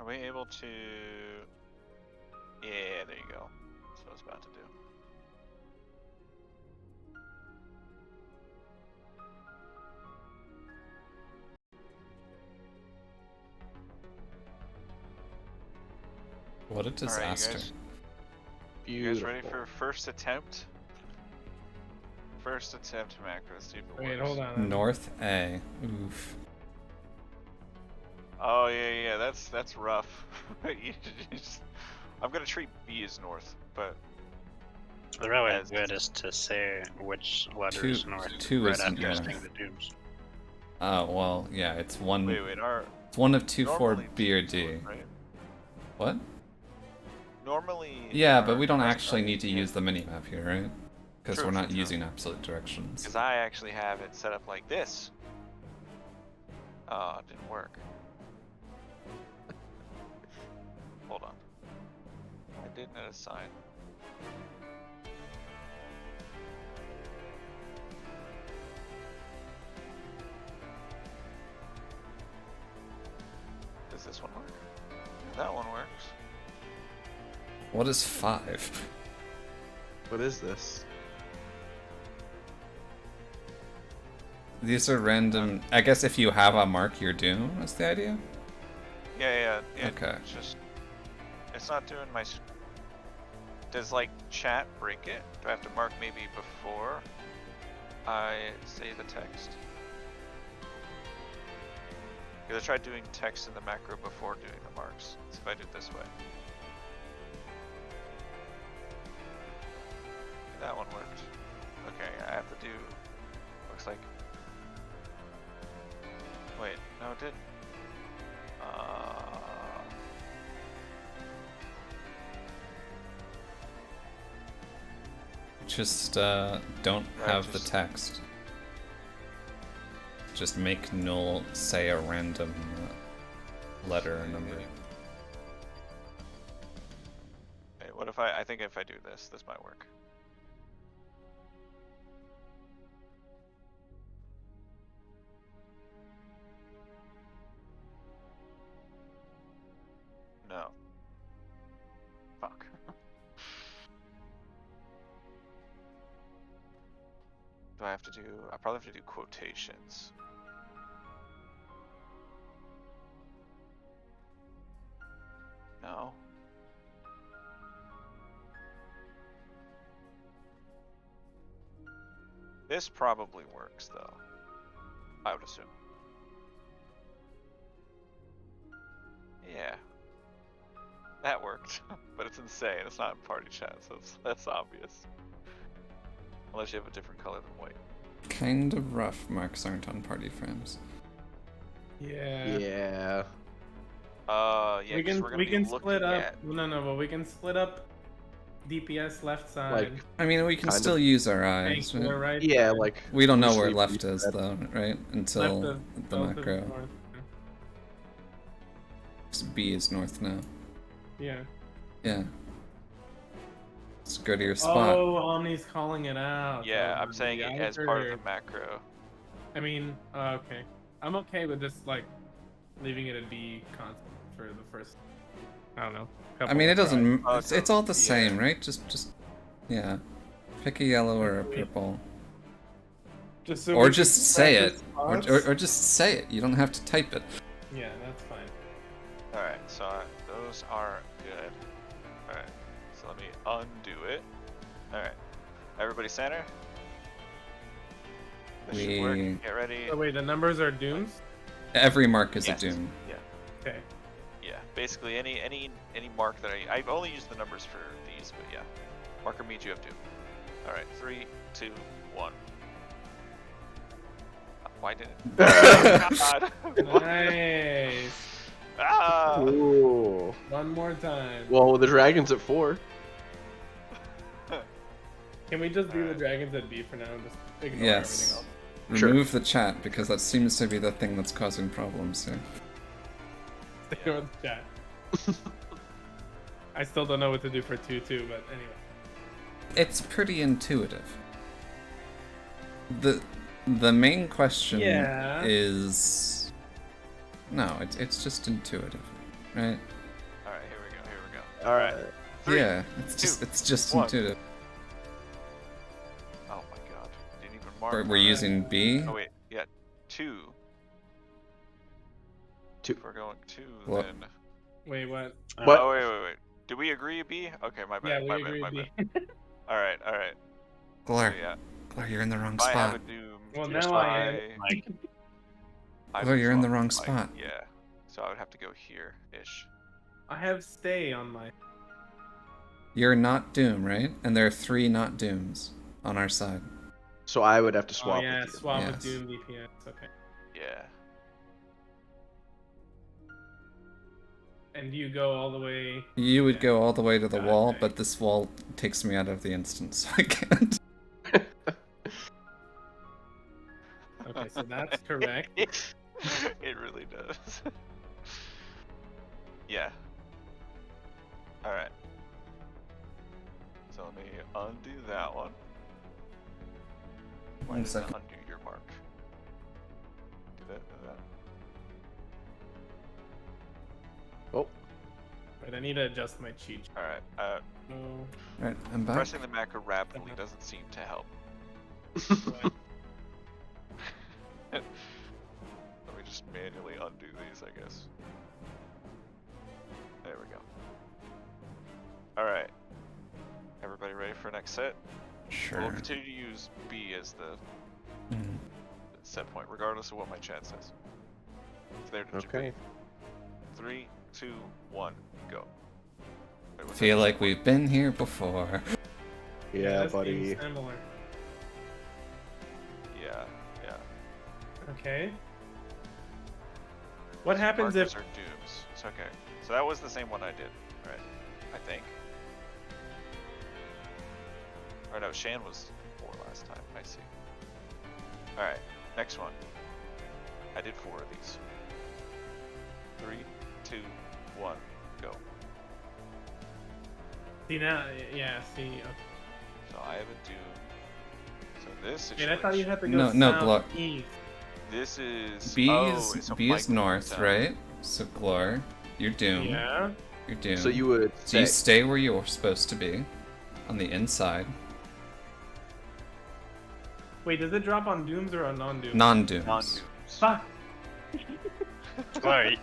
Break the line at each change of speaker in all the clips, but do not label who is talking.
we able to... Yeah, there you go. That's what I was about to do.
What a disaster.
Alright, you guys ready for first attempt? First attempt macro. Let's see if it
Wait,
works.
hold on.
North A. Oof.
Oh yeah, that's rough. I'm gonna treat B as north, but
The really
as-
good is to say which letter is north
two
right
isn't
after
north.
saying the dooms.
Oh, well, yeah, it's one.
wait,
It's one of two for
normally
B or
two's
D.
north, right?
What?
Normally.
Yeah, but
our
we don't
quest
actually
line-
need to use the minimap here, right? Because
True,
we're not
true.
using absolute directions.
Because I actually have it set up like this. Oh, it didn't work. Hold on. I didn't assign. Does this one work? That one works.
What is 5?
What is this?
These are random. I guess if you have a mark, you're doomed. Is the idea?
Yeah.
Okay.
It's just, it's not doing my. Does like chat break it? Do I have to mark maybe before I say the text? Because I tried doing text in the macro before doing the marks. Let's see if I do it this way. That one worked. Okay, I have to do. Looks like. Wait, no, it didn't.
Just don't
Right,
have the
just-
text. Just make null say a random letter or number.
Wait, what if I think if I do this, this might work. No. Fuck. Do I have to do? I probably have to do quotations. No. This probably works though. I would assume. Yeah. That worked. But it's insane. It's not in party chat, so that's obvious. Unless you have a different color than white.
Kind of rough. Marks aren't on party frames.
Yeah.
Yeah.
Yeah,
we
'cause
can
we're gonna
we
be
can
looking
split up.
at-
No, but we can split up DPS left side.
Like,
I mean, we can
Kind
still
of.
use our eyes.
Anchor
Right?
right.
yeah,
side.
like.
We don't know where
loosely
left is
reset.
though, right? Until
Left of
the
both of
macro.
north.
B is north now.
Yeah.
Yeah. Let's go to your spot.
Oh, Omni's calling it out.
Yeah,
Oh,
I'm saying
yeah,
it
I
as part of
heard.
the macro.
I mean, okay. I'm okay with just like leaving it at B constant for the first. I don't know.
I mean, it doesn't.
Oh,
It's all the
yeah.
same, right? Just, yeah. Pick a yellow or a purple,
Just so
or
we
just
can
say
spread
it,
the spots?
or just say it. You don't have to type it.
Yeah, that's fine.
Alright, so those are good. Alright, so let me undo it. Alright, everybody center. This should work.
We-
Get ready.
Oh wait, the numbers are dooms.
Every mark is
Yes.
a doom.
Okay.
Yeah, basically any mark that I've only used the numbers for these, but yeah. Marker means you have doom. Alright, 3, 2, 1. Why didn't it? God.
Nice.
Ah!
Ooh.
One more time.
Well, the dragon's at 4.
Can we just do the
Alright.
dragons at B for now and just ignore
Yes.
everything
Sure.
Remove the chat because that seems to be the thing that's causing problems here.
else? Stay with the chat. I still don't know what to do for 2-2, but anyway.
It's pretty intuitive. The main question
Yeah.
is no, it's just intuitive, right?
Alright. 3.
Yeah, it's just
1.
intuitive.
Oh my god. Didn't even mark.
We're using B.
Oh wait, yeah, 2.
2.
If we're going 2,
What?
then.
Wait, what?
What?
Oh wait. Did we agree B? Okay, my bad.
Yeah, we
my
agree.
bad. My
B.
bad. All right. So
Glare,
yeah.
Glare, you're in the wrong
If I have a
spot.
doom.
Well,
if
now I am.
Like,
I
Glare,
would
you're in the
drop
wrong
my-
spot.
Yeah. So I would have to go here ish.
I have stay on my.
You're not Doom, right? And there are 3 not Dooms on our side.
So I would have to
Oh
swap
yeah,
with you.
swap
Yes.
with Doom DPS. Okay.
Yeah.
And you go all the way.
You would
Yeah.
go all the way to the
God
wall,
dang.
but this wall takes me out of the instance, so I can't.
Okay, so that's correct.
It really does. Yeah. All right. So let me undo that one. Why
One
did that
second.
undo your mark? Do that.
Oh,
Wait, I need to adjust my cheat.
All right.
No.
Right, I'm back.
Pressing the macro rapidly doesn't seem to help.
What?
Let me just manually undo these, I guess. There we go. Alright. Everybody ready for next set? We'll
Sure.
continue to use B as the
Mhm.
set point, regardless of what my chat says. It's there to
okay.
3, 2, 1, go. Wait, what's
Feel
that?
like we've been here before.
Yeah,
this
buddy.
seems similar.
Yeah.
Okay. What happens
Markers
if?
are dooms. It's okay. So that was the same one I did, right? I think. Or no, Shan was 4 last time. I see. Alright, next one. I did 4 of these. 3, 2, 1, go.
See now, yeah. See. Okay.
So I have a doom. So this
Wait,
situation.
I thought you had to go
No,
south
no,
east.
This is.
B
oh,
is
it's a
B is
micro
north,
down.
right? So Glor, you're Doom.
Yeah.
You're Doom.
So you would
So you
say,
stay where you're supposed to be, on the inside.
Wait, does it drop on dooms or on non-dooms?
Non-Dooms.
Non-dooms.
Fuck.
Glory,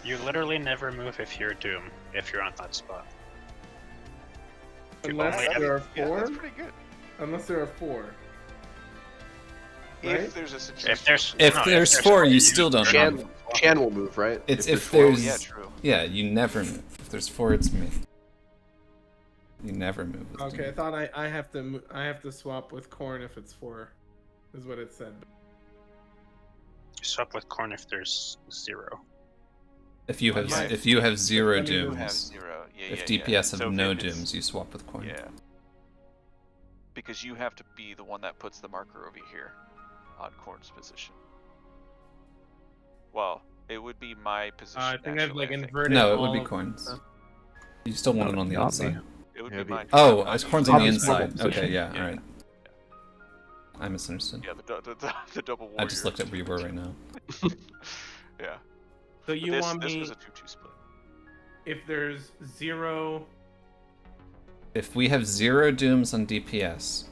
you literally never move if you're Doom, if you're on that spot.
Unless
only have-
there are
Yeah,
4.
that's pretty good.
Unless there are 4. Right?
If there's a situation.
If there's 4, you still don't
Shan,
move.
Shan will move, right?
It's if
Oh,
there's
yeah, true.
yeah, you never move. If there's 4, it's me. You never move. With
Okay, I
Doom.
thought I have to I have to swap with corn if it's 4, is what it said.
Swap with corn if there's 0.
If you have
Right.
0
Let me
You
move.
have
Dooms,
0. Yeah,
if
yeah,
DPS
yeah.
have
So
no
if it's-
Dooms, you swap with Corn.
Yeah. Because you have to be the one that puts the marker over here on Corn's position. Well, it would be my position.
I think I've
actually,
like inverted.
No, it would be
all-
Corn's. You still want it on the
not
outside.
me.
It would
Yeah,
be mine.
Oh,
I'm
it's Corn's on the
usually-
inside.
position.
Okay, yeah,
Yeah.
alright. I misunderstood.
Yeah, the double warrior.
I just looked at where you were right now.
Yeah.
So
But
you
this,
want
this
me
was a 2-2 split.
if there's 0.
If we have 0 Dooms on DPS,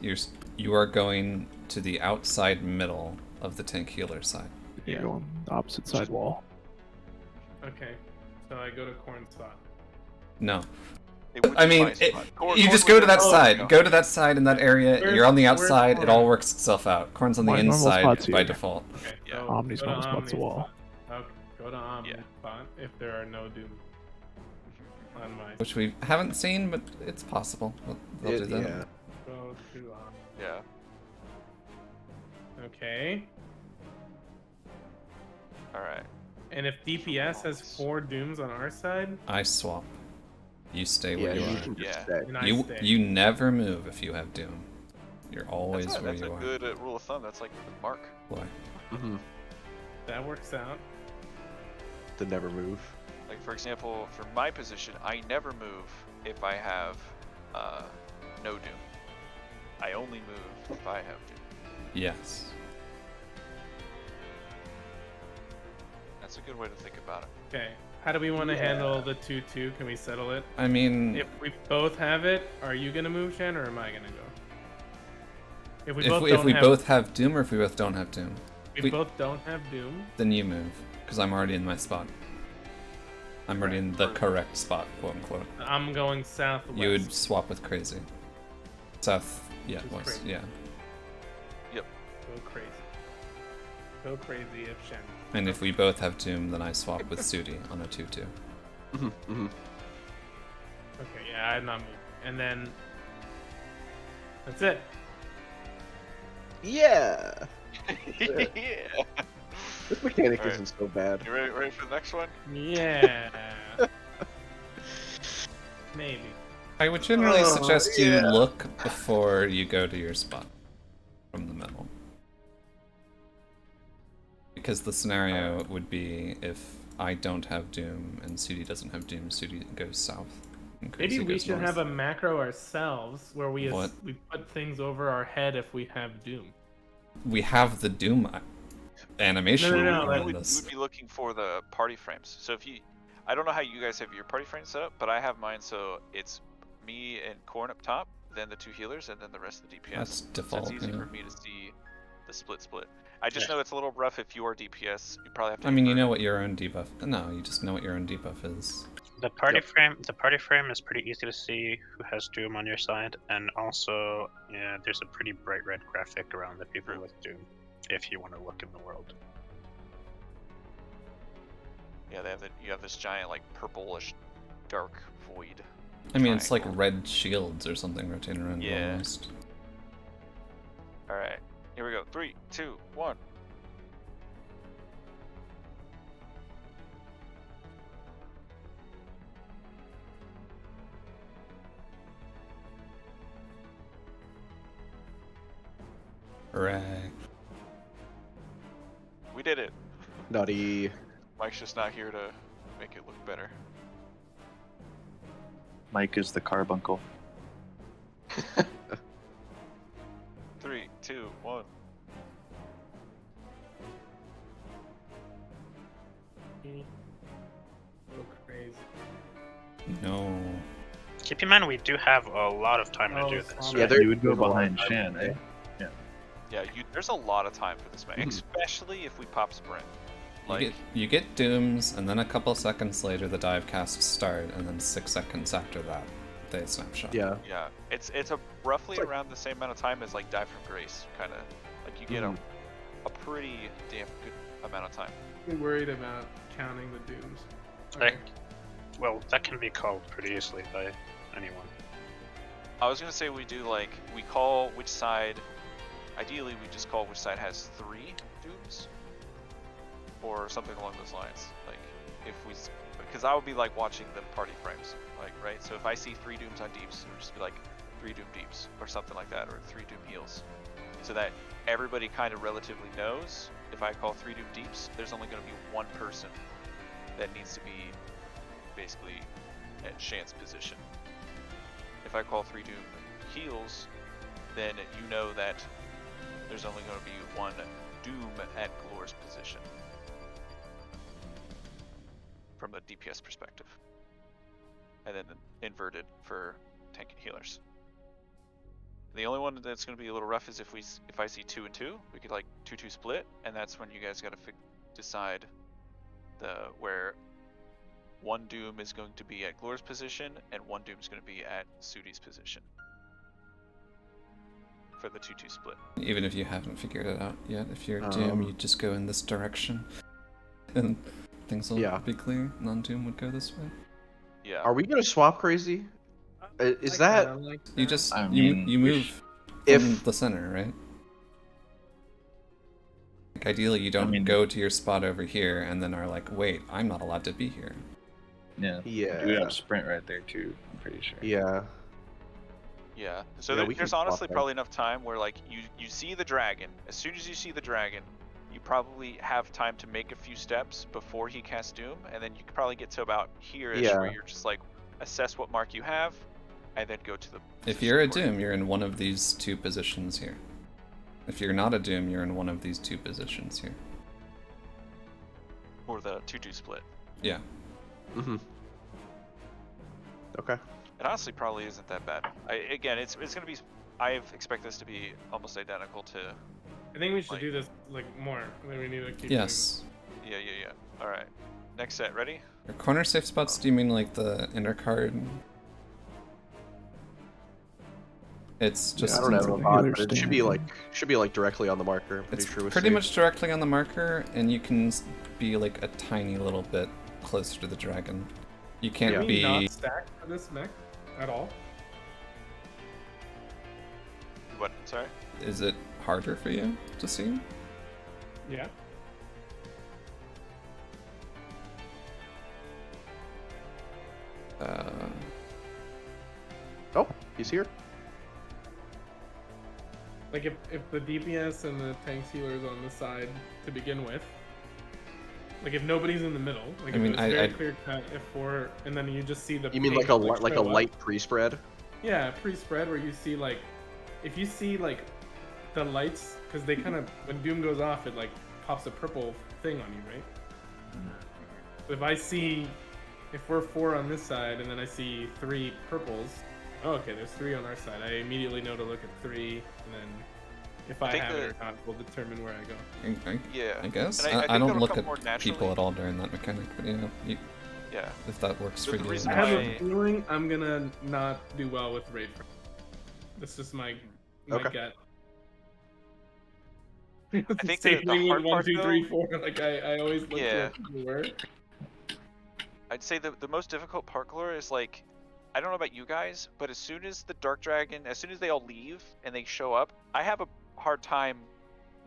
you are going to the outside middle of the tank healer side.
You go on the opposite side wall.
Okay, so I go to corn spot.
No.
It would
I
be
mean,
my spot.
you just go to that
Oh,
side. Go to that side in that area.
Where's-
You're on the
where's
outside. It
Corn?
all works itself out. Corn's on the
My normal
inside
spot's
by
here.
default.
Okay,
Yeah.
so
Omni's
go to
normal spot's the
Omni's
wall.
spot. Okay, go to Omni's
Yeah.
spot if there are no dooms on my.
Which we haven't seen, but it's possible. They'll do that.
yeah.
Go to Omni.
Yeah.
Okay,
Alright.
and if DPS has 4 dooms on our side,
I swap. You stay
Yeah,
where you
you
are.
can just
Yeah.
stay.
and I
You
stay.
you never move if you have Doom. You're always
That's,
where
that's
you
a
are.
good rule of thumb. That's like the mark.
Why?
Mm-hmm.
That works out.
To never move.
Like, for example, for my position, I never move if I have no Doom. I only move if I have Doom.
Yes.
That's a good way to think about it.
Okay, How do we want to handle the 2-2? Can we settle it?
I mean,
If we both have it, are you gonna move, Shen, or am I gonna go? If we
if
both
we,
don't
if we
have,
both have Doom or if we both don't have Doom,
if
we-
both don't have Doom,
then you move, because I'm already in my spot. I'm already in the correct spot, quote unquote.
I'm going southwest.
You would swap with Crazy. South, yeah,
Which is
west,
Crazy.
yeah.
Go crazy. Go crazy if Shen.
And if we both have Doom, then I swap with Sudi on a 2-2.
Mm-hmm.
Okay, yeah, I'm not moving. And then that's it.
Yeah.
Yeah.
This mechanic
Alright.
isn't so bad.
You ready for the next one?
Yeah. Maybe.
I would generally
Oh,
suggest you
yeah.
look before you go to your spot from the middle. Because the scenario would be if I don't have Doom and Sudi doesn't have Doom, Sudi goes south. And Crazy
Maybe we
goes
should
north.
have a macro ourselves where we
What?
we put things over our head if we have Doom.
We have the Doom animation
No,
You
like-
on
would,
this.
you would be looking for the party frames. So if you, I don't know how you guys have your party frames set up, but I have mine so it's me and Corn up top, then the 2 healers, and then the rest of the DPS.
That's
So
default.
it's easy
yeah.
for me to see the split. I just know it's a little rough if you are DPS. You probably have to.
I mean, you
invert
know
it.
what your own debuff. No, you just know what your own debuff is.
The party frame is pretty easy to see who has Doom on your side, and also yeah, there's a pretty bright red graphic around the people with Doom, if you want to look in the world.
Yeah, you have this giant like purplish dark void.
I mean, it's like
triangle.
red shields or something rotating around you
Yeah.
almost.
All right, here we go. 3, 2, 1.
Hooray.
We did it.
Nutty.
Mike's just not here to make it look better.
Mike is the carbuncle.
3, 2, 1.
Go crazy.
No.
Keep in mind we do have a lot of time to
Oh,
do
it's
this.
on
Yeah,
right?
there-
You would go
there's a lot of
behind
time.
Shan, eh?
Yeah, there's a lot of time for this man,
Mhm.
especially if we pop sprint. Like,
You get Dooms, and then a couple seconds later the dive casts start, and then 6 seconds after that they snapshot.
Yeah.
yeah, it's a roughly
It's like-
around the same amount of time as like Die from Grace, kind of. Like you get
Mhm.
a pretty damn good amount of time.
I'm worried about counting the Dooms.
Like, well, that can be called pretty easily by anyone.
I was gonna say we do like we call which side. Ideally, we just call which side has 3 dooms, or something along those lines. Like if we, because I would be like watching the party frames, like right. So if I see 3 dooms on deeps, it would just be like 3 doom deeps or something like that, or 3 doom heals, so that everybody kind of relatively knows. If I call 3 doom deeps, there's only going to be one person that needs to be basically at Shan's position. If I call 3 doom heals, then you know that there's only going to be one doom at Glor's position from the DPS perspective, and then inverted for tank and healers. The only one that's going to be a little rough is if I see 2 and 2, we could like 2-2 split, and that's when you guys got to decide where one doom is going to be at Glor's position and one doom is going to be at Sudi's position for the 2-2 split.
Even if you haven't figured it out yet, if you're Doom, you just go in this direction, and things will
Yeah.
be clear. Non-Doom would go this way.
Yeah.
Are we gonna swap Crazy? Is that
You just
I
you
mean,
you
we
move from
if
the center, right? Like ideally, you don't
mean-
go to your spot over here and then are like, wait, I'm not allowed to be here.
Yeah.
yeah
You have sprint right there too, I'm pretty sure.
yeah
Yeah. So
Yeah, we can
there's
swap
honestly
that.
probably enough time where like you see the dragon. As soon as you see the dragon, you probably have time to make a few steps before he casts Doom, and then you could probably get to about here-ish
Yeah.
where you're just like assess what mark you have, and then go to the.
If
position
you're a
where-
Doom, you're in one of these 2 positions here. If you're not a Doom, you're in one of these 2 positions here.
or the 2-2 split.
Yeah.
Mm-hmm. Okay.
It honestly probably isn't that bad. Again, it's gonna be. I expect this to be almost identical to.
I think we should
Like-
do this like more. I think we need to keep
Yes.
Yeah. All right. Next set. Ready?
Are corner safe spots, do you mean like the inner card? It's just
I don't have a
Healer
bot, but it
stand.
should be like directly on the marker. I'm pretty
it's
sure. With
pretty
safe.
much directly on the marker, and you can be like a tiny little bit closer to the dragon. You can't
Can we
be.
not stack for this mech at all?
What? Sorry.
Is it harder for you to see?
Yeah.
Oh, he's here.
Like if the DPS and the tank healer is on the side to begin with, like if nobody's in the middle, like
I mean,
if it's very clear cut, if we're and then you just see the.
You mean
pink,
like a
show up.
light pre-spread?
Yeah, pre-spread where you see like, if you see like, the lights, because they kind of when Doom goes off, it like pops a purple thing on you, right? So if I see, if we're 4 on this side and then I see 3 purples, oh, okay, there's 3 on our side. I immediately know to look at 3, and then if I
think
have it or
the-
not, will determine where I go.
Yeah.
I guess.
And I
I
think
don't
that'll
look
come
at
more
people
naturally.
at all during that mechanic, but yeah,
Yeah.
if that works
So
for
the
you.
reason
I have
why-
a feeling I'm gonna not do well with raid. That's just my
Okay.
gut.
I think
Same
the
thing
hard
with 1,
part,
2, 3,
though-
4. Like I always look
Yeah.
for where.
I'd say the most difficult parkour is like, I don't know about you guys, but as soon as the Dark Dragon, as soon as they all leave and they show up, I have a hard time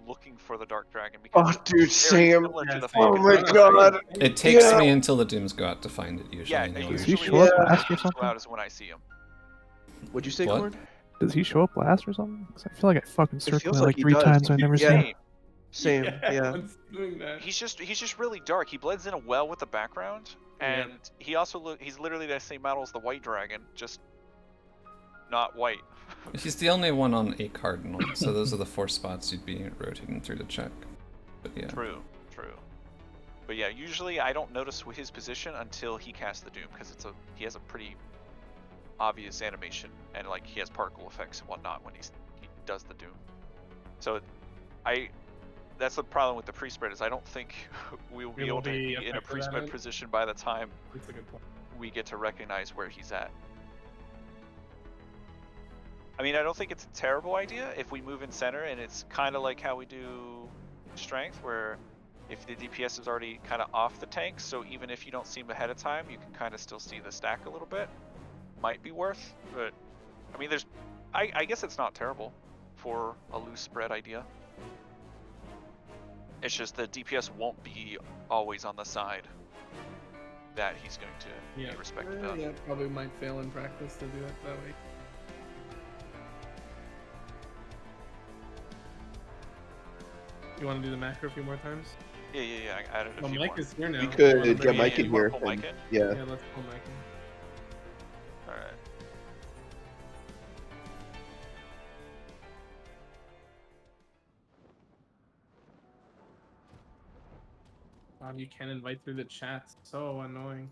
looking for the Dark Dragon because
Oh, dude,
it's very
Sam.
similar to the
Yeah,
Oh
fucking
my
Dark
god.
Dragon.
It takes
Yeah.
me until the dooms go out to find it usually.
Yeah,
anyway.
Does he
usually
show
when
up
the
last or
Dooms go
something?
out is when I see him.
What'd you say,
What?
Corn?
Does he show up last or something? 'Cause I feel like I fucking circled
feels
it
like
like
he
3
does.
times and I never
Yeah.
seen it.
Same.
Same. Yeah.
Everyone's doing that.
He's just really dark. He blends in well with the background,
Yeah.
and he also he's literally the same model as the White Dragon, just not white.
He's the only one on a cardinal, so those are the 4 spots you'd be rotating through to check. But yeah.
True. But yeah, usually I don't notice his position until he casts the Doom because he has a pretty obvious animation and like he has particle effects and whatnot when he does the Doom. So that's the problem with the pre-spread is I don't think we will be
We
able
will
to
be
be in a
effective at
pre-spread
it.
position by the time
That's a good point.
we get to recognize where he's at. I mean, I don't think it's a terrible idea if we move in center and it's kind of like how we do strength where if the DPS is already kind of off the tank, so even if you don't see him ahead of time, you can kind of still see the stack a little bit. Might be worth, but I mean, I guess it's not terrible for a loose spread idea. It's just the DPS won't be always on the side that he's going to
Yeah.
be respected on.
Yeah, probably might fail in practice to do it that way. You want to do the macro a few more times?
Yeah, I added a
Well,
few
Mike
more.
is here now.
We
You
could
wanna
get
bring
Mike in
You wanna
here.
pull
and-
Mike in?
Yeah.
Yeah, let's pull Mike in.
Alright.
God, you can't invite through the chat. So annoying.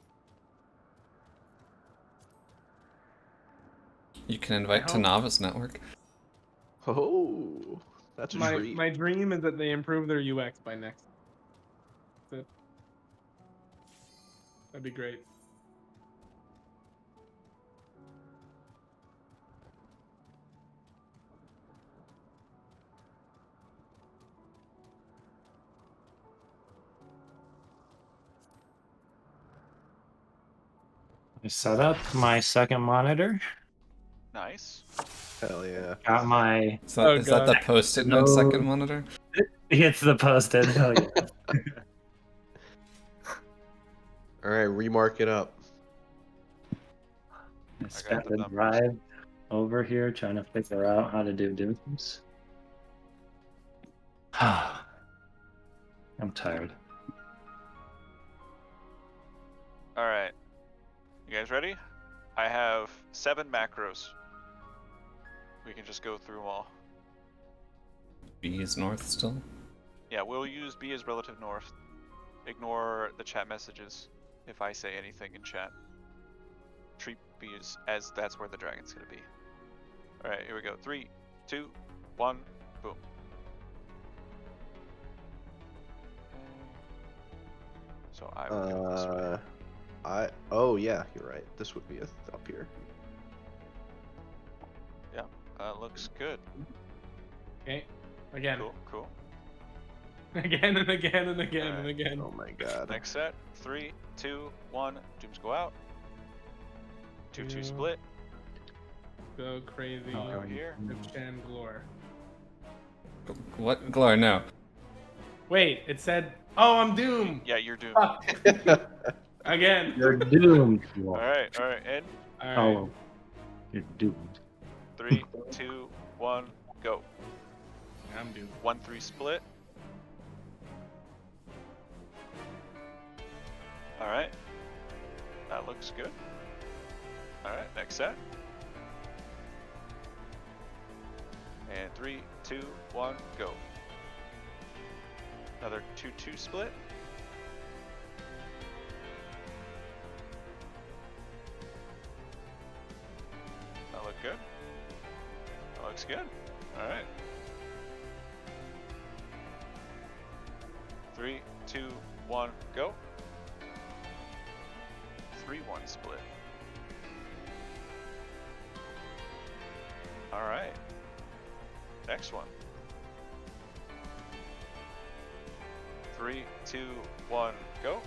You can invite to
hope-
Novice Network.
Oh, that's a
My
treat.
my dream is that they improve their UX by next. That's it. That'd be great.
I set up my second monitor.
Nice.
Hell yeah.
Got my.
Is that,
Oh,
is that the
God.
post-it
No.
note second monitor?
It's the posted. Hell yeah.
All right, remark it up.
I spent
the
the
numbers.
drive over here trying to figure out how to do dooms. I'm tired.
Alright. You guys ready? I have 7 macros. We can just go through them all.
B is north still.
Yeah, we'll use B as relative north. Ignore the chat messages. if I say anything in chat. Treat me as that's where the dragon's gonna be. Alright, here we go. 3, 2, 1, boom. So I will go this way.
Oh yeah, you're right. This would be up here.
Looks good.
Okay. Again.
Cool, cool.
Again and again and again and
Alright.
again.
Oh my god.
Next set. 3, 2, 1. Dooms go out. 2-2
Two.
split.
Go crazy.
Go here.
Chan Glor.
What? Glor, no.
Wait, it said. Oh, I'm doomed.
Yeah, you're doomed.
Fuck. Again.
You're doomed. You are.
Alright, and
All right.
Oh, you're doomed.
3, 2, 1, go.
I'm doomed.
1-3 split. Alright. That looks good. Alright, next set. And 3, 2, 1, go. Another 2-2 split. That look good. That looks good. Alright. 3, 2, 1, go. 3-1 split. Alright. Next one. 3, 2, 1, go.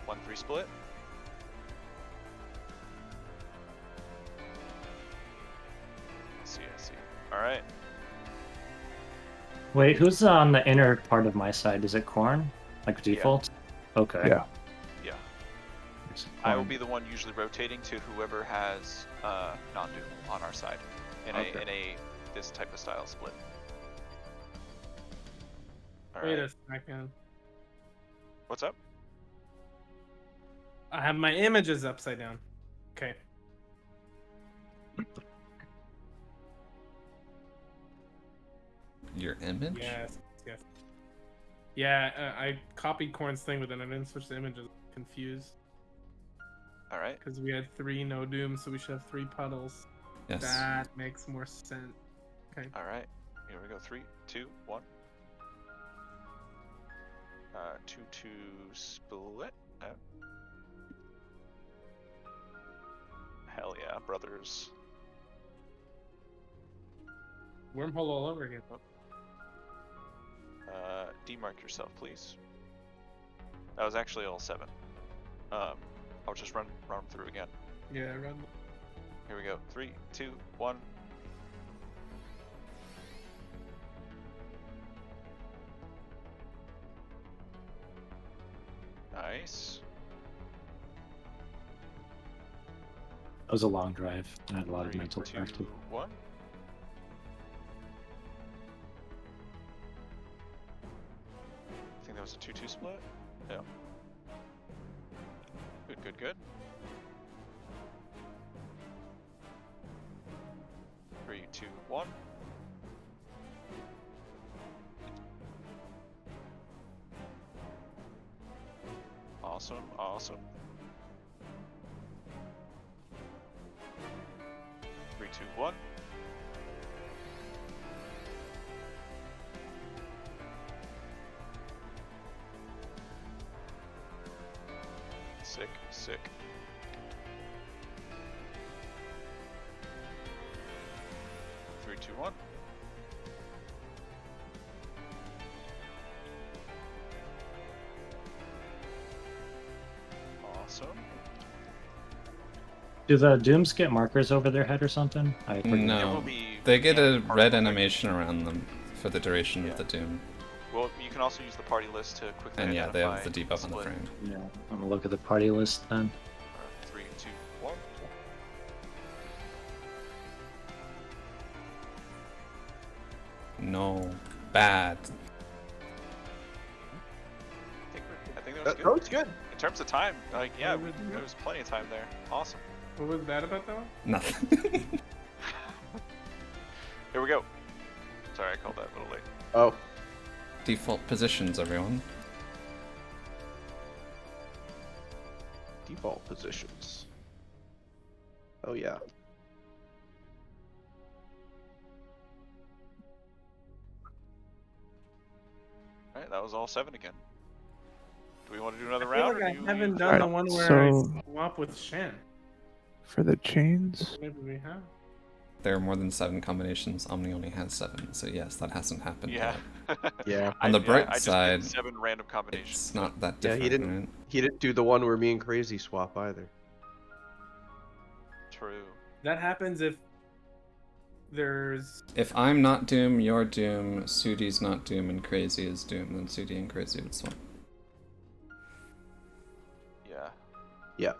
1-3 split. I see. Alright.
Wait, who's on the inner part of my side? Is it Corn? Like default? Okay.
Yeah.
Yeah.
It's
I will
Corn.
be the one usually rotating to whoever has non-doom on our side in
Okay.
this type of style split.
Wait
Alright.
a second.
What's up?
I have my images upside down. Okay.
Your image?
Yes. Yeah, I copied Corn's thing, but then I didn't switch the images. Confused.
Alright.
Because we had 3 no doom, so we should have 3 puddles.
Yes.
That makes more sense. Okay.
Alright. Here we go. 3, 2, 1. 2-2 split. Hell yeah, brothers.
Wormhole all over again.
Demark yourself, please. That was actually all 7. I'll just run them through again.
Yeah, run.
Here we go. 3, 2, 1. Nice.
That was a long drive. I had a lot of
3,
mental
2,
practice.
1. I think that was a 2-2 split. Yeah. Good. 3, 2, 1. Awesome. 3, 2, 1. Sick. 3, 2, 1. Awesome.
Do the Dooms get markers over their head or something? I forget.
It
No.
will be
They get a
part
red
of the-
animation around them for the duration
Yeah.
of the doom.
Well, you can also use the party list to quickly
And yeah, they have
identify
the debuff on the
split.
frame.
Yeah, I'm gonna look at the party list then.
3, 2, 1.
No. Bad.
I think that was good.
That was good.
In terms of time, like, yeah,
What was
there was plenty of time there. Awesome.
What was bad about that one?
Nothing.
Here we go. Sorry, I called that a little late.
Oh,
Default positions, everyone.
default positions. Oh yeah.
Alright, that was all 7 again. Do we want to do another
I feel
round?
like
or
I
do you
haven't
feel
done the
confident?
one where
So-
I swap with Shan.
For the chains,
Maybe we have.
There are more than 7 combinations. Omni only has 7, so yes, that hasn't happened
Yeah.
yet.
Yeah.
On the bright
I just
side,
did 7 random combinations.
It's not that
Yeah,
different,
he didn't.
right?
He didn't do the one where me and Crazy swap either.
True.
That happens if there's.
If I'm not Doom, you're Doom, Sudi's not Doom, and Crazy is Doom, then Sudi and Crazy would swap.
Yeah.
Yeah.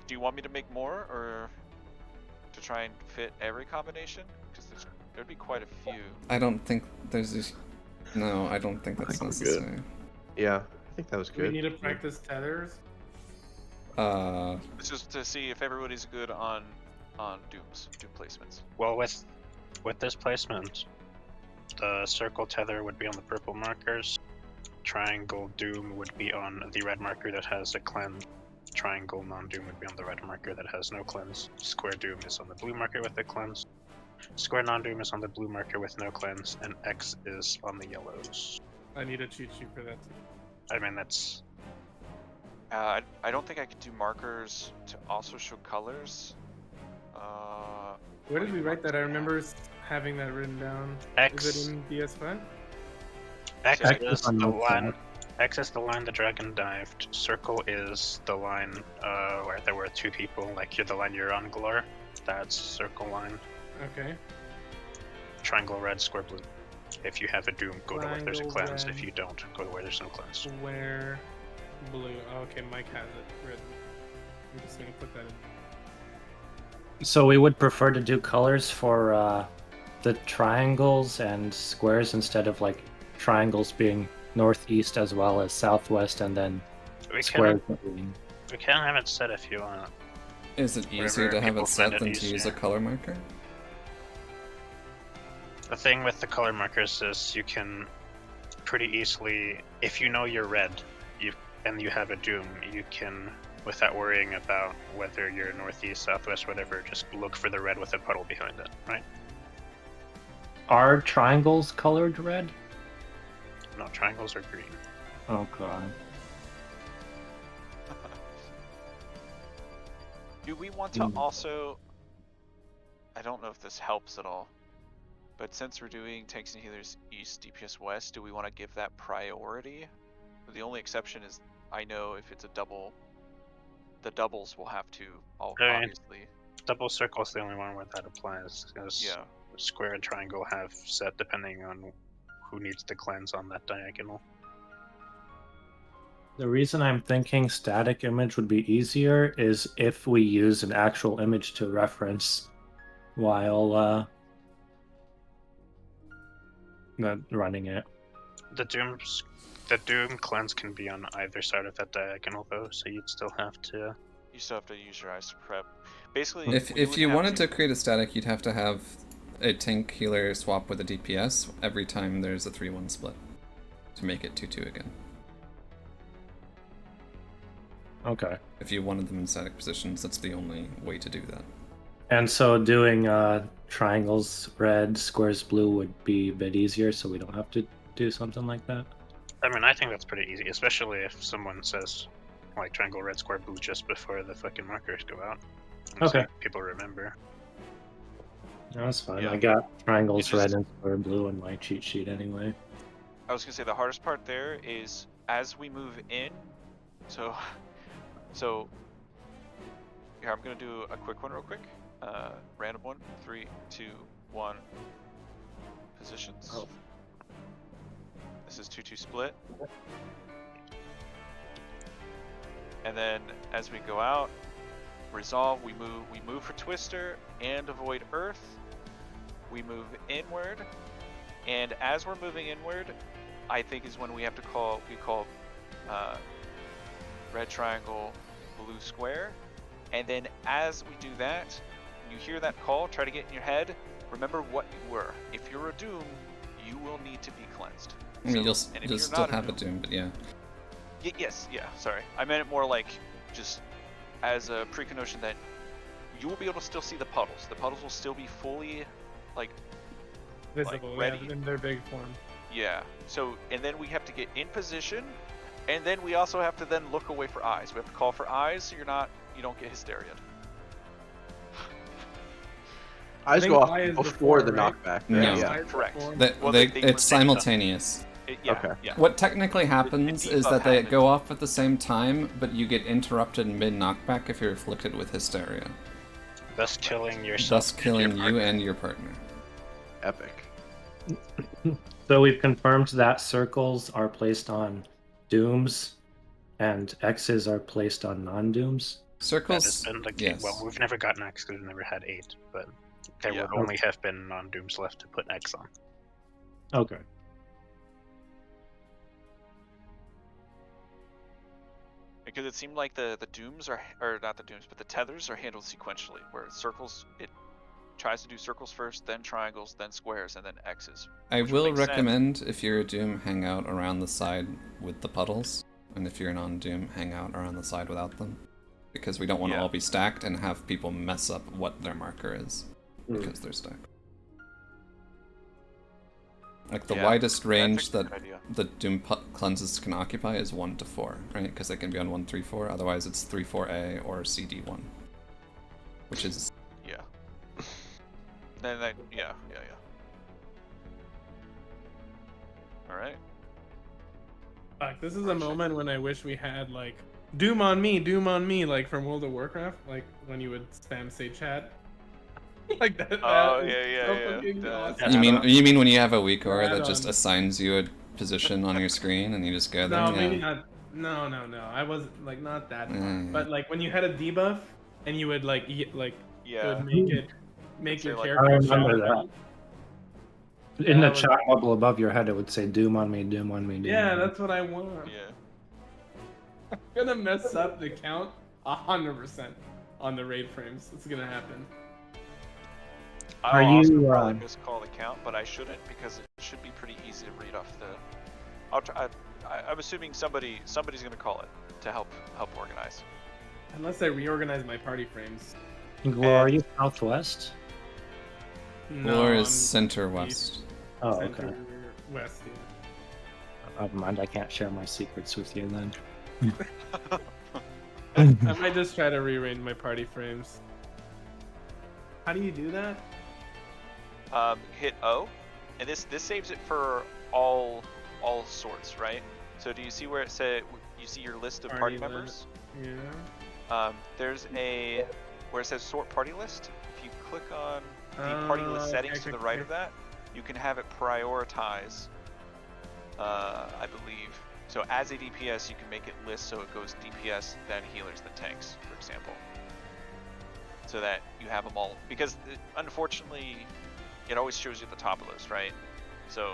Do you want me to make more, or to try and fit every combination? Because there'd be quite a few.
I don't think there's this... No, I don't think that's
think we're
necessary.
Yeah. I think that was
Do we
good.
need to practice tethers?
It's just to see if everybody's good on Doom placements.
Well, with this placement, the circle tether would be on the purple markers. Triangle Doom would be on the red marker that has a cleanse. Triangle non-Doom would be on the red marker that has no cleanse. Square Doom is on the blue marker with a cleanse. Square non-Doom is on the blue marker with no cleanse, and X is on the yellows.
I need a cheat sheet for that too.
I mean, that's
I don't think I could do markers to also show colors.
Where did we write that? I remember having that written down.
X.
Is it in DS5?
X
X
is
is on
the
the
line.
side.
X is the line the dragon dived. Circle is the line where there were 2 people. Like you're the line you're on, Glor. That's circle line.
Okay.
Triangle red, square blue. If you have a Doom, go to where there's a
Triangle
cleanse.
red.
If you don't, go to where there's no cleanse.
Square blue. Oh, okay, Mike has it written. I'm just gonna put that in.
So we would prefer to do colors for the triangles and squares instead of like triangles being northeast as well as southwest, and then
We
squares
can
being.
have it set if you want.
Is it
Whatever
easier to have
people
it set
find it
than to use a
easier.
color marker?
The thing with the color markers is you can pretty easily, if you know you're red, and you have a Doom, you can, without worrying about whether you're northeast, southwest, whatever, just look for the red with a puddle behind it, right?
Are triangles colored red?
No, triangles are green.
Oh god.
Do we want to also... I don't know if this helps at all, but since we're doing tanks and healers east, DPS west, do we want to give that priority? The only exception is, I know if it's a double, the doubles will have to, obviously.
Double circle is the only one where that applies, because
Yeah.
square and triangle have set depending on who needs to cleanse on that diagonal.
The reason I'm thinking static image would be easier is if we use an actual image to reference while not running it.
The Doom cleanse can be on either side of that diagonal though, so you'd still have to.
You still have to use your eyes to prep. Basically,
If you wanted to create a static, you'd have to have a tank healer swap with a DPS every time there's a 3-1 split to make it 2-2 again.
Okay.
If you wanted them in static positions, that's the only way to do that.
And so doing triangles red, squares blue would be a bit easier, so we don't have to do something like that.
I mean, I think that's pretty easy, especially if someone says, like, triangle red, square blue just before the fucking markers go out. And
Okay.
so people remember.
No, that's fine.
Yeah.
I got triangles
It's just-
red and square blue in my cheat sheet anyway.
I was gonna say the hardest part there is as we move in. So here, I'm gonna do a quick one real quick. Random one. 3, 2, 1. Positions.
Oh.
This is 2-2 split. And then as we go out, resolve. We move for Twister and avoid Earth. We move inward, and as we're moving inward, I think is when we have to call. We call red triangle, blue square, and then as we do that, when you hear that call, try to get in your head. Remember what you were. If you're a Doom, you will need to be cleansed.
I mean,
So- and if
you'll
you're
still
not
have a doom, but yeah.
Yes, yeah, sorry. I meant it more like just as a precondition that you will be able to still see the puddles. The puddles will still be fully, like,
Visible,
ready.
yeah, in their big form.
yeah. So, and then we have to get in position, and then we also have to then look away for eyes. We have to call for eyes so you don't get hysteria.
Eyes
think
go off
Y is
before the
right?
knockback.
No.
Right?
Y
Yeah.
is
correct.
before.
Well,
It's
predict them.
simultaneous.
Yeah,
Okay.
yeah.
What technically happens is
debuff
that they
happens.
go off at the same time, but you get interrupted mid-knockback if you're afflicted with hysteria,
Thus killing yourself.
thus
and
killing
your
you
partner.
and your partner.
Epic.
So we've confirmed that circles are placed on dooms, and X's are placed on non-dooms.
That has
Circles,
been the case.
yes.
Well, we've never gotten X because we've never had 8, but there
Yeah.
would only have been non-dooms left to put X on.
Okay.
Because it seemed like the dooms are, or not the dooms, but the tethers are handled sequentially, where circles, it tries to do circles first, then triangles, then squares, and then X's.
I
which
will
makes sense.
recommend, if you're a doom, hang out around the side with the puddles, and if you're a non-doom, hang out around the side without them, because we don't want to
Yeah.
all be stacked and have people mess up what their marker is
Hmm.
because they're stacked. Like the
Yeah,
widest range
that's a
that
good idea.
the doom cleanses can occupy is 1 to 4, right? Because they can be on 1, 3, 4. Otherwise, it's 3, 4A or CD1, which is
Yeah. Then yeah. All right.
Fuck, this is a moment when I wish we had like Doom on me, like from World of Warcraft, like when you would spam say chat. Like that.
Oh,
is
yeah,
so fucking awesome.
you mean when you have a weak aura that just
Add-on.
assigns you a position on your screen and you just go there?
No,
Yeah.
maybe not. No. I wasn't like not that far.
Mm.
But like when you had a debuff and you would like it
Yeah.
would make
Say,
your
like,
character.
I remember
shout.
that. In the
That was-
chat bubble above your head, it would say "Doom on me, Doom on me, Doom."
Yeah,
on me."
that's what I want.
Yeah.
I'm gonna mess up the count 100% on the raid frames. It's gonna happen.
Are
I'll also
you,
probably miscall the count, but I shouldn't because it should be pretty easy to read off the. I'll try. I'm assuming somebody's gonna call it to help organize.
Unless I reorganize my party frames.
Glor, are you southwest?
Or
I'm
is center west?
Oh,
center
okay.
west. Yeah.
Never mind. I can't share my secrets with you then.
I might just try to rearrange my party frames. How do you do that?
Hit O, and this saves it for all sorts, right? So do you see where it said you see your list of party
Party
members?
Yeah.
There's a where it says sort party list. If you click on the party list settings to the right of that, you can have it prioritize. I believe. So as a DPS, you can make it list so it goes DPS, then healers, then tanks, for example. So that you have them all, because unfortunately, it always shows you at the top of the list, right? So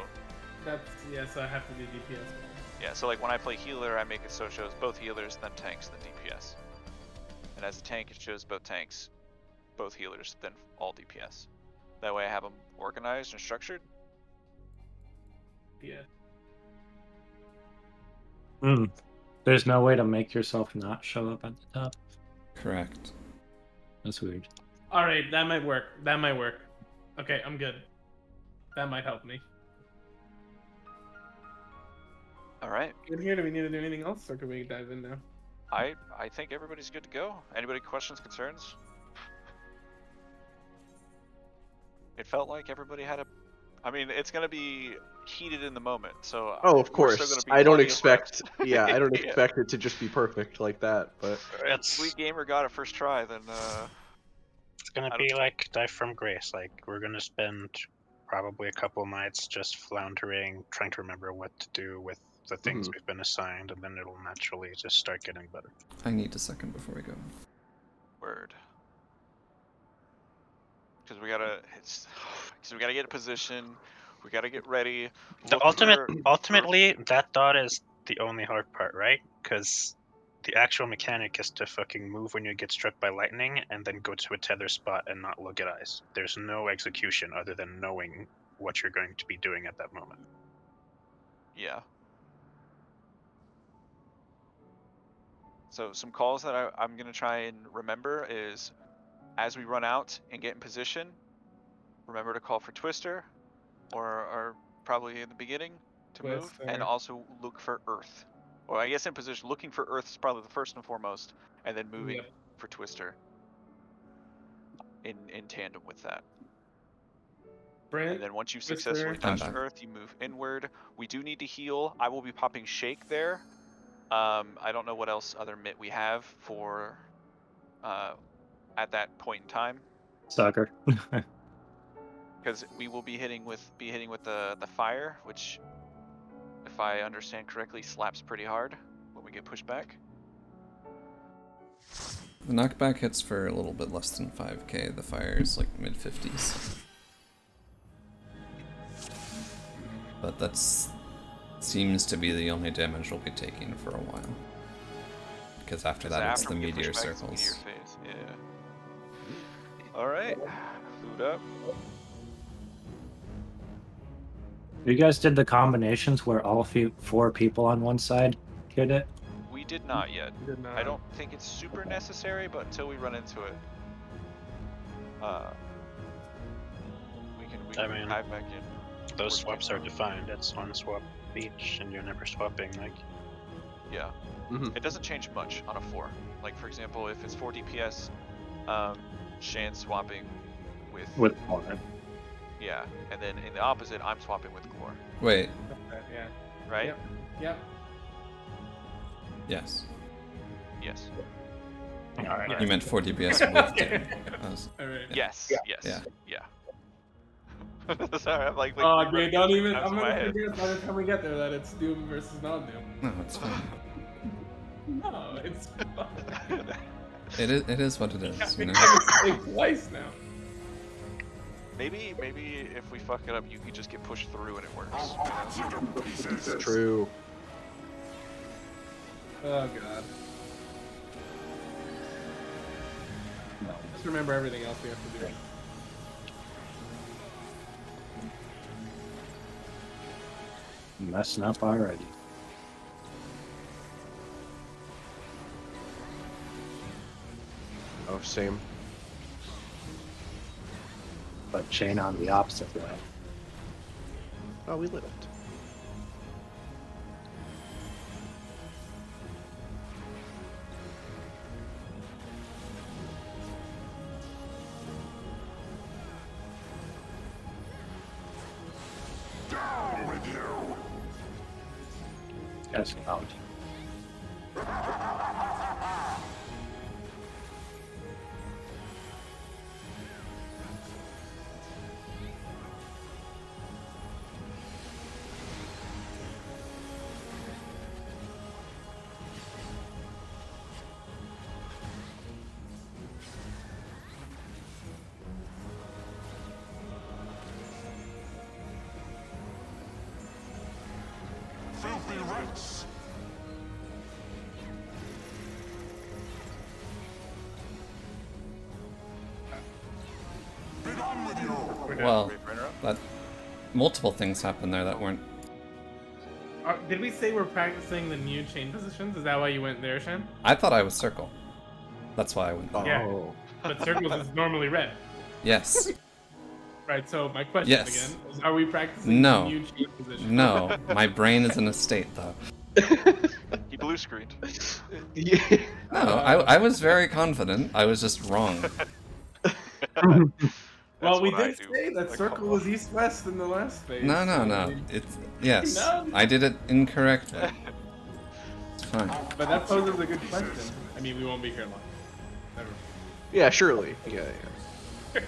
That's so I have to do DPS.
yeah, so like when I play healer, I make it so it shows both healers, then tanks, then DPS. And as a tank, it shows both tanks, both healers, then all DPS. That way I have them organized and structured.
Yeah.
Hmm. There's no way to make yourself not show up at the top.
Correct.
That's weird.
All right, that might work. Okay, I'm good. That might help me.
All right,
Good here. Do we need to do anything else, or can we dive in now?
I think everybody's good to go. Anybody questions, concerns? It felt like everybody had a. I mean, it's gonna be heated in the moment, so.
Oh, of
we're still
course.
gonna be
I don't
plenty of
expect.
reps.
Yeah, I don't
Yeah.
expect it to just be perfect like that. But
If we gamer got it first try, then
It's gonna
I
be like Die from Grace. Like we're gonna spend probably a couple nights just floundering, trying to remember what to do with the things we've been assigned, and then it'll naturally just start getting better.
I need a second before we go.
word. Because we gotta get a position. We gotta get ready.
The ultimately, that dot is the only hard part, right? Because the actual mechanic is to fucking move when you get struck by lightning, and then go to a tether spot and not look at eyes. There's no execution other than knowing what you're going to be doing at that moment.
Yeah. So some calls that I'm gonna try and remember is, as we run out and get in position, remember to call for Twister, or probably in the beginning to move, and
Twister.
also look for Earth. Or I guess in position, looking for Earth is probably the first and foremost, and then moving
Yep.
for Twister. In tandem with that.
Brent,
And then once you've
Twister.
successfully
I'm
touched
back.
Earth, you move inward. We do need to heal. I will be popping Shake there. I don't know what else other mitt we have for at that point in time,
Sucker.
because we will be hitting with the fire, which, if I understand correctly, slaps pretty hard when we get pushed back.
The knockback hits for a little bit less than 5k. The fire is like mid 50s. But that's seems to be the only damage we'll be taking for a while. Because after that, it's
After
the
we get
meteor
pushed back, it's the
circles.
meteor phase. Yeah. All right. Food up.
You guys did the combinations where all 4 people on one side hit it?
We did not yet.
We did not.
I don't think it's super necessary, but until we run into it, we can
I mean,
dive back in.
Those
Worst
swaps
case
are defined. It's one swap each, and you're never swapping. Like,
Yeah.
Mhm.
It doesn't change much on a 4. Like, for example, if it's 4 DPS, Shan's swapping with
One.
yeah, and then in the opposite, I'm swapping with Glor,
Wait,
Yeah.
right?
Yep. Yep.
yes.
Yes.
alright.
You meant 4 DPS with Doom. I was-
All right.
Yes. Yes.
Yeah.
Yeah. Sorry, I'm like
Oh,
running
dude, don't
it
even.
times
I'm
in my
gonna
head.
forget by the time we get there that it's Doom versus non-Doom.
No, it's fine.
No, it's.
It is what it is, you know?
It's twice now.
Maybe if we fuck it up, you can just get pushed through and it works.
It's true.
Oh god. Just remember everything else we have to do.
Messing up already.
Oh, same.
But chain on the opposite way.
Oh, we lived.
Guys out.
Well,
Wait for interrupt.
that multiple things happened there that weren't.
Did we say we're practicing the new chain positions? Is that why you went there, Shan?
I thought I was circle. That's why I went there.
Yeah.
Oh.
But circles is normally red.
Yes.
Right, so my question
Yes.
again is, are we practicing
No.
the new chain positions?
No, my brain is in a state though.
He blue screened.
Yeah.
No, I was very confident. I was just wrong.
Well, we
what I
did
do.
say that
Like,
circle
come
was
on.
east-west in the last phase.
No, no,
so,
no.
I mean,
It's yes.
No.
I did it incorrectly. It's fine.
But that poses a good question. I mean, we won't be here long. Never.
Yeah, surely. Yeah, yeah.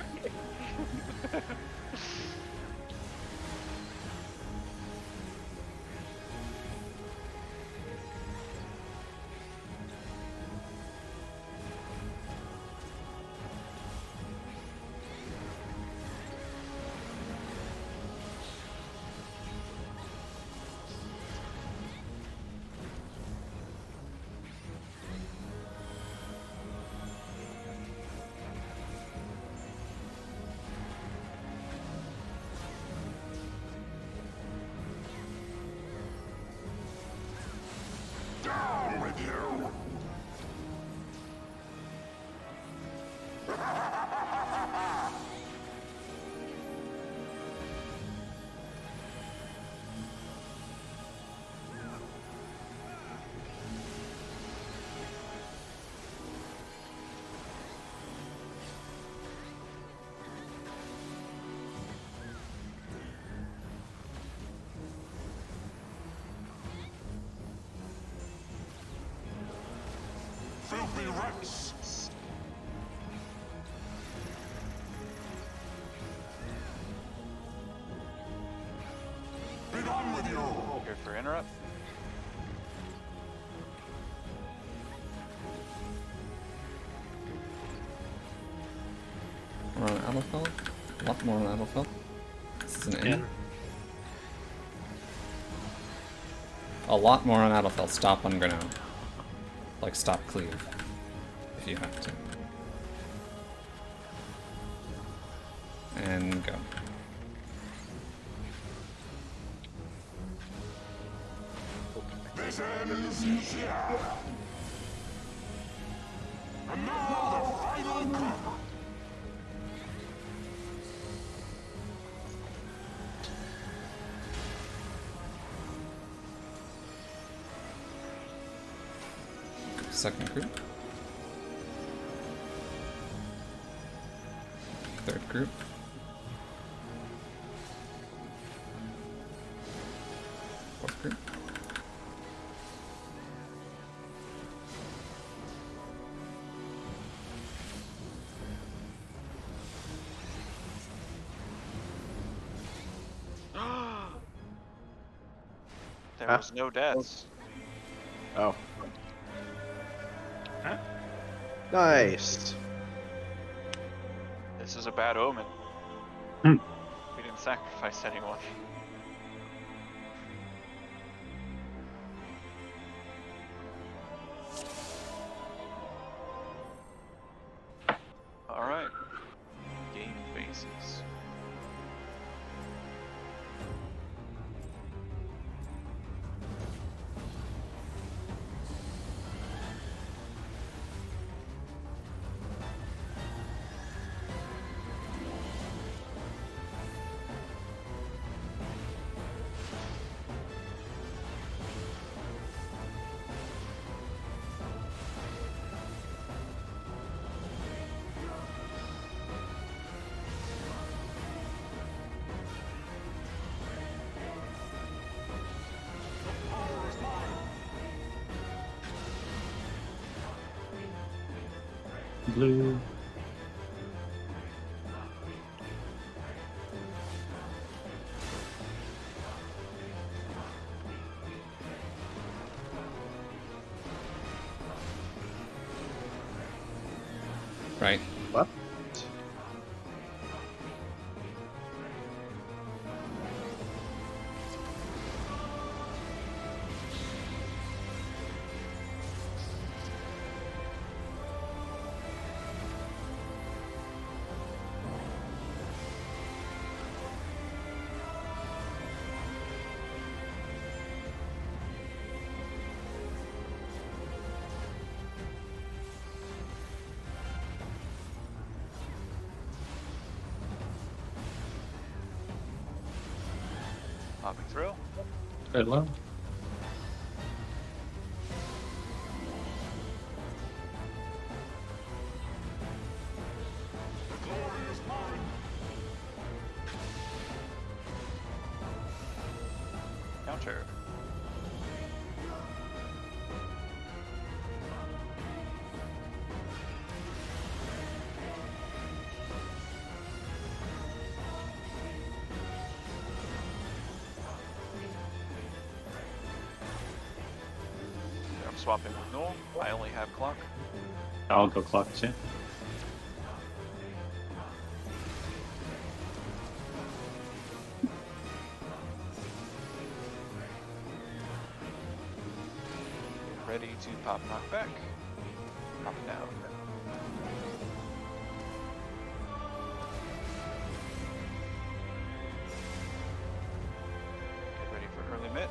Here for interrupt.
We're on Alafel. A lot more on Alafel. This is an
Again.
in. A lot more on Alafel. Stop on Granite. Like, stop cleave. If you have to. And go. Second group. Third group. Fourth group.
There
Huh?
was no deaths.
Oh.
Huh?
Nice.
This is a bad omen.
Hmm.
We didn't sacrifice anyone. Alright. Game bases.
Blue.
Right.
What?
Popping through.
Good one.
Counter. I'm swapping with Null. I only have clock.
I'll go clock too.
Ready to pop knockback. Pop it down. Get ready for early mid.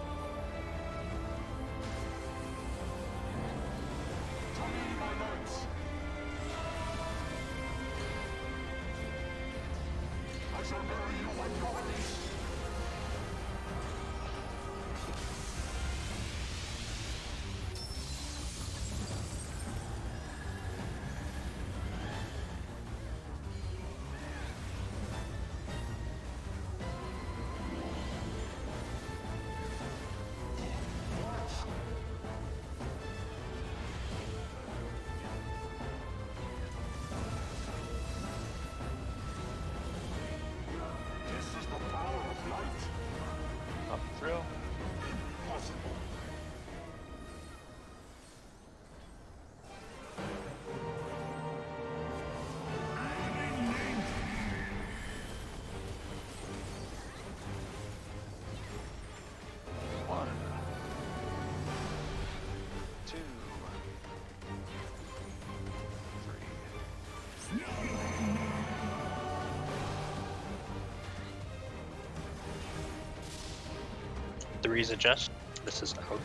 3's adjust. This is out.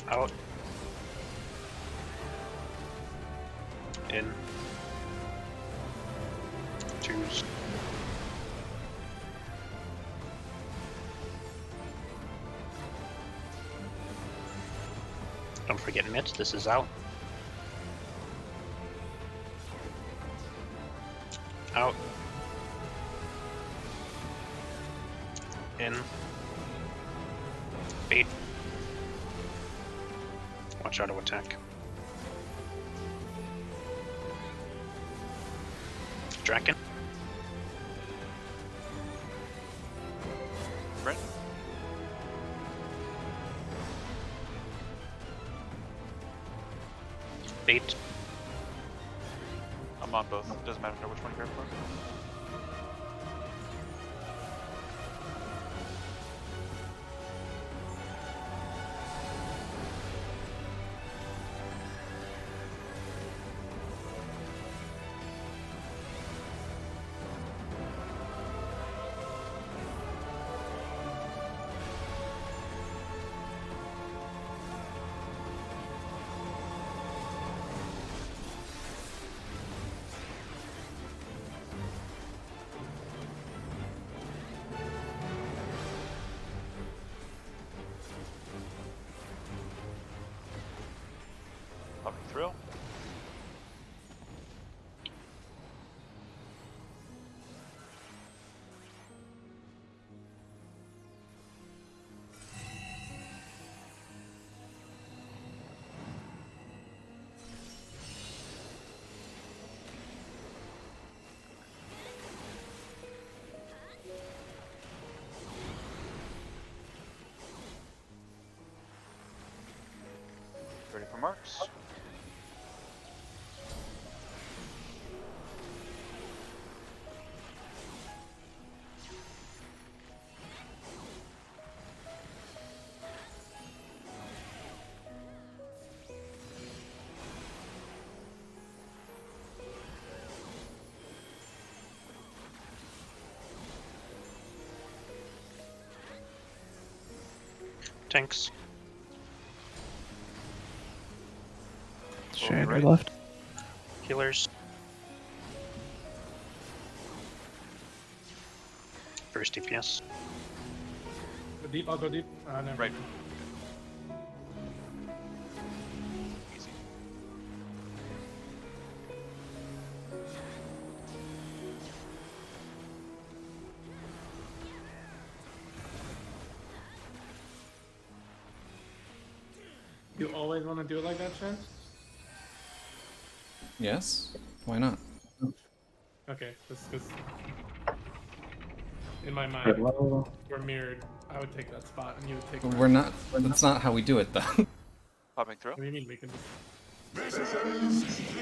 Out. In. 2's. Don't forget Mitch, this is out. Out. In. Bait. Watch auto attack. Draken.
Brent?
Bait.
I'm on both. Doesn't matter which one you're for. Popping thrill. Ready for marks?
Tanks.
Shane,
right.
you left.
Healers. First DPS.
Go deep, I'll go deep. Never
Right.
mind.
Easy.
You always want to do it like that, Shen?
Yes? Why not?
Okay, this is in my mind.
Hello.
We're mirrored. I would take that spot, and you would take.
We're not. That's not how we do it, though.
Popping thrill.
What do you mean we can?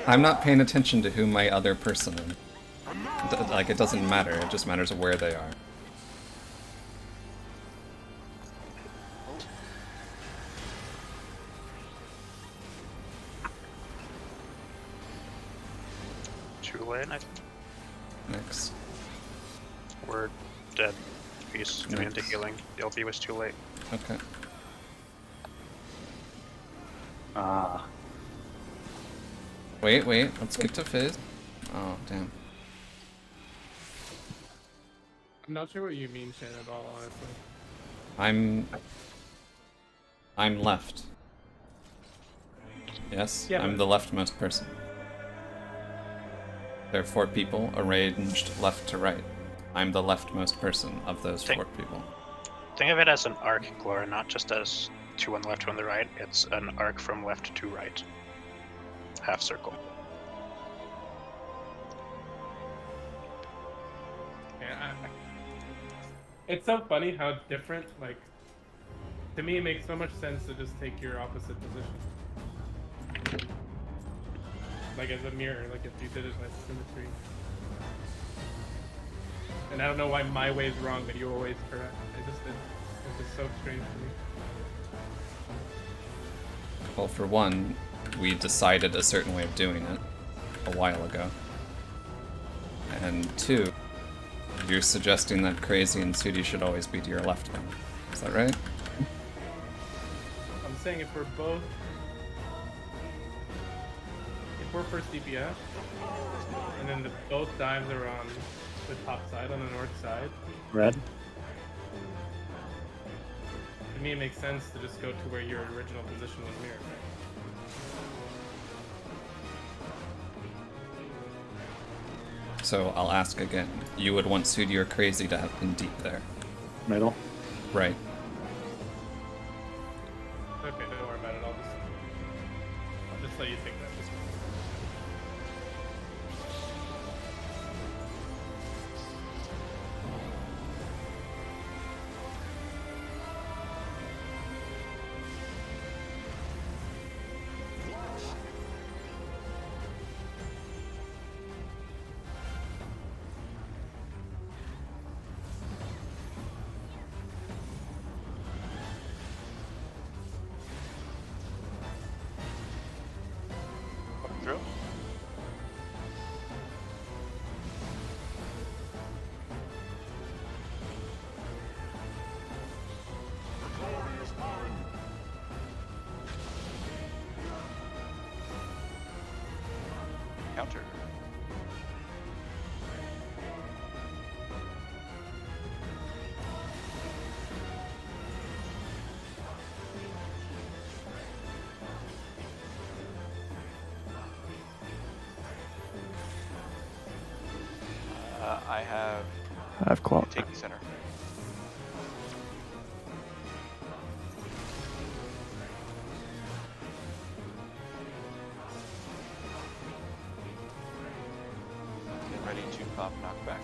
I'm not paying attention to who my other person is. Like, it doesn't matter. It just matters where they are.
Too late, I think.
Next.
We're dead. He's going into
Nice.
healing. The LB was too late.
Okay.
Ah,
Wait. Let's get to Fizz. Oh, damn.
I'm not sure what you mean, Shen, at all, honestly.
I'm left. Yes?
Yeah,
I'm
but-
the leftmost person. There are 4 people arranged left to right. I'm the leftmost person of those
Think-
4 people.
Think of it as an arc, Glora, not just as 2 on the left, 2 on the right. It's an arc from left to right. Half circle.
Yeah, it's so funny how different, like, to me it makes so much sense to just take your opposite position. Like as a mirror, like if you did it as symmetry. And I don't know why my way is wrong, but your way is correct. It's just so strange to me.
Well, for one, we decided a certain way of doing it a while ago. And 2, you're suggesting that Crazy and Sudi should always be to your left then. Is that right?
I'm saying if we're first DPS, and then both dives are on the top side, on the north side,
Red.
to me it makes sense to just go to where your original position was mirrored.
So I'll ask again. You would want Sudi or Crazy to have been deep there.
Middle.
Right.
Okay, don't worry about it. I'll just let you think that.
Through. Counter. I have
I have clock.
taking center. Get ready to pop knockback.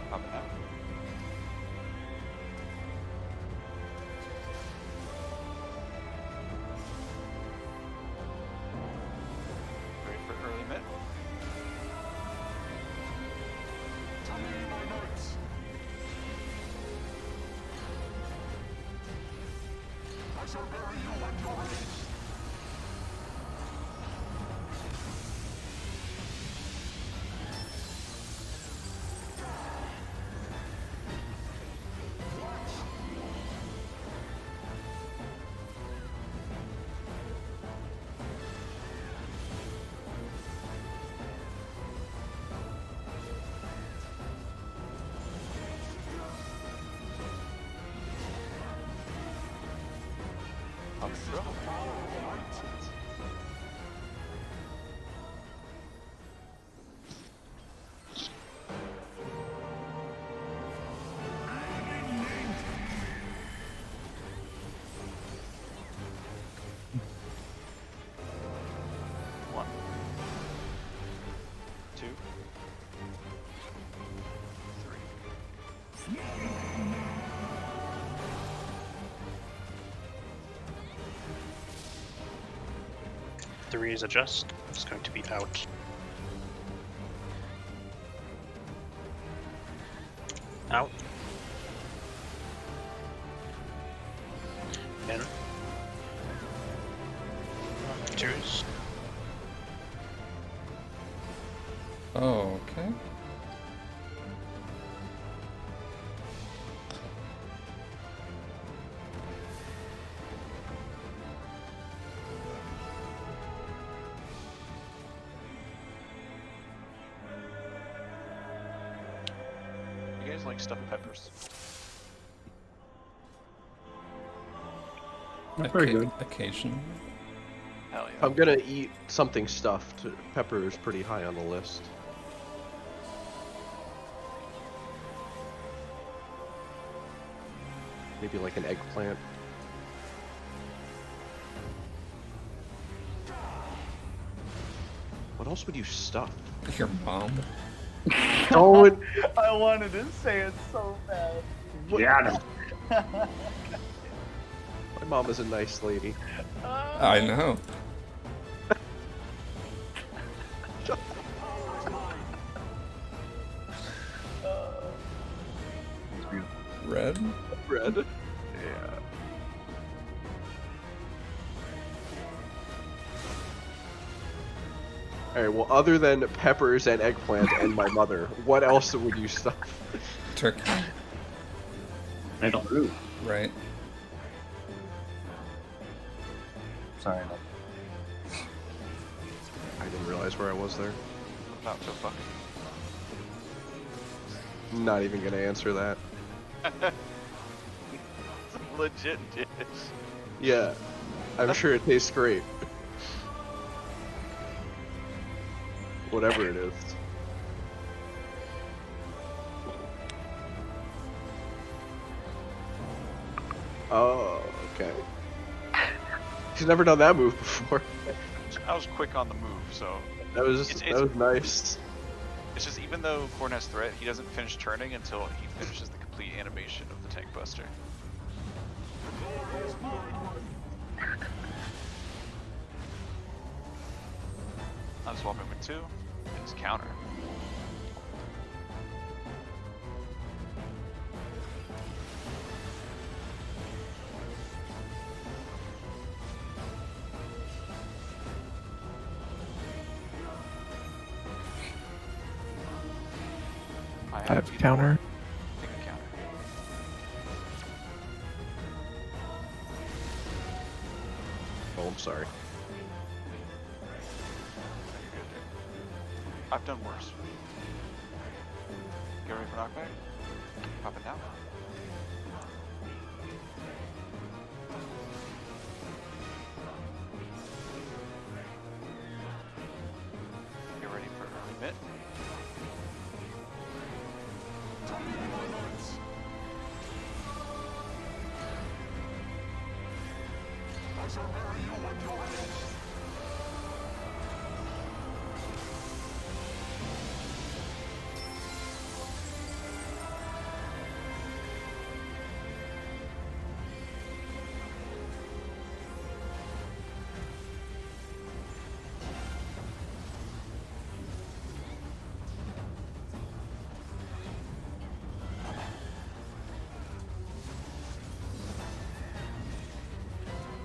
Pop it now. Ready for early mid. Up throw. One. Two. Three.
Three is adjust. It's going to be out. Out. In. Twos.
Oh, okay.
You guys like stuffed peppers?
Very good.
Occasionally.
Hell yeah.
If I'm gonna eat something stuffed, pepper is pretty high on the list. Maybe like an eggplant. What else would you stuff?
Your mom.
Don't.
I wanted to say it so bad.
Yeah.
My mom is a nice lady.
I know. Red?
Red. Yeah. Alright, well, other than peppers and eggplant and my mother, what else would you stuff?
Turkey,
I don't. Ooh,
right?
sorry. No.
I didn't realize where I was there.
Not so fucking.
Not even gonna answer that.
It's a legit dish.
Yeah, I'm sure it tastes great. Whatever it is. Oh, okay. She's never done that move before.
I was quick on the move, so
That was
It's-
that was nice.
it's just even though Corn has threat, he doesn't finish turning until he finishes the complete animation of the tank buster. I'm swapping with 2. It's counter. I
I have
either
counter.
or. Pick a counter.
Oh, I'm sorry.
You're good, dude. I've done worse. Get ready for knockback? Pop it down. Get ready for remit.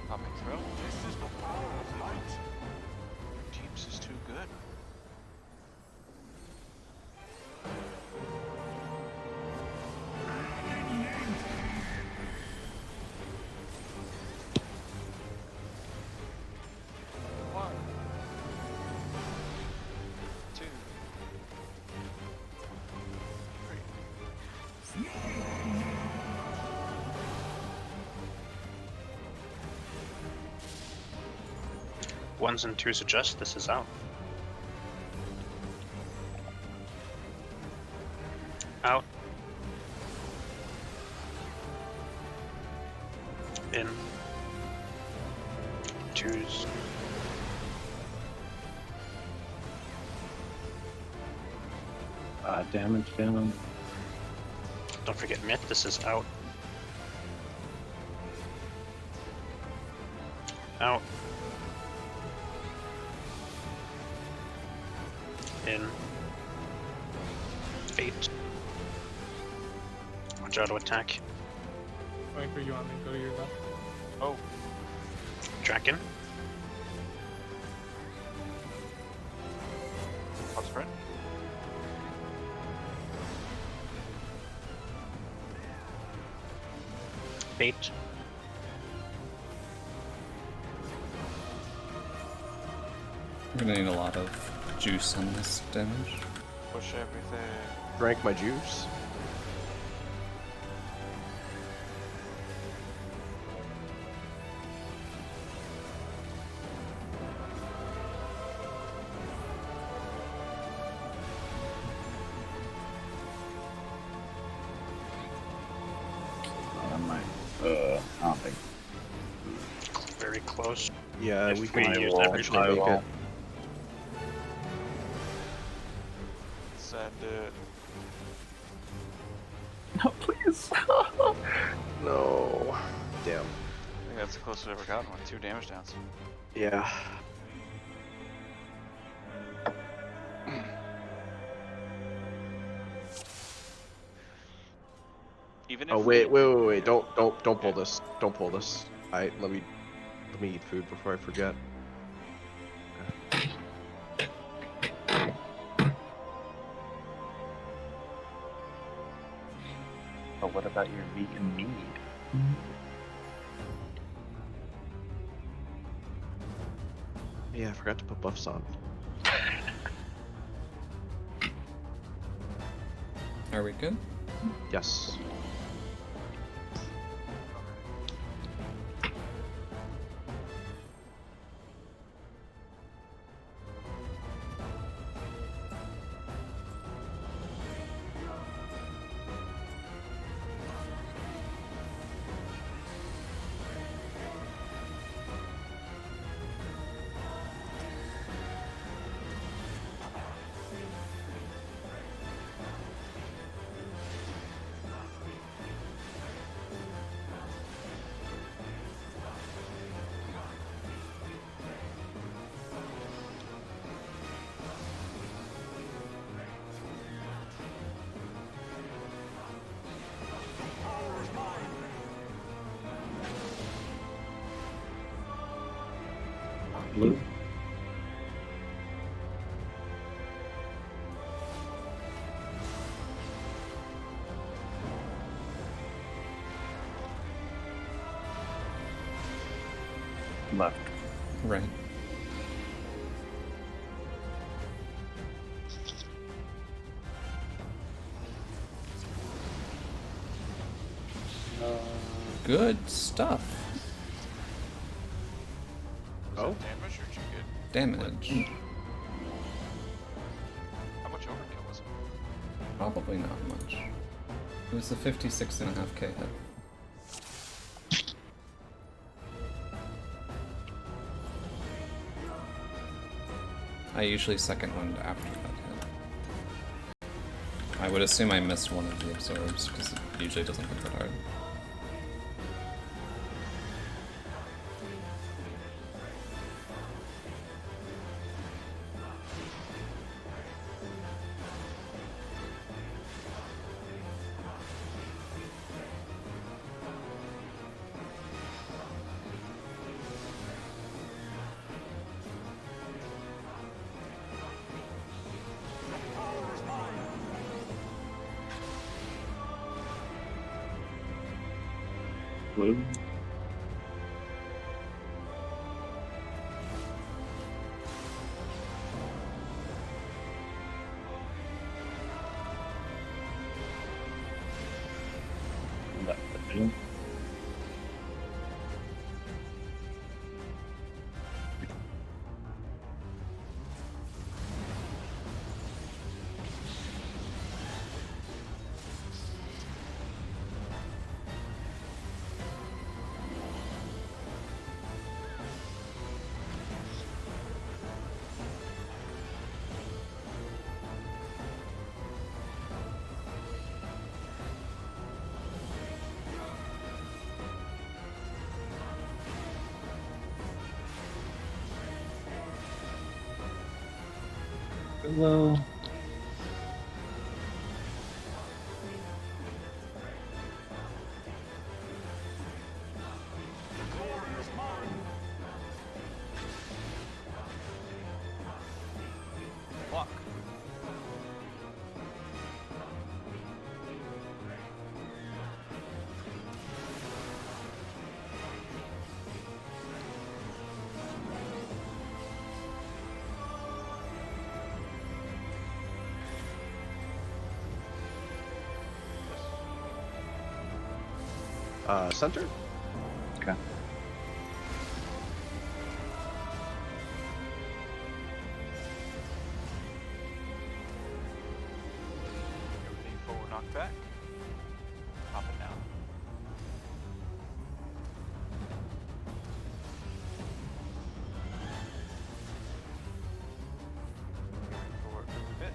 Popping through. Teams is too good. One. 2. 3.
Ones and twos adjust. This is out. Out. In. Twos.
Damage down.
Don't forget Myth. This is out. Out. In. Fate. Watch auto attack.
Going for you on me. Go to your left.
Oh,
Draken.
pop sprint.
Fate.
I'm gonna need a lot of juice on this damage.
Push everything.
Drank my juice.
I might. I don't think.
Very close.
Yeah,
If
we
we
can
use
actually
everything.
make it.
Send it.
No, please.
No. Damn.
I think that's the closest I've ever gotten with 2 damage downs.
Yeah.
Even if
Oh
we-
wait! Don't pull this. Don't pull this. Let me eat food before I forget.
But what about your vegan meat?
Yeah, I forgot to put buffs on.
Are we good?
Yes.
Blue. Left.
Right. Good stuff.
Was
Oh.
that damage or did you get?
Damage.
How much overkill was it?
Probably not much. It was a 56.5k hit. I usually second wind after that hit. I would assume I missed one of the absorbs because it usually doesn't hit that hard.
Blue. Left. Hello.
Fuck.
Center?
Okay.
Everything forward knockback. Pop it down. Forward a bit.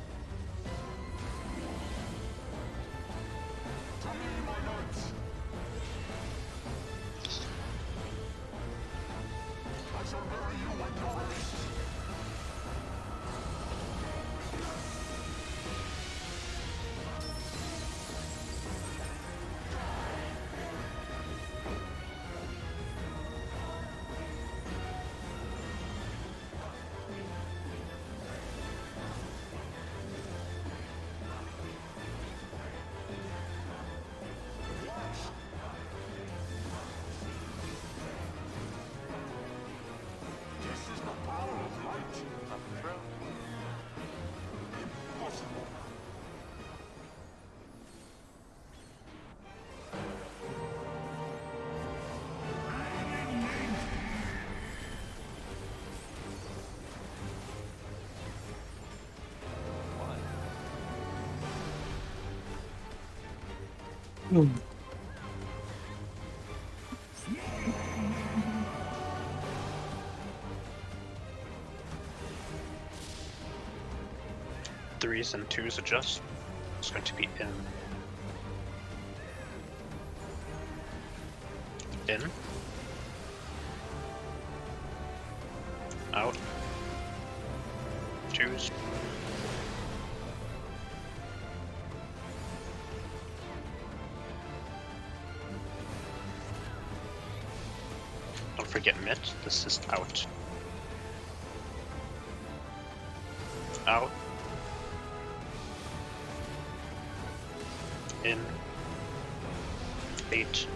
Threes and twos adjust. It's going to be in, out, twos, don't forget mid, this is out, out, in, 8,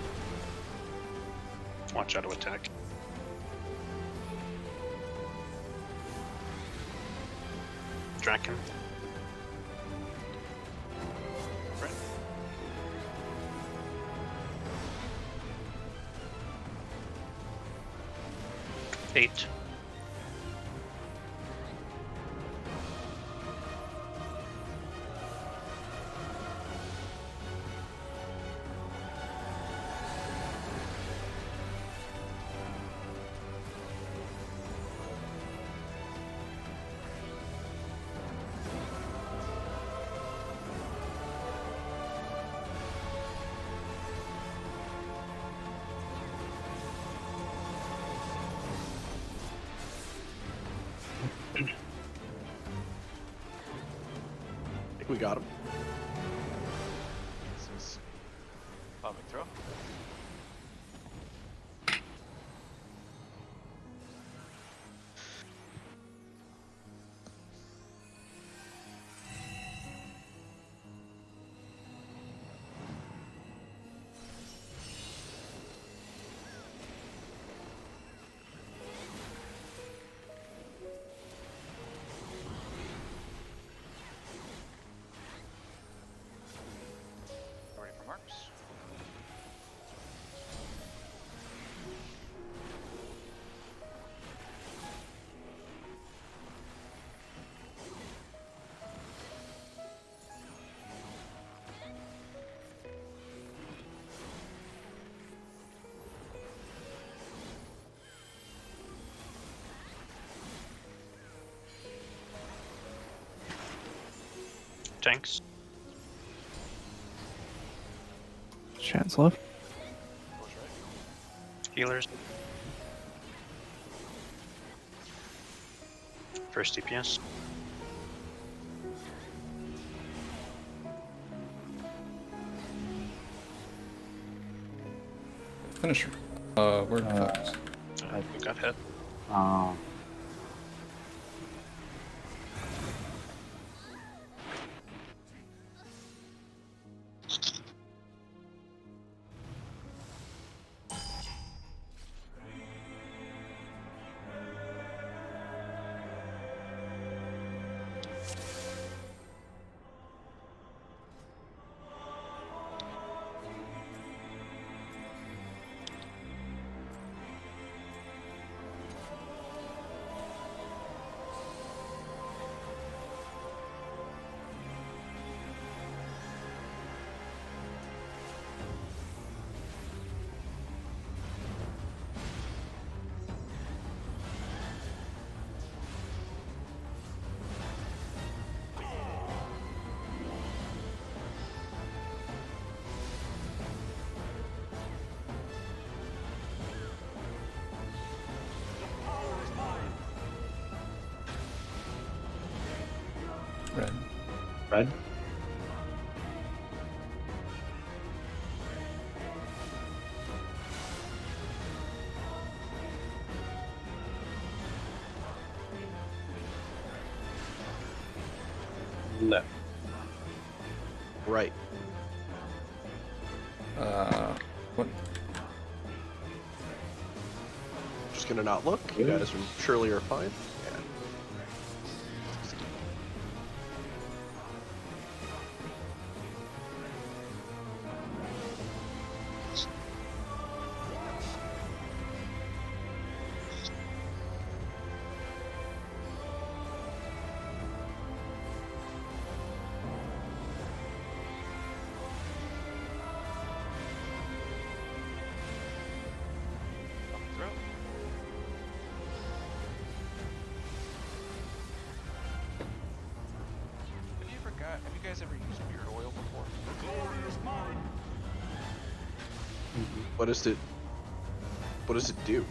watch out to attack. Draken. Right. 8.
I think we got him.
This is bombing throw. Ready for marks?
Tanks.
Chance left.
Force right.
Healers. First DPS.
Finish. We're cooked.
We got hit.
Oh.
Red.
Red. Left.
Right.
What?
Just gonna not look. You
Yeah.
guys are surely are fine. Yeah.
you guys ever used beard oil before?
What does it do?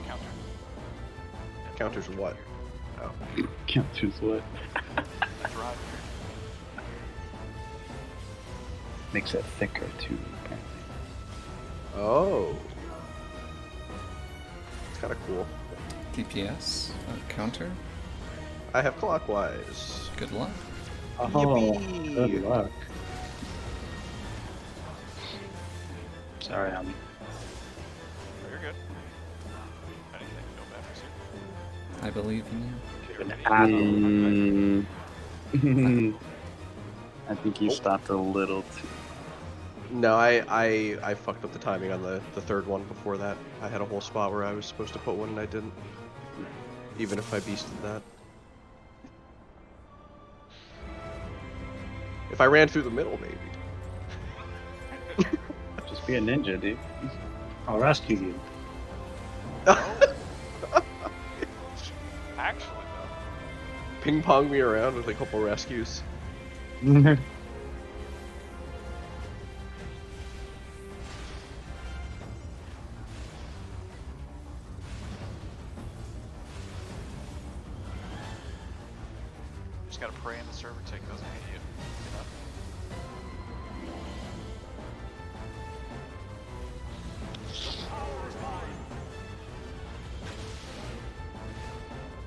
Counter.
Counters what? Oh.
Counters what?
The dry beard.
Makes it thicker too, apparently.
Oh. It's kind of cool.
DPS? Counter?
I have clockwise.
Good luck.
Oh,
Yippee!
good luck.
Sorry, I'm
Oh, you're good. Anything, no bad pursuit.
I believe in you.
An add-on.
I think you stopped a little too.
No, I fucked up the timing on the third one before that. I had a whole spot where I was supposed to put one and I didn't. Even if I beasted that. If I ran through the middle, maybe.
Just be a ninja, dude.
I'll rescue you.
Actually, though.
Ping pong me around with a couple rescues.
Just gotta pray in the server tick doesn't hit you.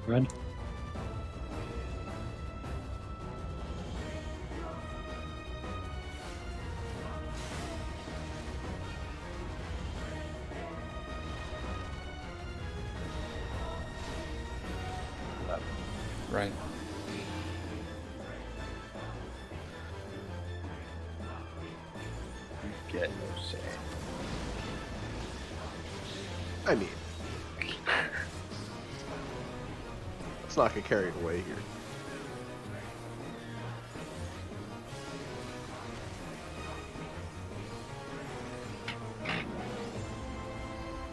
You know?
Red?
Right.
Get no say.
I mean, let's not get carried away here.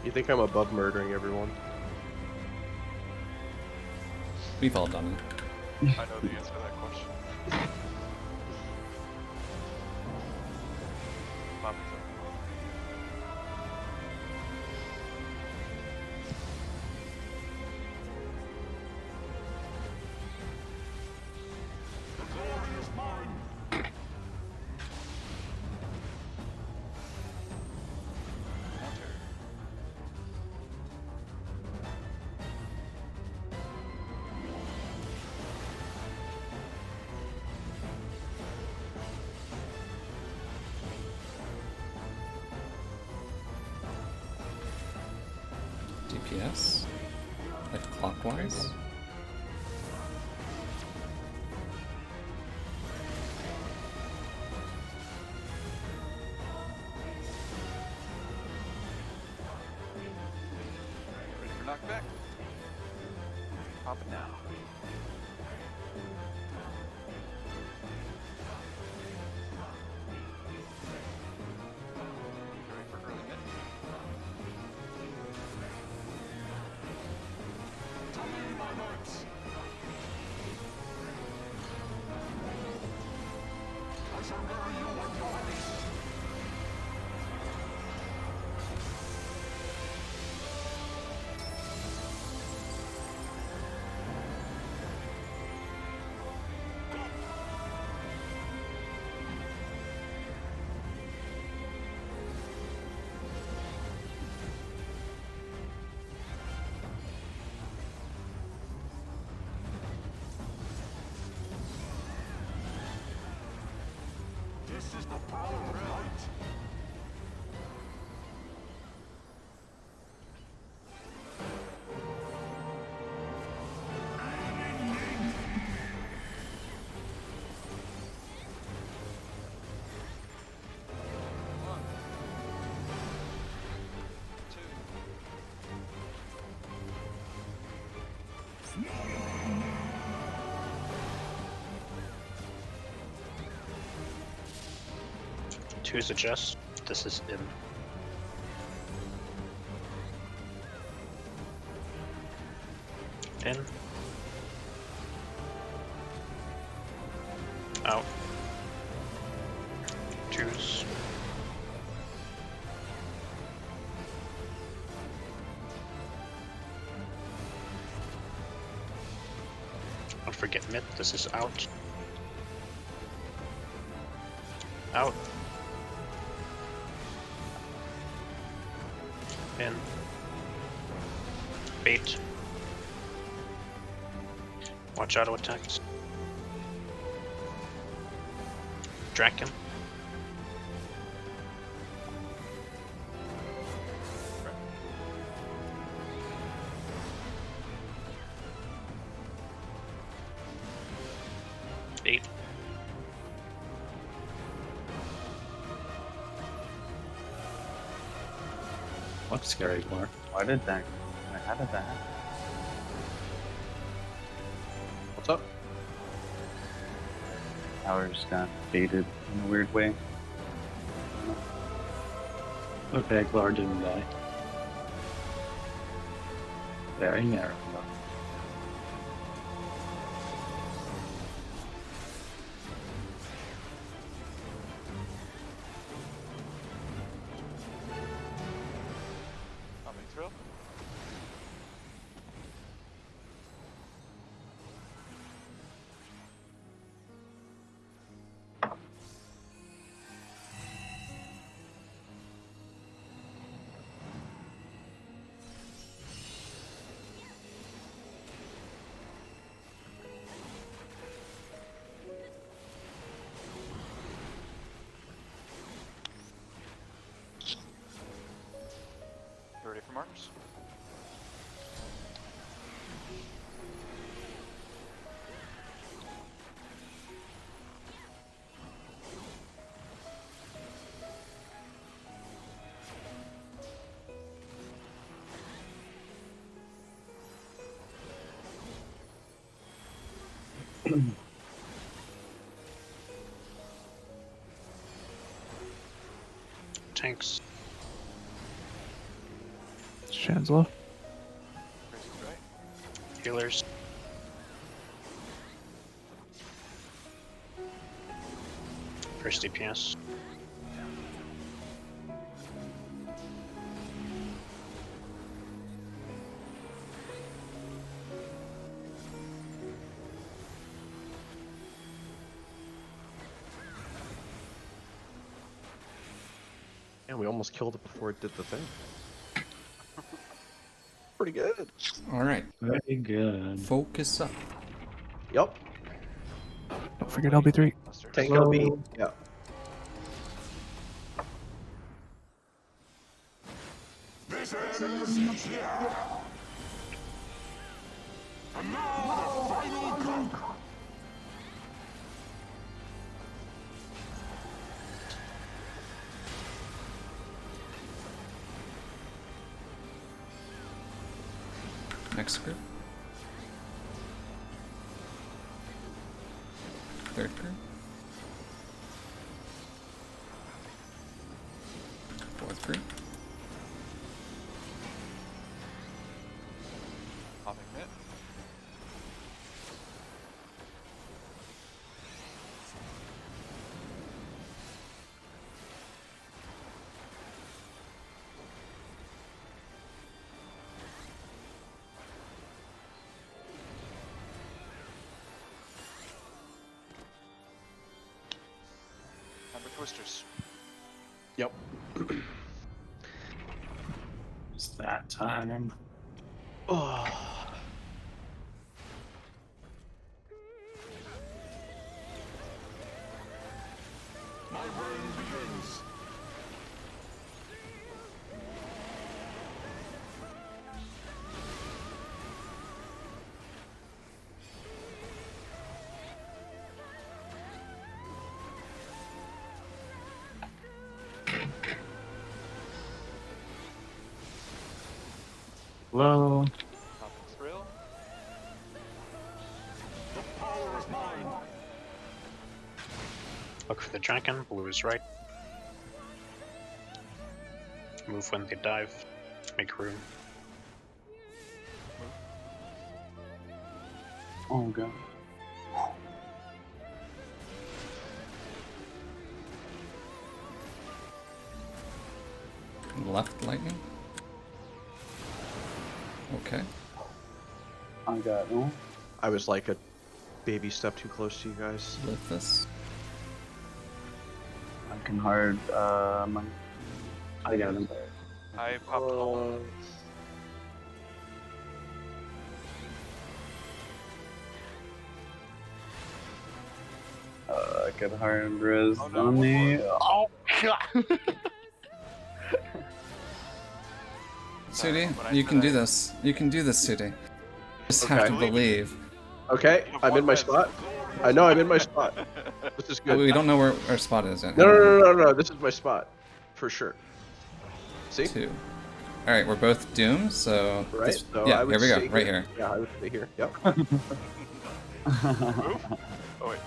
You think I'm above murdering everyone?
We've all done it.
I know the answer to that question. Poppy's up. Counter.
DPS? Like clockwise?
Ready for knockback? Pop it now. You ready for early mid? One. Two.
Two is adjust. This is in. In. Out. Twos. Don't forget mid, this is out. Out. In. Bait. Watch auto attacks. Draken. Eight.
What's scary for?
Why did that? How did that happen?
What's up?
Ours got baited in a weird way.
Okay, Glar didn't die. Very narrow.
Coming through. You ready for markers?
Tanks.
Shan's left.
Crazy's right.
Healers. First DPS.
Yeah, we almost killed it before it did the thing. Pretty good.
All right,
Very good.
focus up.
Yup.
Don't forget LB3.
Mustard.
Tank
Slow.
LB. Yeah.
Next group. Third group. Fourth group.
Popping mid. Number twisters.
Yep.
It's that time.
Oh.
Low.
Popping thrill.
Look for the dragon. Blue is right. Move when they dive. Make room.
Oh god.
left lightning. Okay.
I got no.
I was like a baby step too close to you guys.
Lift this.
I can hard.
I got him.
I popped home.
I could hard res
Oh, no,
on
one
me.
more.
Oh god.
Sudi,
when I
you
said
can do
I-
this. You can do this, Sudi. Just have to
Okay.
believe.
Okay,
You have
I'm
one
in my
res.
spot. I know I'm in my spot. This is
But
good.
we don't know where our spot is yet.
No, no, no, no, no. This is my spot, for sure. See?
2. All right, we're both doomed, so
Right.
this-
So
yeah,
I would
here we go,
stay
right here.
Yeah, I would stay here. Yep.
Move? Oh wait.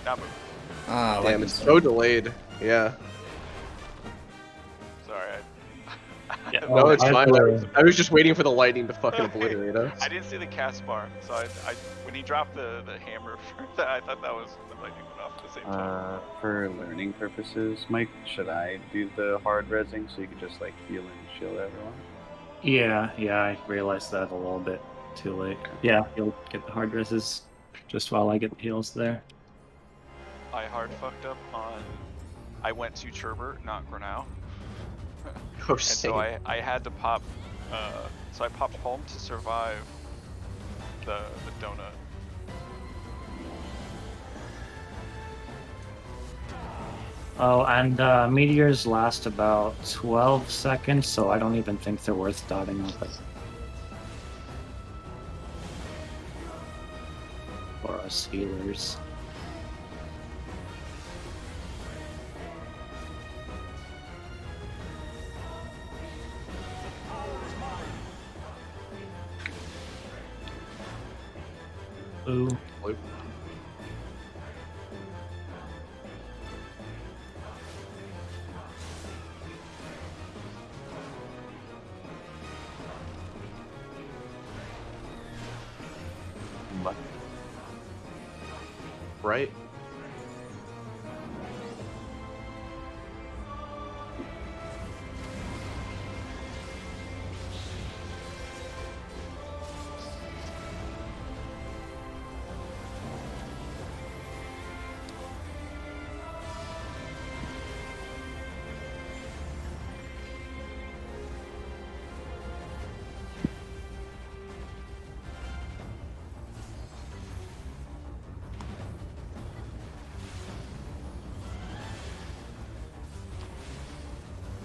Now move.
Ah,
Damn,
lightning
it's
storm.
so delayed. Yeah.
Sorry,
Yeah,
No, it's
I
fine.
have
I was just waiting for the lightning to fucking obliterate us.
I didn't see the cast bar, so I when he dropped the hammer for that, I thought that was the lightning went off at the same time.
For learning purposes, Mike, should I do the hard resing so you can just like heal and shield everyone?
Yeah, I realized that a little bit too late. Yeah, you'll get the hard reses just while I get the heals there.
I hard fucked up on. I went to Churbert, not Granau.
Oh,
And so
same.
I had to pop, so I popped home to survive the donut.
Oh, and meteors last about 12 seconds, so I don't even think they're worth dotting up it. For us healers. Ooh.
Right?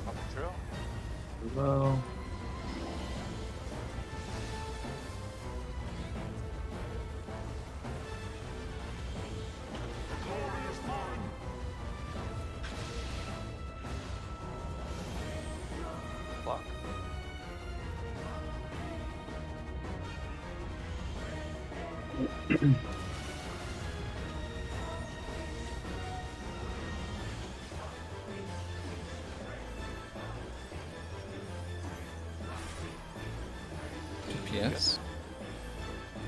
Popping through.
Hello.
Block.
GPS.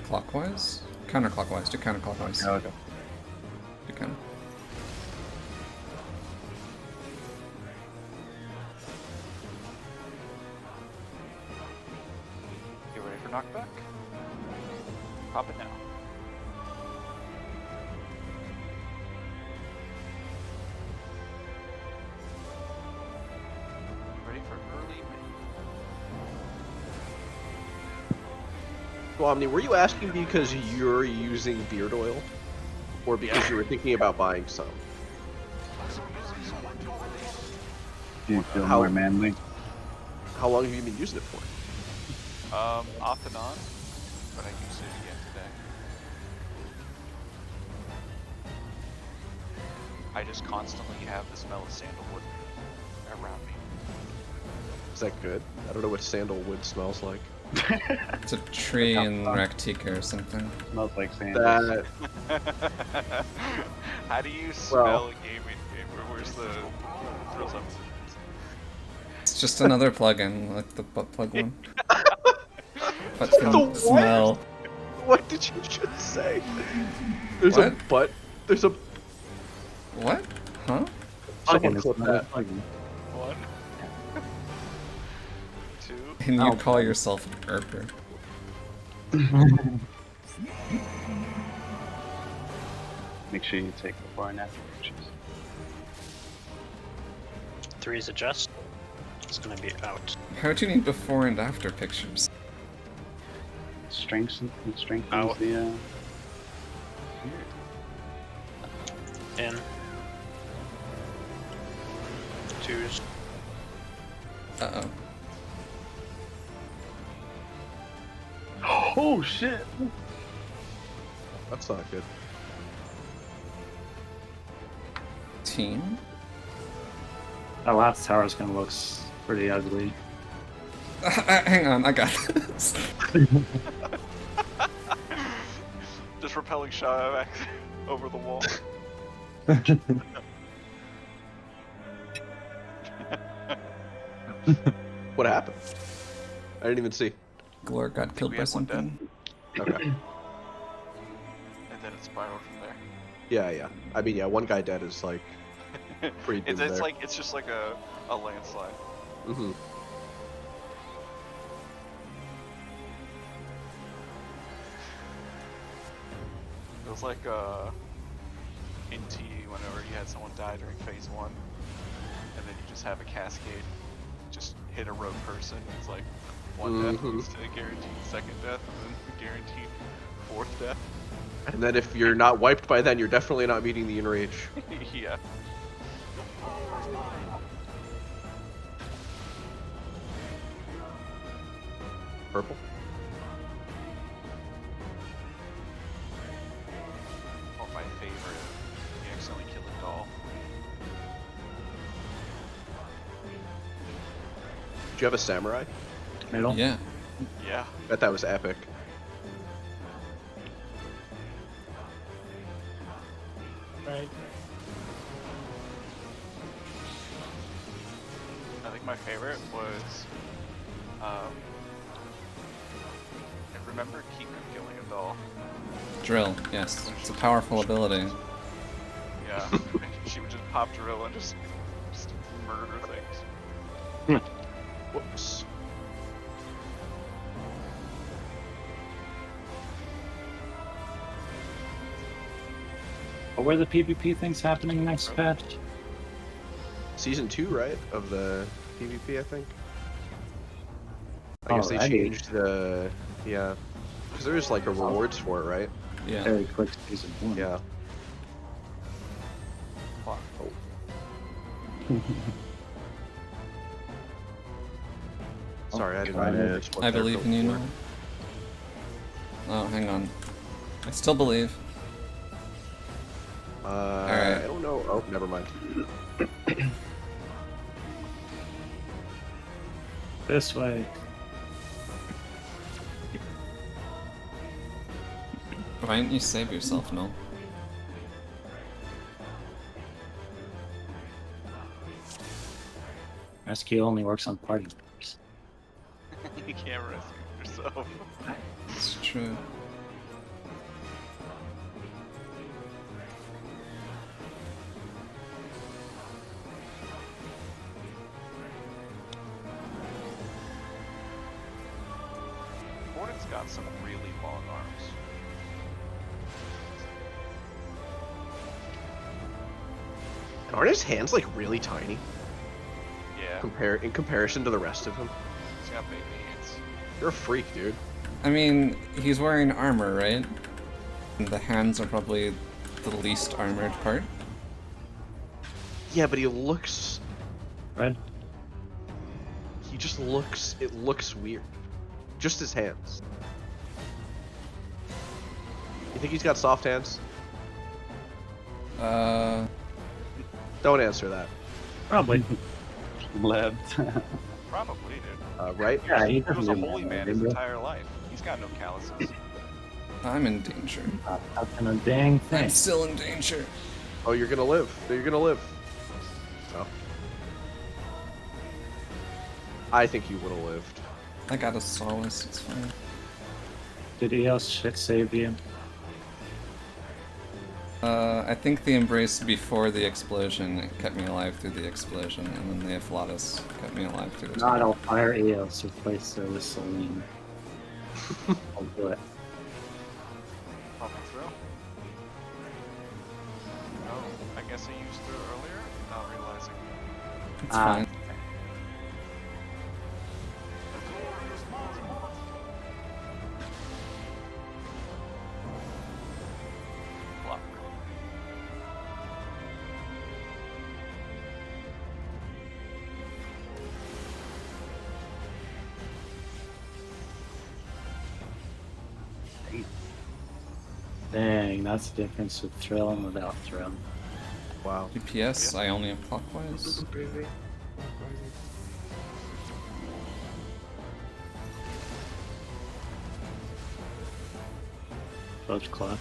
Clockwise? Counterclockwise. Do counterclockwise.
Okay.
Do counter.
Get ready for knockback. Pop it now. Ready for early
Well, Omni, were you asking because you're using beard oil? Or because you were thinking about buying some?
Do you feel
How-
more manly?
How long have you been using it for?
off and on, but I used it again today. I just constantly have the smell of sandalwood around me.
Is that good? I don't know what sandalwood smells like.
It's a tree in Raktika or something.
Smells like sandals.
That
How do you smell gaming? Where's the thrills up?
It's just another plugin, like the butt plug one. But
The
can
what?
smell.
what did you just say? There's
What?
a butt. There's a.
What? Huh?
Someone
Plugin is
clip
another
that.
plugin.
One.
And you
Oh,
call
God.
yourself an Erper.
Make sure you take before and after pictures.
3 is adjust. It's gonna be out.
How'd you need before and after pictures?
Strengthens
Out.
the.
In. 2s.
Uh-oh.
Oh shit!
That's not good.
Team?
That last tower is gonna look pretty ugly.
Hang on, I got this.
Just repelling shot back over the wall.
What happened? I didn't even see.
Glor got killed
we
by
had one dead.
something.
Okay.
And then it spiraled from there.
Yeah. I mean, yeah, one guy dead is like pretty
It's
doomed there.
like it's just like a landslide.
Mm-hmm.
It was like in T whenever you had someone die during phase 1, and then you just have a cascade, just hit a rogue person. It's like one death
Mhm.
leads to a guaranteed second death, and then a guaranteed fourth death.
And then if you're not wiped by then, you're definitely not meeting the enrage.
Yeah.
Purple.
Oh, my favorite. You accidentally kill a doll.
Did you have a samurai?
Middle.
Yeah.
Yeah.
Bet that was epic.
Right.
I think my favorite was, I remember Keegan killing a doll.
Drill, yes. It's a powerful ability.
Yeah. She would just pop drill and just murder things.
Whoops.
What were the PvP things happening next patch?
Season 2, right? Of the PvP, I think. I guess they
Alrighty.
changed the... Yeah. Because there's like a rewards for it, right?
Yeah.
Very quick season 1.
Yeah.
Fuck.
Sorry, I didn't
God.
notice what
I
they're
believe in
going
you
for.
now. Oh, hang on. I still believe.
I don't know. Oh, never mind.
This way.
Why didn't you save yourself, Noel?
Rescue only works on party members.
You can't rescue yourself.
It's true.
Hornet's got some really long arms.
And aren't his hands like really tiny
Yeah.
in comparison to the rest of him?
He's got big hands.
You're a freak, dude.
I mean, he's wearing armor, right? And the hands are probably the least armored part.
Yeah, but he looks...
Red?
He just looks... It looks weird. Just his hands. You think he's got soft hands? Don't answer that.
Probably.
Left.
Probably, dude.
Right?
Yeah, he
He was a
doesn't
holy man his entire life. He's got no calluses.
I'm in danger.
Not in a dang thing.
I'm still in danger.
Oh, you're gonna live. You're gonna live. Oh. I think you would have lived.
I got a solace, it's fine.
Did he else shit save you?
I think the embrace before the explosion kept me alive through the explosion, and then the afflatus kept me alive through the
Not
tunnel.
all fire Eos, replace her with Celine. I'll do it.
Popping through. Oh, I guess I used through earlier, not realizing.
It's fine.
Block.
Dang, that's the difference with thrill and without thrill.
Wow.
DPS, I only have clockwise.
Crazy.
Both clock.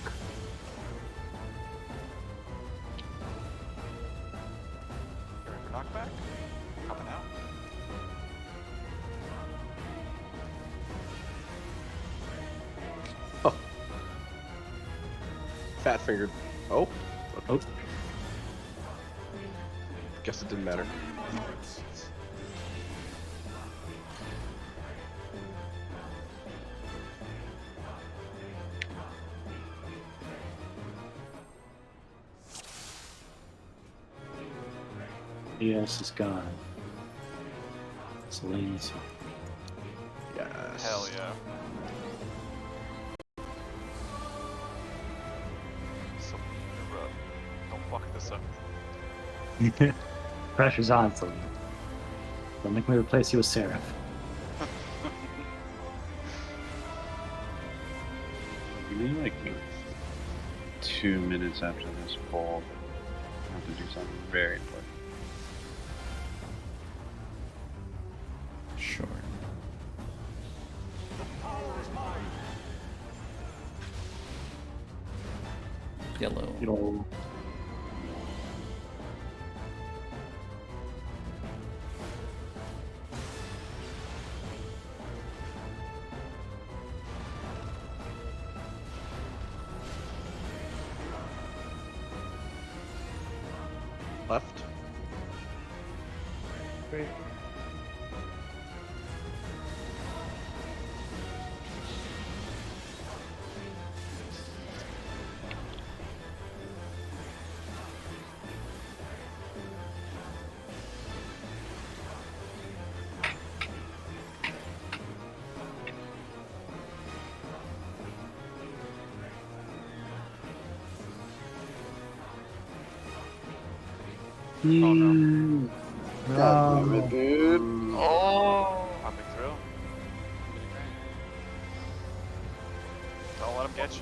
You're in knockback? Coming out.
Oh. Fat fingered. Oh.
Oh.
Guess it didn't matter.
Eos is gone. Celine's.
Yes.
Hell yeah. So, don't fuck this up.
Pressure's on, Celine. Don't make me replace you with Seraph.
Give me like 2 minutes after this poll. I have to do something very important.
Sure. Yellow.
It'll.
Left.
Great.
Mm.
God damn it, dude.
Oh! Popping through. Don't let them get you.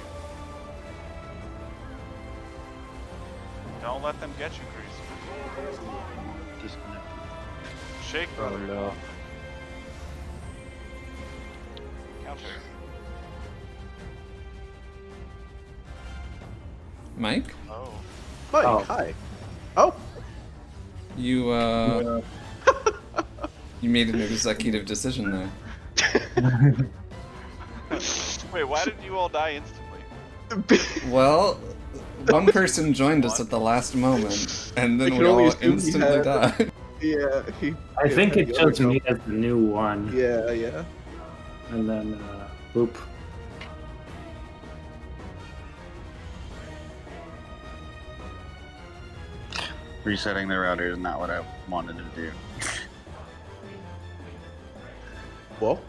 Don't let them get you, Grease.
Disconnected.
Shake,
Oh
brother.
no.
Counter.
Mike,
Oh.
Mike,
Oh.
hi. Oh.
you you made an executive decision there.
Wait, why didn't you all die instantly?
Well, one person joined us at the last moment, and
I
then
can
we
only
all
assume he
instantly
had-
died.
Yeah, he.
I think
had
it
the other
chose me
go.
as the new one,
Yeah, yeah.
and then boop.
Resetting the router is not what I wanted to do.
Well,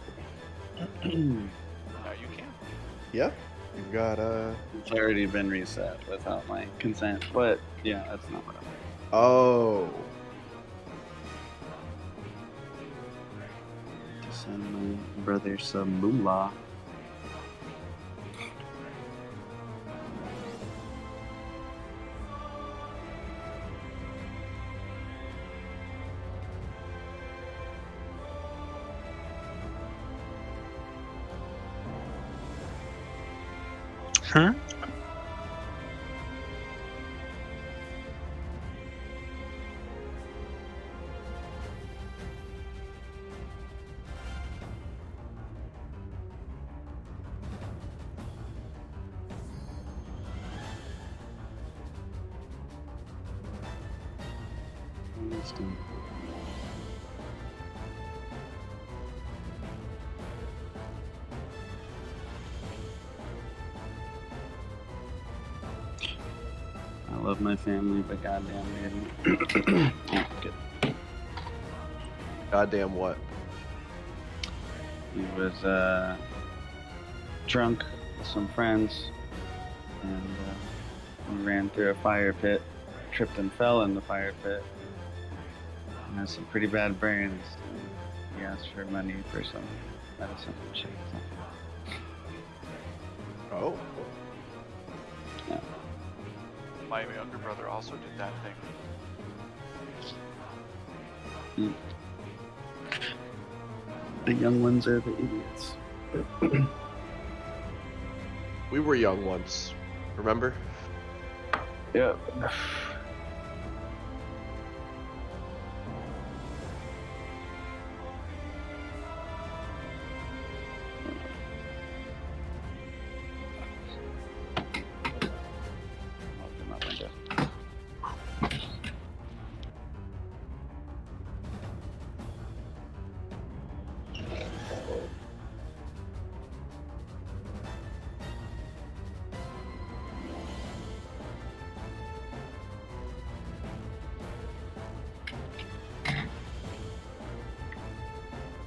Now you can.
yeah. You've got
It's already been reset without my consent, but yeah, that's not what I wanted.
Oh.
To send my brother some moolah. Huh? instant. I love my family, but goddamn, dude. Yeah, good.
Goddamn what?
He was drunk with some friends, and he ran through a fire pit, tripped and fell in the fire pit, and has some pretty bad burns. He asked for money for some medicine and shit.
Oh.
Yeah.
My younger brother also did that thing.
The young ones are the idiots.
We were young once. Remember?
Yep. Open my window.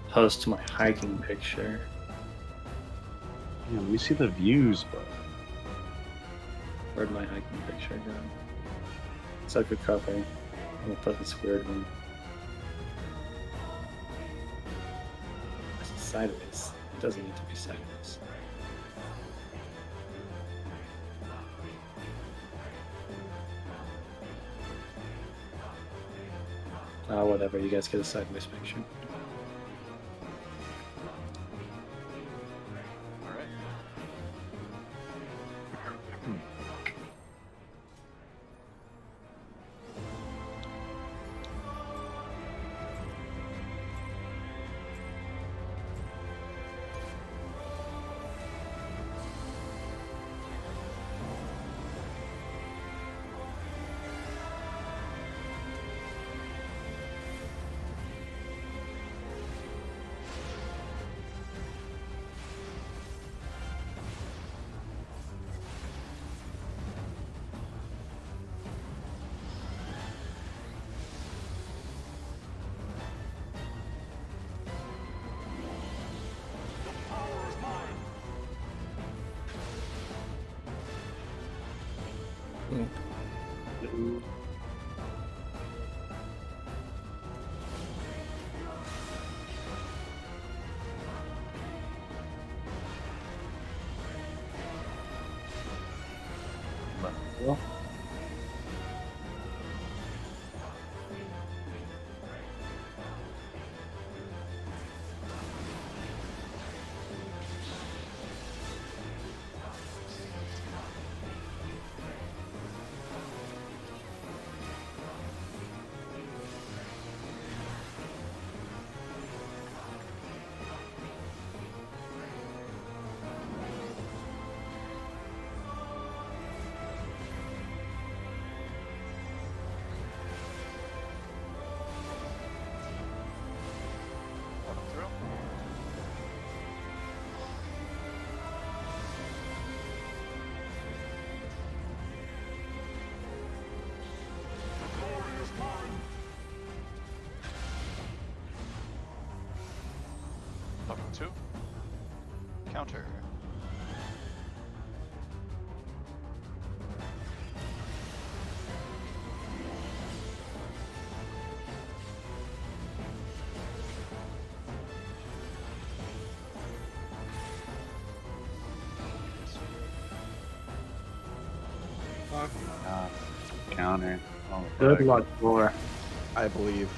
Post my hiking picture.
Yeah, let me see the views, bro.
Where'd my hiking picture go? It's like a cover. I'm gonna put this weird one. It's sideways. It doesn't need to be sideways. Whatever. You guys get a sideways picture.
Alright.
Ooh.
Well,
Coming through. Level 2. Counter.
Fuck.
Counter. Oh,
good
fuck.
luck, Thor.
I believe.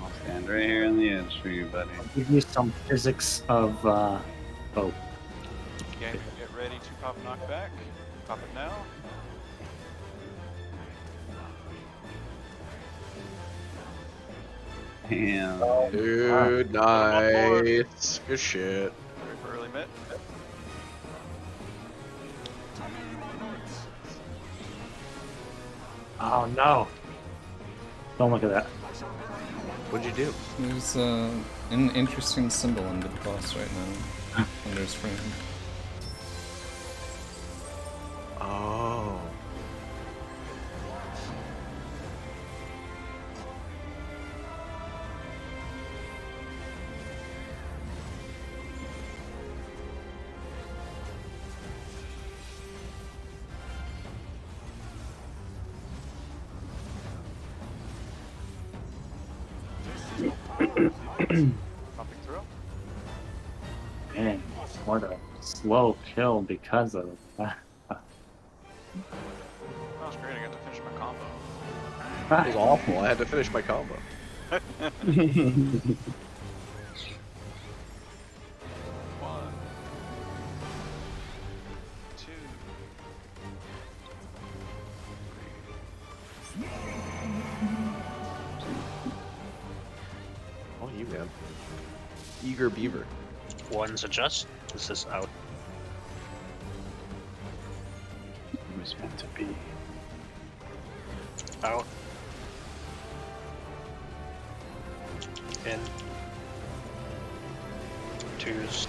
I'll stand right here on the edge for you, buddy.
I'll give you some physics of oh.
Gamer, get ready to pop a knockback. Pop it now.
Damn.
Dude, nice. Good shit.
Ready for early mid.
Oh no. Don't look at that.
What'd you do?
There's an interesting symbol under the boss right now. Under his frame.
Oh.
Pumping through.
Man, what a slow kill because of that.
That was great. I got to finish my combo.
It was awful. I had to finish my combo.
One, two,
Oh, you man. Eager beaver.
One's adjust. This is out.
It was meant to be.
Out. In. Twos.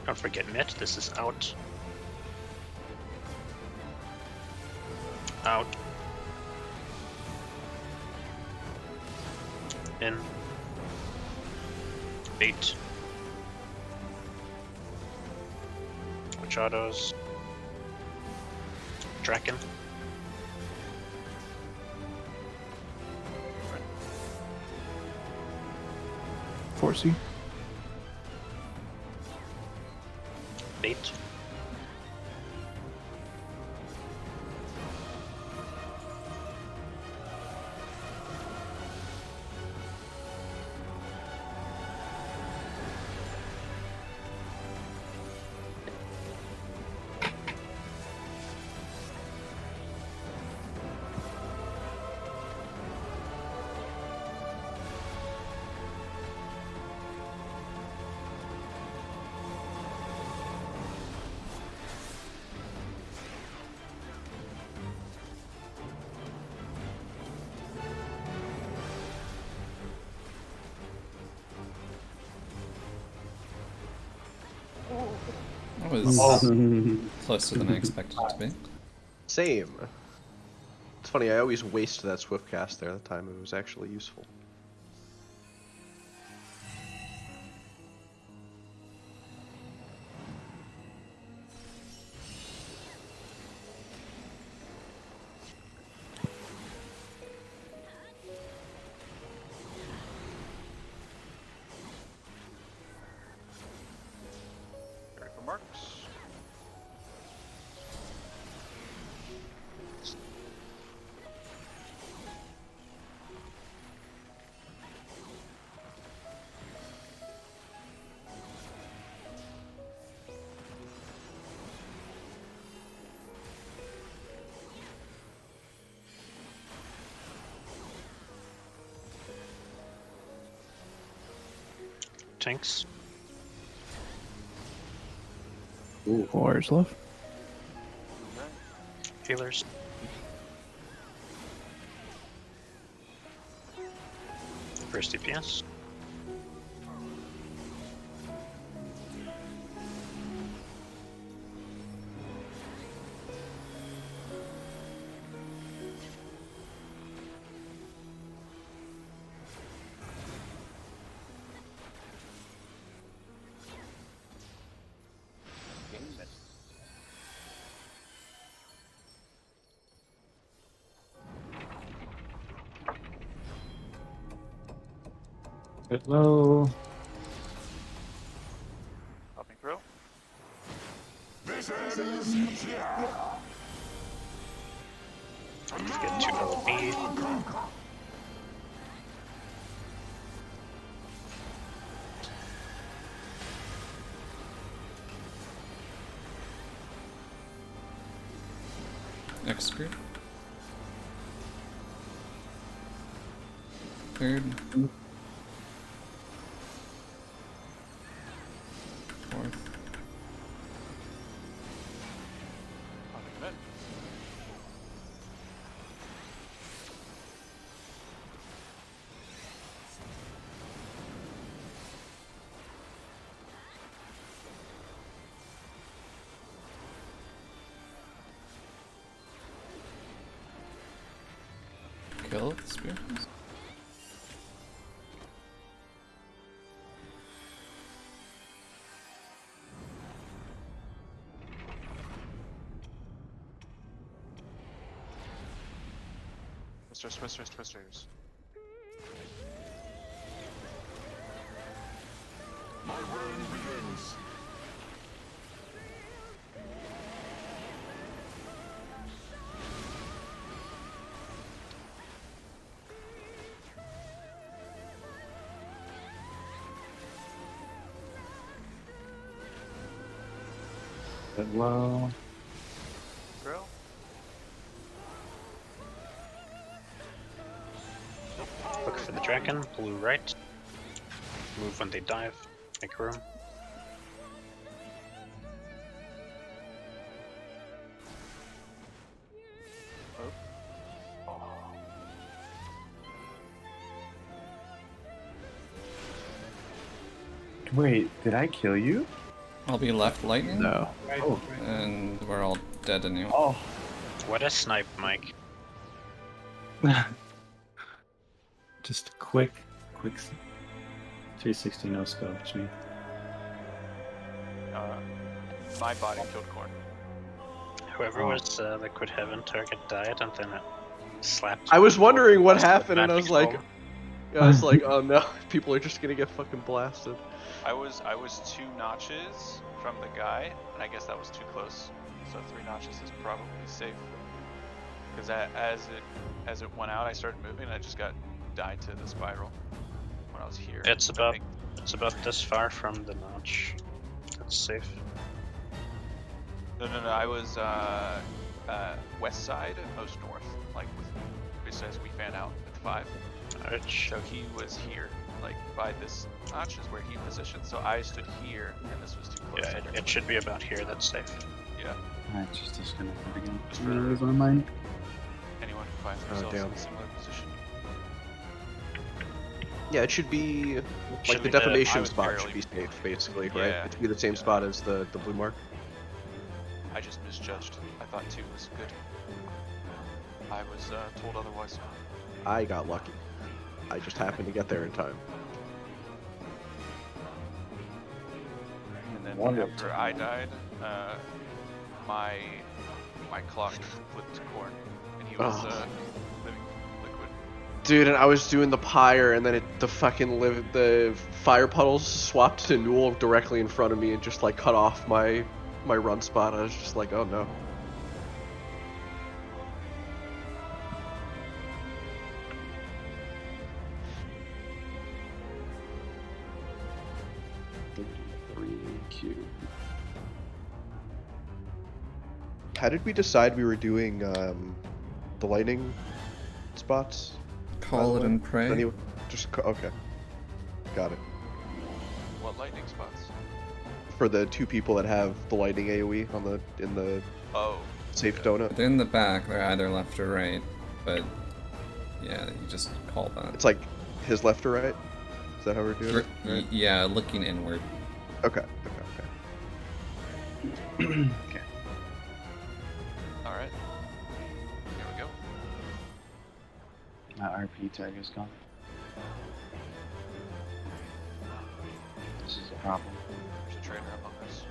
Don't forget mid. This is out. Out. In. Bait. Machados. Draken.
Forcey.
Bait.
That was
Oh.
closer than I expected it to be.
Same. It's funny, I always waste that swift cast there. That time it was actually useful.
ready for marks.
Tanks.
Ooh. Warriors left.
Healers. First DPS.
Get low.
Popping through.
Let's get to LB.
Execute. Third. Fourth. kill with the spear?
Twisters.
But low.
Drill.
Look for the dragon, blue right. Move when they dive, make room.
Wait, did I kill you?
I'll be left lightning.
No.
Right,
Oh.
right.
And we're all dead anyway.
Oh.
What a snipe, Mike.
Just quick 360 no scoped me.
My body killed Corn.
Whoever was Liquid Heaven target died and then it slapped.
I was wondering what
Lost with
happened, and I was like,
magic
oh no, people are just gonna get fucking blasted.
I was 2 notches from the guy, and I guess that was too close. So 3 notches is probably safe. Because as it went out, I started moving, and I just got died to the spiral when I was here.
It's
I
about
think.
this far from the notch. That's safe.
No. I was west side and most north, like basically as we fan out at 5.
Alright.
So he was here, like by this notch is where he positioned. So I stood here, and this was too close.
Yeah, it should be about here. That's safe.
Yeah.
I just disconnected again.
Just
I'm gonna
for-
lose my mind.
Anyone who finds themselves
damn.
in a similar position.
Yeah, it should be
Should
like the
be the-
I
defamation
was
spot
barely-
should be safe, basically, right?
Yeah,
It should be the same
yeah.
spot as the blue mark.
I just misjudged. I thought 2 was good. I was told otherwise.
I got lucky. I just happened to get there in time.
And then
Wonderful.
after I died, my clock flipped to Corn, and he was
Oh.
living liquid.
Dude, and I was doing the pyre, and then the fire puddles swapped to Newell directly in front of me and just like cut off my run spot. I was just like, oh no. How did we decide we were doing the lightning spots?
Call it and pray.
Okay, got it.
What lightning spots?
For the 2 people that have the lightning AOE in the
Oh.
safe donut.
They're in the back. They're either left or right. But yeah, you just call that.
It's like his left or right? Is that how we're doing it? Right?
Yeah, looking inward.
Okay.
Okay.
Alright. Here we go.
My RP tag is gone. This is a problem.
There's a trainer among us.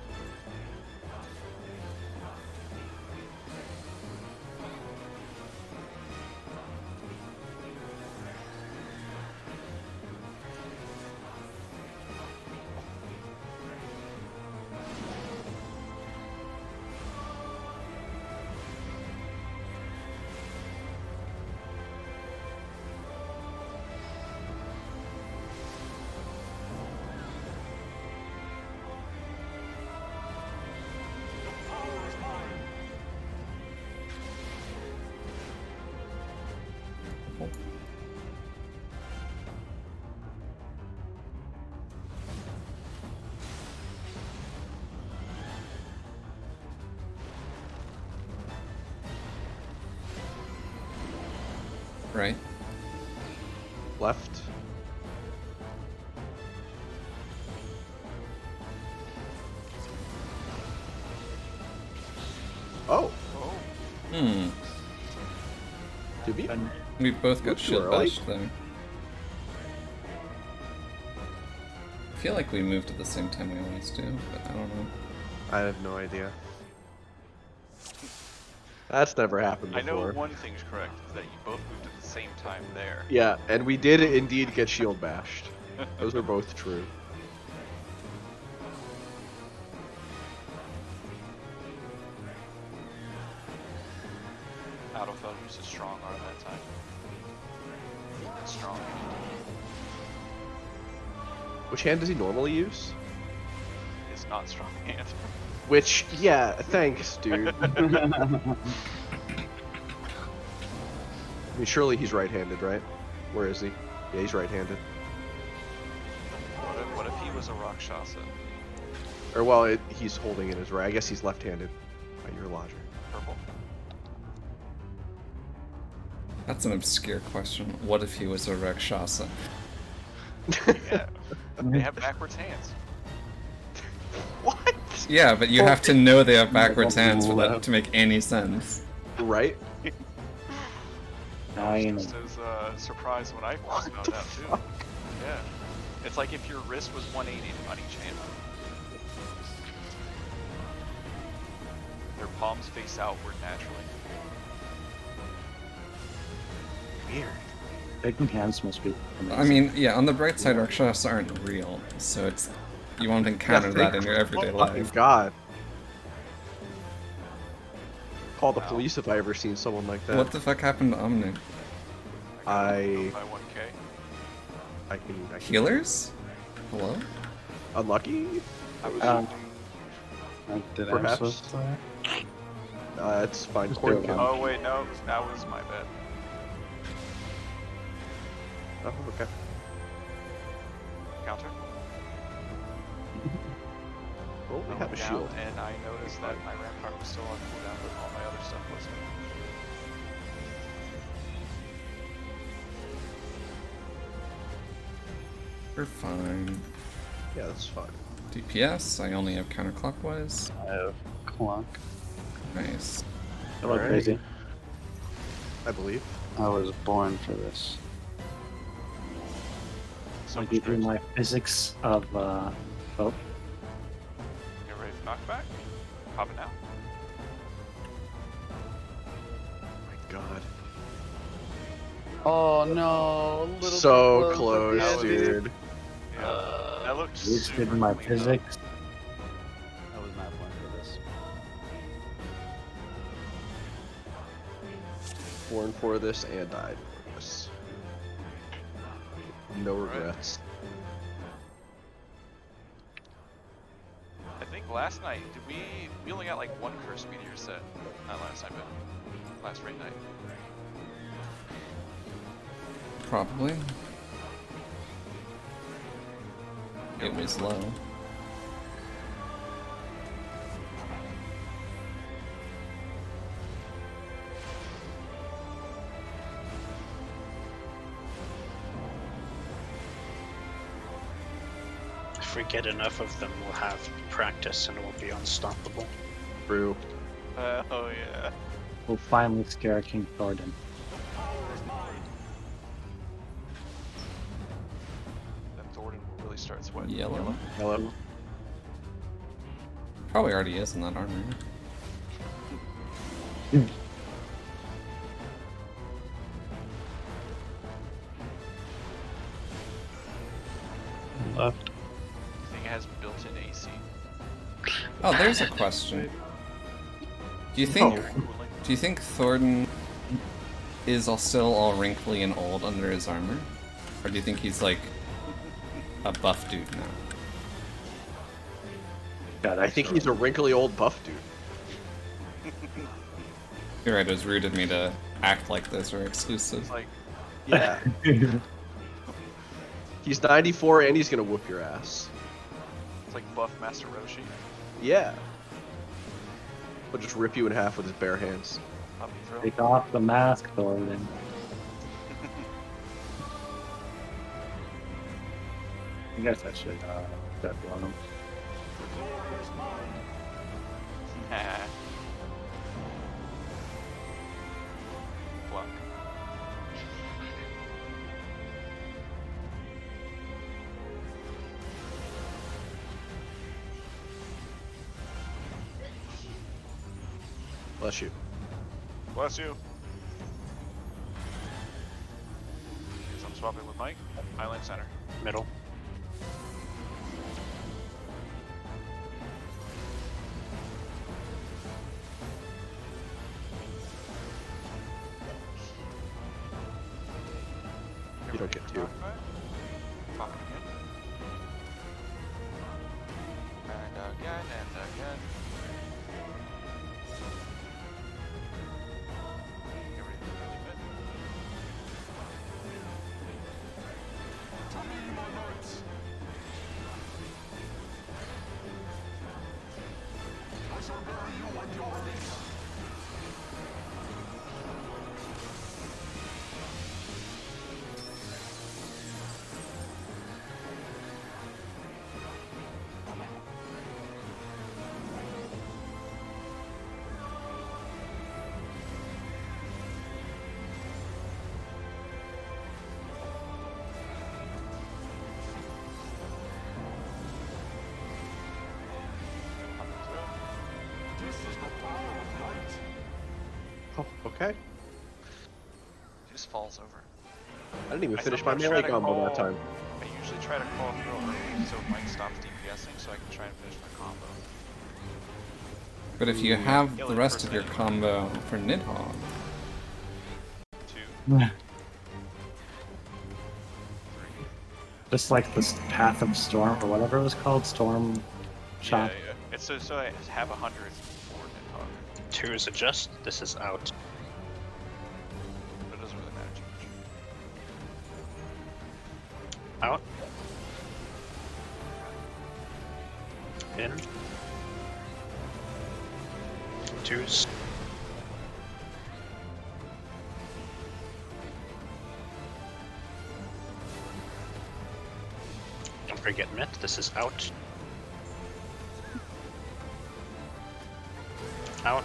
Right.
Left. Oh,
Oh.
Hmm.
did we?
We both got
Moved too
shield
early?
bashed though. I feel like we moved at the same time we always do, but I don't know.
I have no idea. That's never happened
I know
before.
one thing's correct, is that you both moved at the same time there.
Yeah, and we did indeed get shield bashed. Those are both true.
Autofell used a strong arm that time. Strong.
Which hand does he normally use?
It's not strong hand.
Which, yeah, thanks, dude. I mean, surely he's right-handed, right? Where is he? Yeah, he's right-handed.
What if he was a Rakshasa?
Or, well, he's holding it as right. I guess he's left-handed, by your logic.
Purple.
That's an obscure question. What if he was a Rakshasa?
Yeah. They have backwards hands.
What?
Yeah, but you have to know they have backwards hands for that to make any sense.
Right?
I was just as surprised when I first found out too. Yeah. It's like if your wrist was 180 on each hand. Their palms face outward naturally.
Weird.
Big hands must be amazing.
I mean, yeah, on the bright side, Rakshasa aren't real, so it's you won't encounter that in your everyday
Oh
life.
God. Call the police if I ever seen someone like that.
What the fuck happened to Omni?
I
By 1K.
can
Healers? Hello?
Unlucky?
Did
Perhaps.
I supposed to?
It's fine.
Just
Corn
do it
count.
Oh wait, no, that was my bad.
Oh, okay.
Counter.
Oh, we
I
have a
went down,
shield.
and I noticed that my Rampart was still on cooldown, but all my other stuff wasn't.
We're fine.
Yeah, that's fine.
DPS, I only have counterclockwise.
I have clock.
Nice.
That was
Alright.
crazy.
I believe.
I was born for this.
So
I'll
much
give you
grace.
my physics of both.
Get ready for knockback? Pop it now.
My God.
Oh no, a little
So
too
close,
That was-
dude.
Yeah. That looked
Wasted
super
my
clean, though.
physics.
I was not born for this.
Born for this and died for this. No regrets.
I think last night, we only got like one curse meteor set. Not last night, but last raid night.
Probably. It was low.
If we get enough of them, we'll have practice and we'll be unstoppable.
True.
Oh yeah.
We'll finally scare King Thornton.
Then Thornton will really start sweating.
Yellow.
Hello.
Probably already is in that armor.
Left.
I think it has built-in AC.
Oh, there's a question. Do you think
Cooling.
do you think Thornton is still all wrinkly and old under his armor? Or do you think he's like a buff dude now?
God,
I think he's a wrinkly old buff dude.
You're right, it was rude of me to act like this or exclusive.
It's like,
Yeah. He's 94 and he's gonna whoop your ass.
it's like buff Master Roshi.
Yeah. He'll just rip you in half with his bare hands.
Up and throw.
Take off the mask, Thornton. I guess I should step on him.
Block.
Bless you.
Bless you. Because I'm swapping with Mike. Island center.
Middle.
You don't get to.
Pop it again. And again and again. Everything really good.
Oh, okay.
Just falls over.
I didn't even
I
finish my
sometimes try
melee
to
combo that
call-
time.
I usually try to call through early so Mike stops DPSing so I can try and finish my combo.
But if you have
Yeah,
the
like
rest
for
of your
many.
combo for Nidhogg,
2, 3.
Just like this Path of Storm or whatever it was called, Storm Shot.
Yeah. It's so I have 100 for Nidhogg.
2 is adjust. This is out.
But it doesn't really matter too much.
Out. In. 2s. Don't forget Mitt, this is out. Out.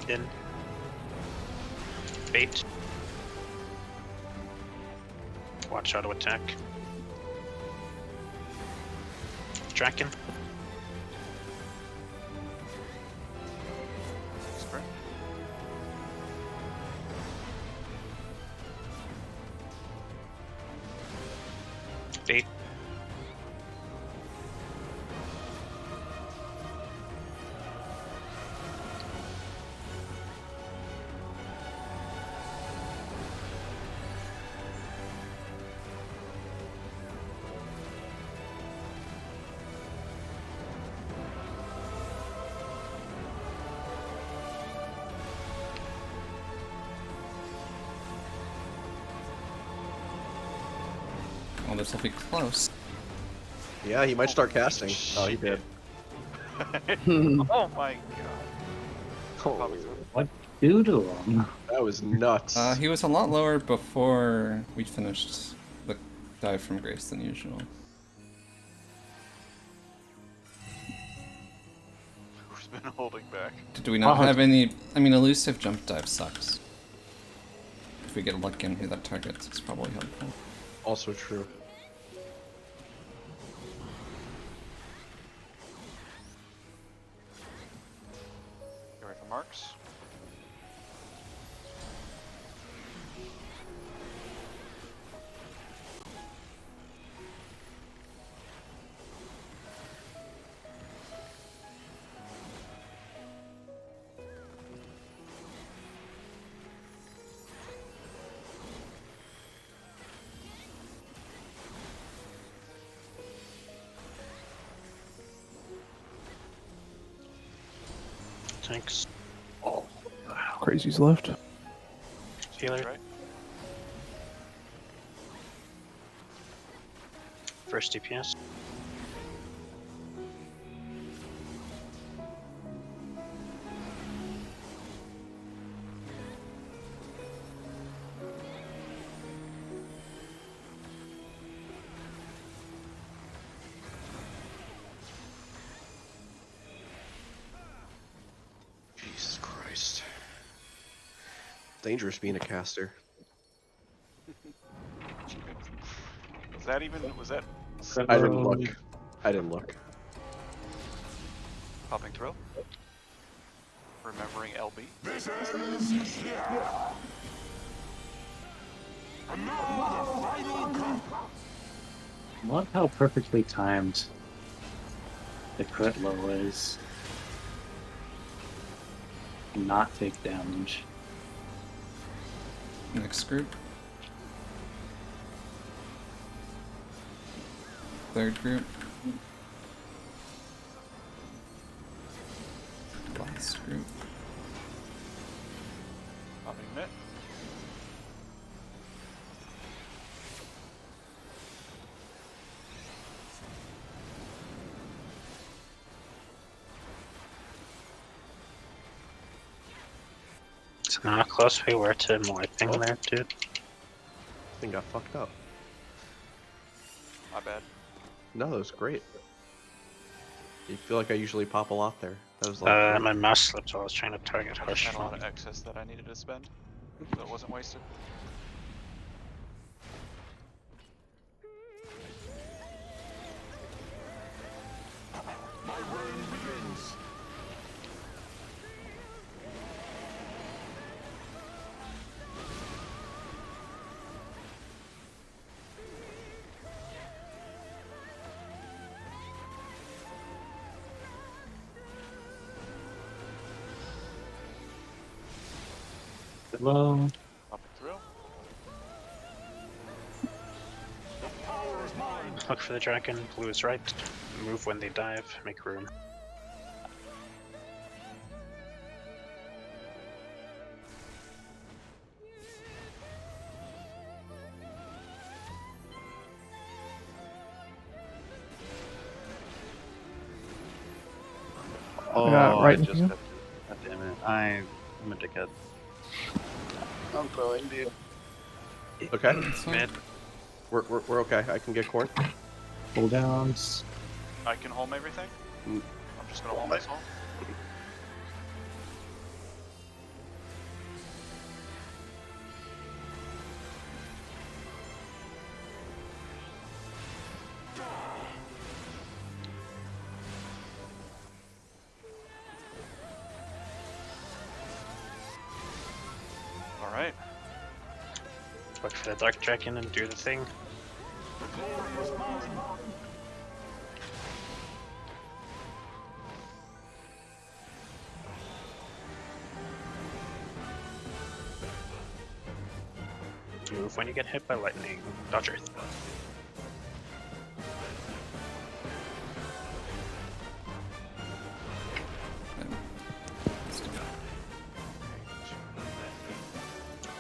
In. Bait. Watch auto attack. Draken.
Sprint.
Bait.
well, this will be close.
Yeah, he might start casting. Oh, he did.
Oh my god.
Oh,
What do to him?
that was nuts.
He was a lot lower before we finished the dive from Grace than usual.
Who's been holding back?
Did we not
Uh-huh.
have any... I mean, elusive jump dive sucks. If we get lucky on who that targets, it's probably helpful.
Also true.
You ready for marks?
Tanks.
Crazy's left.
Healer.
Right?
First DPS.
Jesus Christ. Dangerous being a caster.
Was that even? Was that?
I didn't look. I didn't look.
Popping throw. Remembering LB.
Love how perfectly timed the crit low is. Not take damage.
Next group. Third group. Last group.
Popping mitt.
It's not close we were to morphing there, dude.
Thing got fucked up.
My bad.
No, that was great. You feel like I usually pop a lot there. That was like
My mouse slipped while I was trying to target
I
Hush
just had a lot
from.
of excess that I needed to spend, so it wasn't wasted.
Hello.
Popping through.
Look for the dragon. Blue is right. Move when they dive. Make room.
Oh,
right
I
in
just
here.
got. God damn it! I'm a dickhead. I'm throwing, dude.
okay.
That's fine.
Mid.
We're okay. I can get corn.
Cooldowns.
I can home everything.
Mm.
I'm just gonna home this home. Alright.
Look for the dark dragon and do the thing. Move when you get hit by lightning. Dodge earth.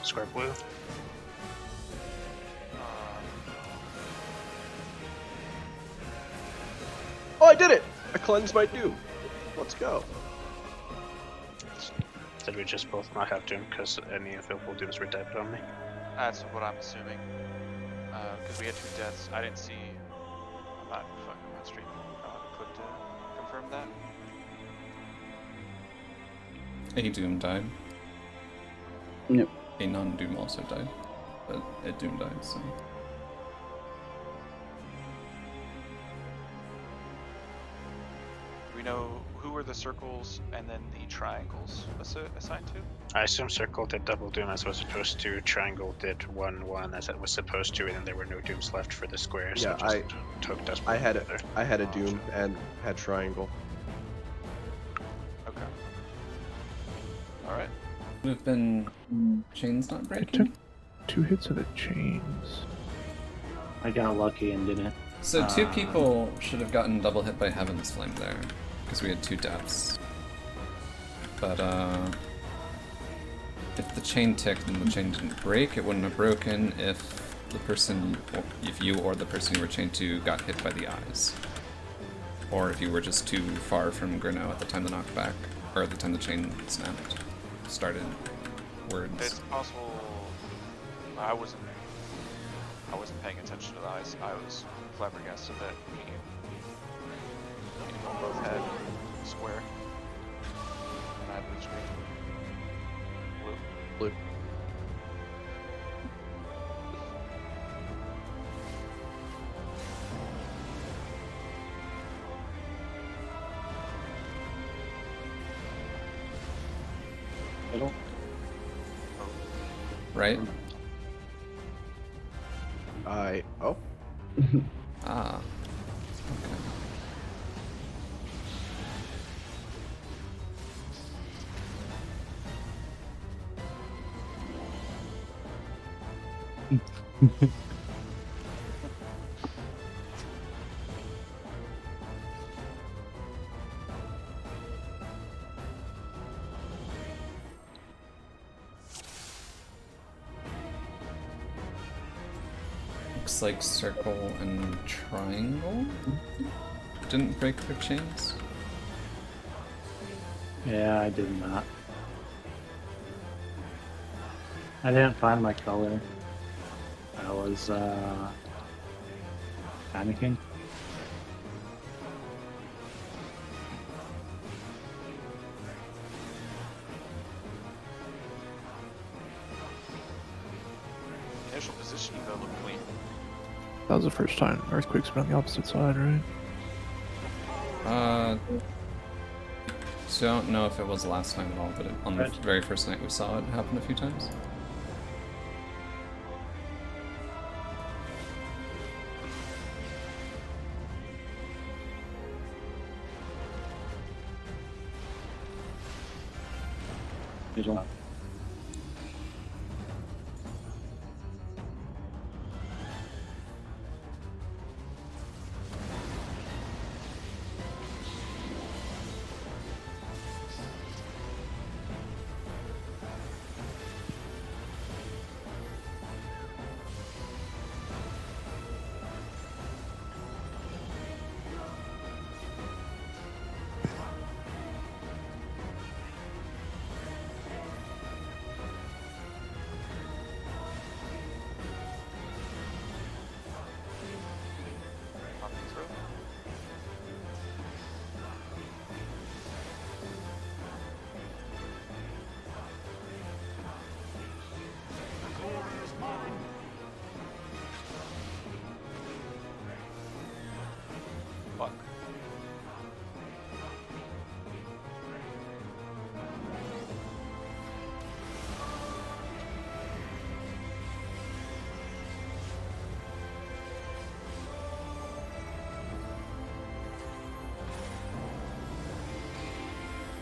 Square blue.
Oh, I did it! I cleansed my doom. Let's go.
Did we just both not have doom because any available dooms were dead on me?
That's what I'm assuming. Because we had 2 deaths. I didn't see. I'm not fucking on stream. I don't have a clip to confirm that.
A Doom died.
Yep.
A non-Doom also died. But a Doom died, so.
Do we know who were the circles and then the triangles assigned to?
I assume circle did double doom as it was supposed to, triangle did 1-1 as it was supposed to, and then there were no dooms left for the square, so
Yeah,
it just took desperate.
I had a doom and had triangle.
Okay. Alright.
Would have been chains not
It
breaking.
took 2 hits of the chains.
I got lucky and didn't.
So 2 people should have gotten double hit by Heaven's Flame there, because we had 2 deaths. But if the chain ticked and the chain didn't break, it wouldn't have broken if the person, if you or the person you were chained to got hit by the eyes. Or if you were just too far from Grino at the time the knockback, or at the time the chain snapped, started words.
It's possible. I wasn't paying attention to the eyes. I was flabbergasted that we both had square. And I had blue screen. Blue.
Blue.
right?
Oh.
Ah. Okay. Looks like circle and triangle didn't break their chains.
Yeah, I did not. I didn't find my color. I was panicking.
Initial position, you gotta look clean.
That was the first time earthquake's been on the opposite side, right?
So I don't know if it was last time at all, but on the
Right.
very first night we saw it happen a few times.
Visual.
Popping through. Fuck.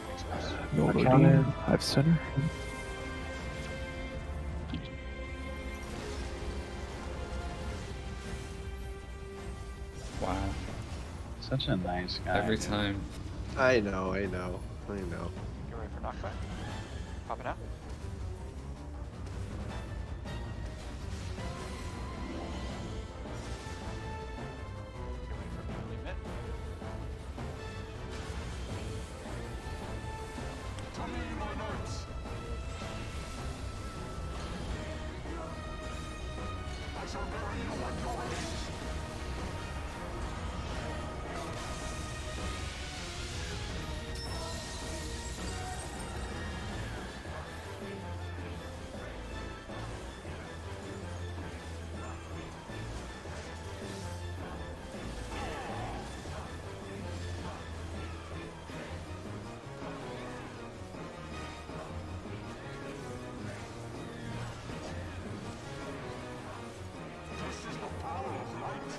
Thanks, guys.
No
I
OD,
counted.
Hive center.
Wow.
Such a nice guy.
Every
dude.
time.
I know.
Get ready for knockback. Popping out. Get ready for early mid.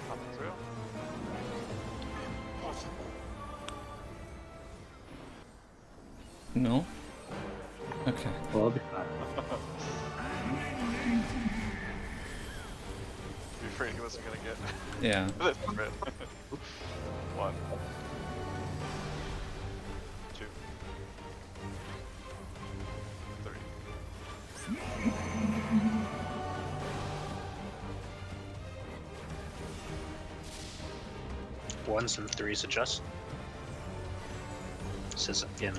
Popping through.
No? Okay.
Well, I'll be fine.
Be afraid he wasn't gonna get
Yeah.
this bit. 1, 2, 3.
Ones and threes adjust. This is in.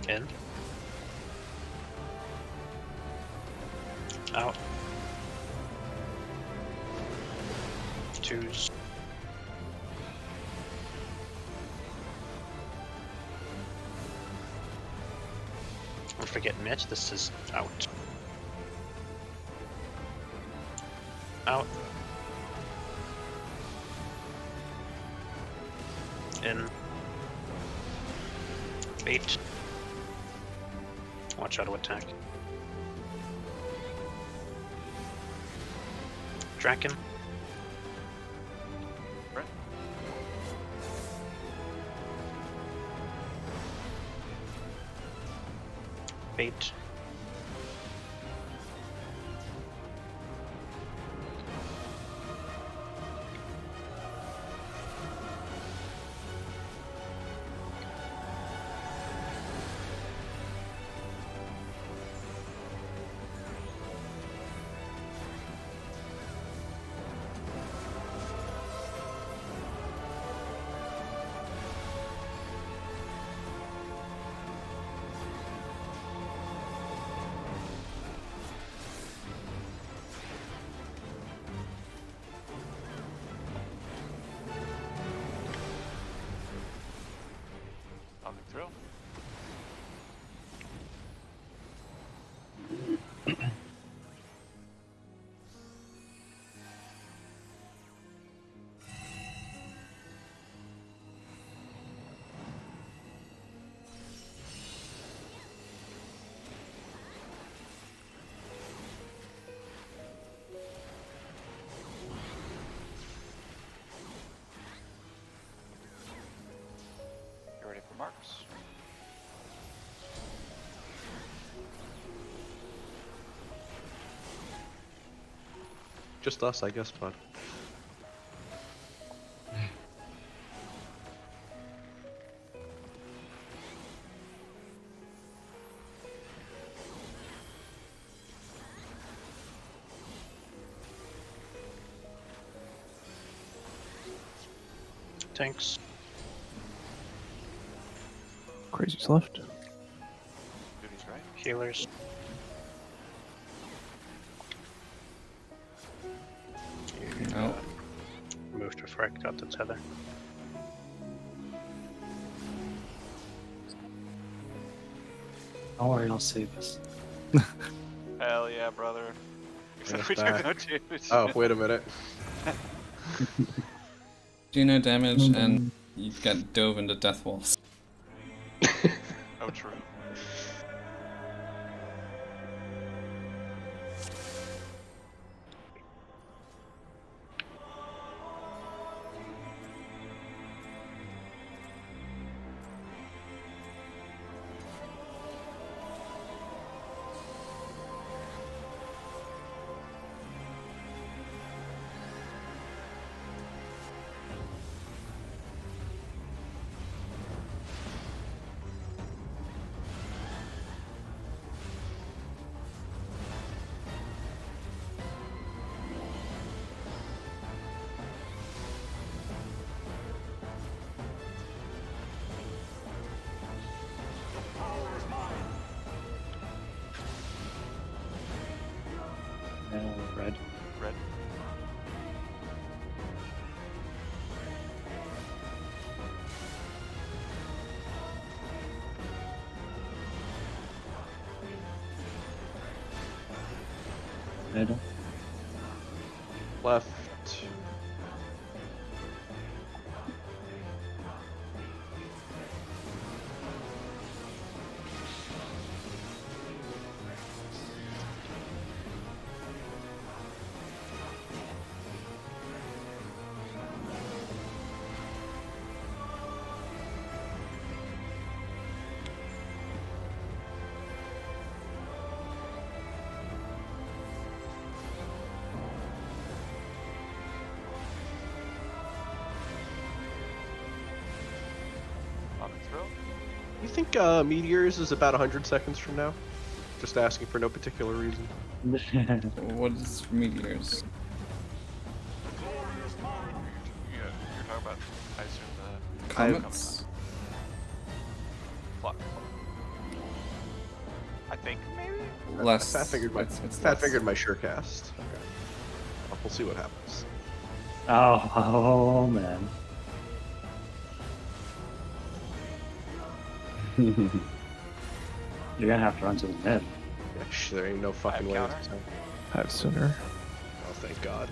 In. Out. Twos. Don't forget Mitch, this is out. Out. In. 8. Watch out to attack. Draken.
Right.
Bait.
Coming through. You ready for marks?
Just us, I guess, bud.
Tanks.
Crazy's left.
Duty's right.
Healers.
No.
Moved before I got the tether.
Don't worry, I'll save us.
Hell yeah, brother. Except we
back.
took no dudes.
Oh, wait a minute.
Do no damage, and you get dove into death walls.
Oh, true.
Red.
Red.
Middle.
Left.
Coming through.
You think Meteors is about 100 seconds from now? Just asking for no particular reason.
What is meteors?
You're talking about, I assume, the
Comets?
clock. I think maybe.
Less.
Fat fingered my
it's
fat
less.
fingered my surecast. Okay. We'll see what happens.
Oh man. You're gonna have to run to the mid.
Yeah, there ain't no fucking way.
counter.
this time.
Have sooner.
Oh, thank God.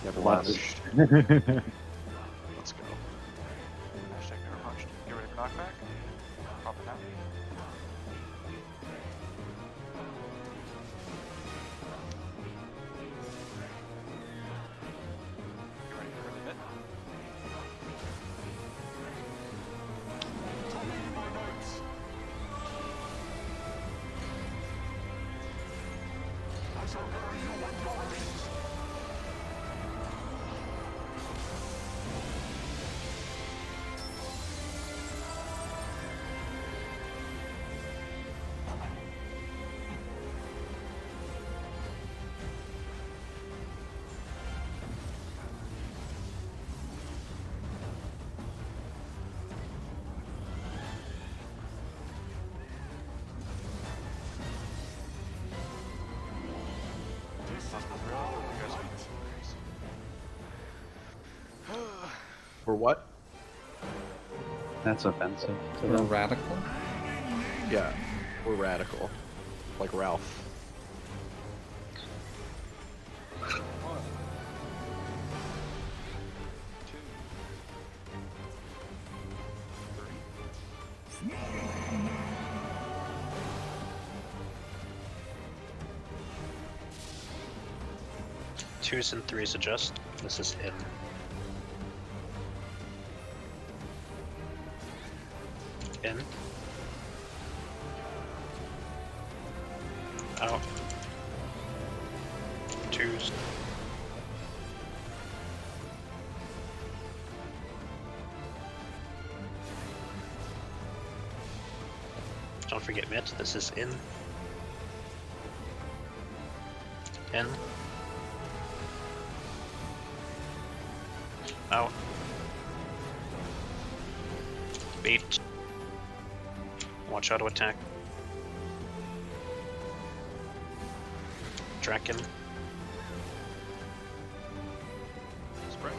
Never
What?
managed. Let's go.
knockback. Popping out. You ready for the hit?
For what?
That's offensive. to
We're
them.
radical.
Yeah, we're radical. Like Ralph.
Twos and threes adjust. This is in. In. Out. Twos. Don't forget mid. This is in. In. Out. Bait. Watch auto attack. Draken.
Spring.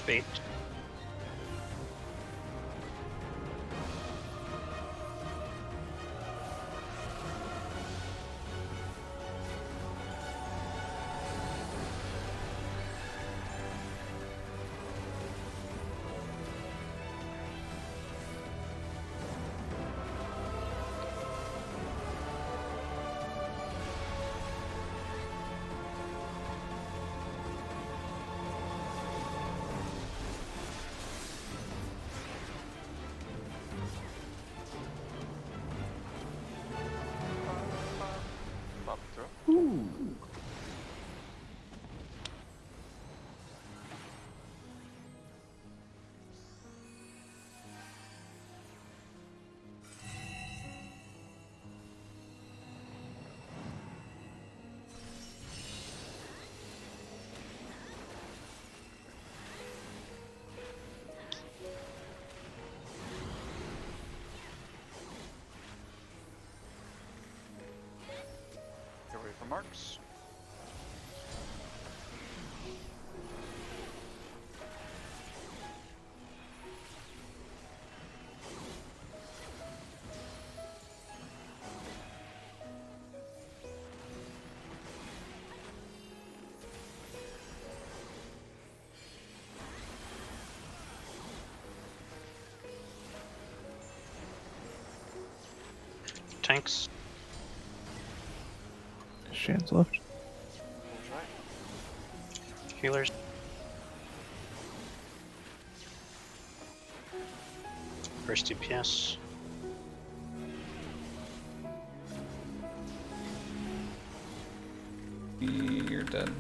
Bait.
Pop and throw. Get ready for marks.
Tanks.
Shan's left.
That's right.
Healers. First DPS.
You're dead.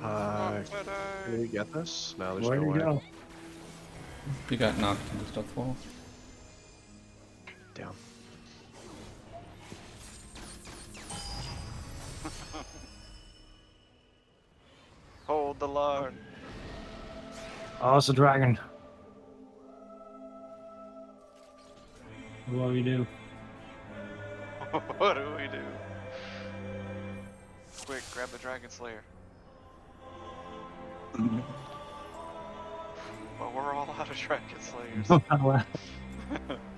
Can we get this? No, there's
Where
no
you
way.
go?
You got knocked into stealth wall.
Damn.
Hold the line.
Oh, it's a dragon. What do we do?
What do we do? Quick, grab the Dragon Slayer. Well, we're all out of Dragon Slayers.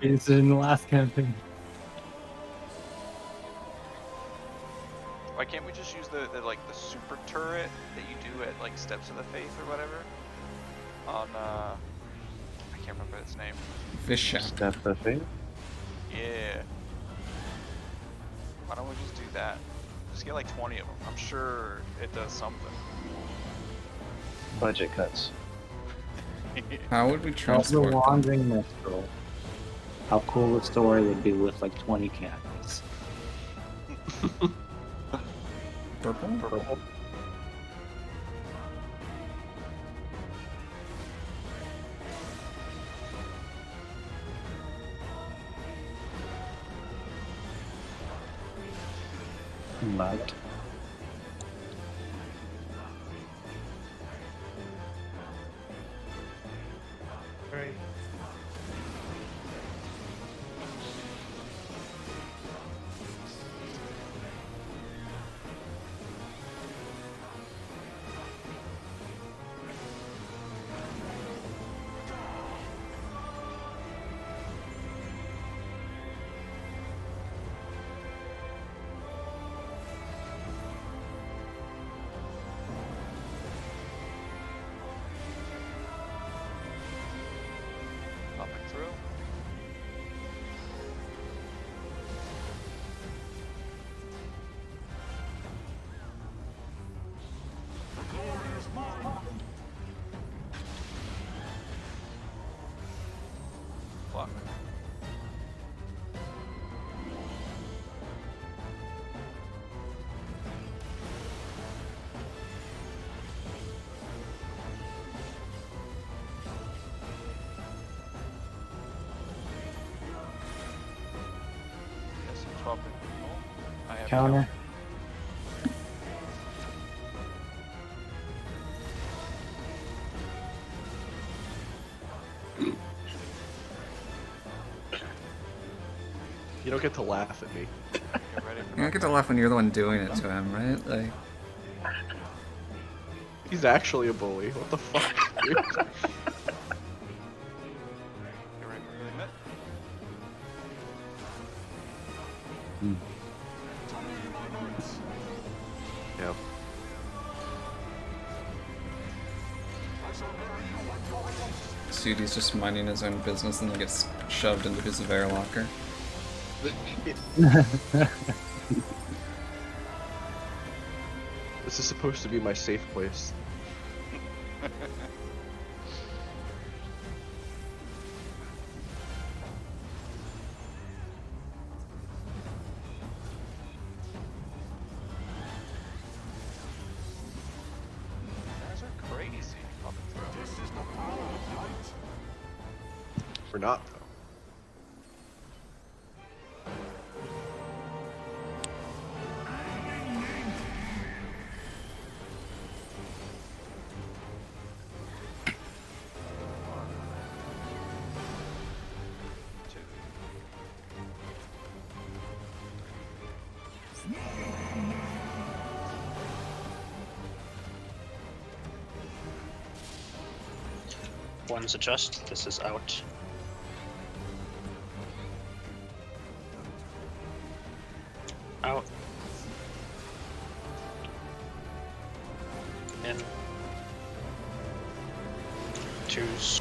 It's in the last campaign.
I can't we just use the like the super turret that you do at like Steps of the Faith or whatever? On I can't remember its name.
Fish shack.
Step the fate.
Yeah. Why don't we just do that? Just get like 20 of them. I'm sure it does something.
Budget cuts.
How would we
As a
transport them?
wandering minstrel, how cool a story would be with like 20 cannons.
Purple?
Purple.
Light.
Alright.
Popping through. Fuck. Yes, 12 people. I have
Counter.
You don't get to laugh at me.
Get ready for
You don't get to laugh when you're the one doing it to him, right? Like,
He's actually a bully. What the fuck, dude?
Get ready for the hit.
Yeah.
Sudi's just minding his own business and then gets shoved into his air locker.
This is supposed to be my safe place.
Guys are crazy. Popping through.
We're not, though.
Two.
One's adjust. This is out. Out. In. Twos.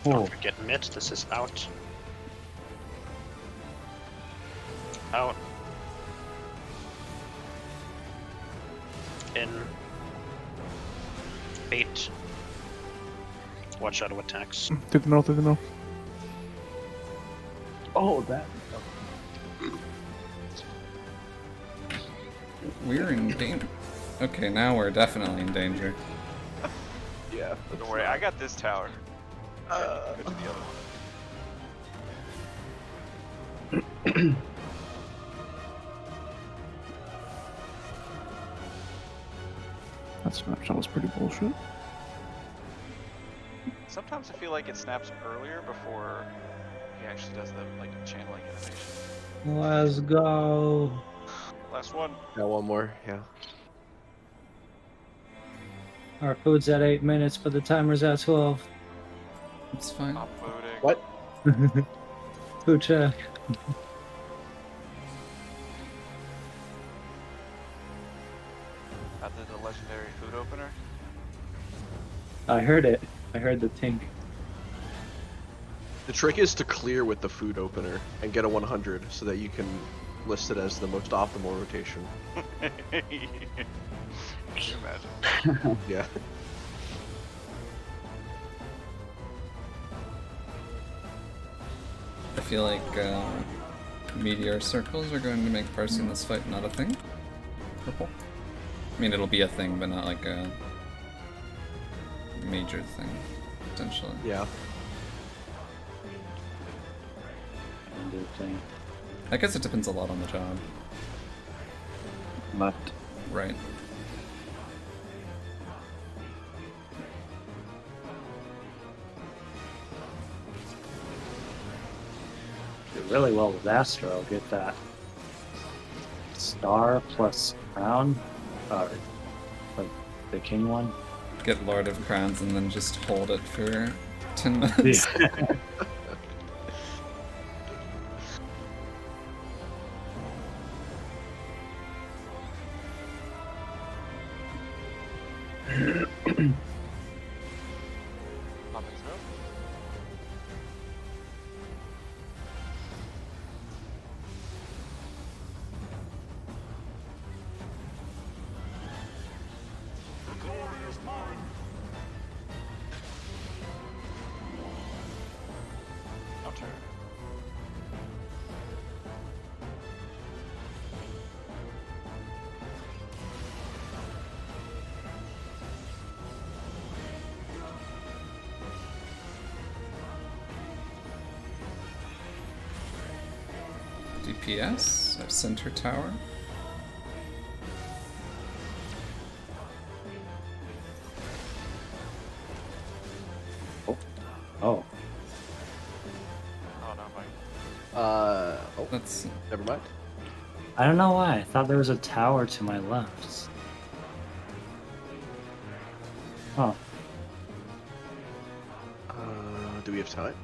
Don't forget mid. This is out. Out. In. Bait. Watch out of attacks.
Through the middle, through the middle.
Oh, that.
We're in danger. Okay, now we're definitely in danger.
Yeah.
Don't worry, I got this tower. Go to the other one.
That snapshot was pretty bullshit.
Sometimes I feel like it snaps earlier before he actually does the like channeling animation.
Let's go.
Last one.
Got one more, yeah.
Our food's at 8 minutes, but the timer's at 12.
It's fine.
I'm voting.
What?
Poocha.
I did the legendary food opener.
I heard it. I heard the tink.
The trick is to clear with the food opener and get a 100 so that you can list it as the most optimal rotation.
Can you imagine?
Yeah.
I feel like meteor circles are going to make parsing this fight not a thing. Purple. I mean, it'll be a thing, but not like a major thing, potentially.
Yeah.
I guess it depends a lot on the job.
Left.
Right.
Do really well with Astro. Get that star plus crown, or the king one.
Get Lord of Crowns and then just hold it for 10 minutes.
Popping through. Counter.
DPS at center tower.
Oh,
Oh no, Mike.
Oh,
That's
never mind.
I don't know why. I thought there was a tower to my left. Oh,
Do we have time?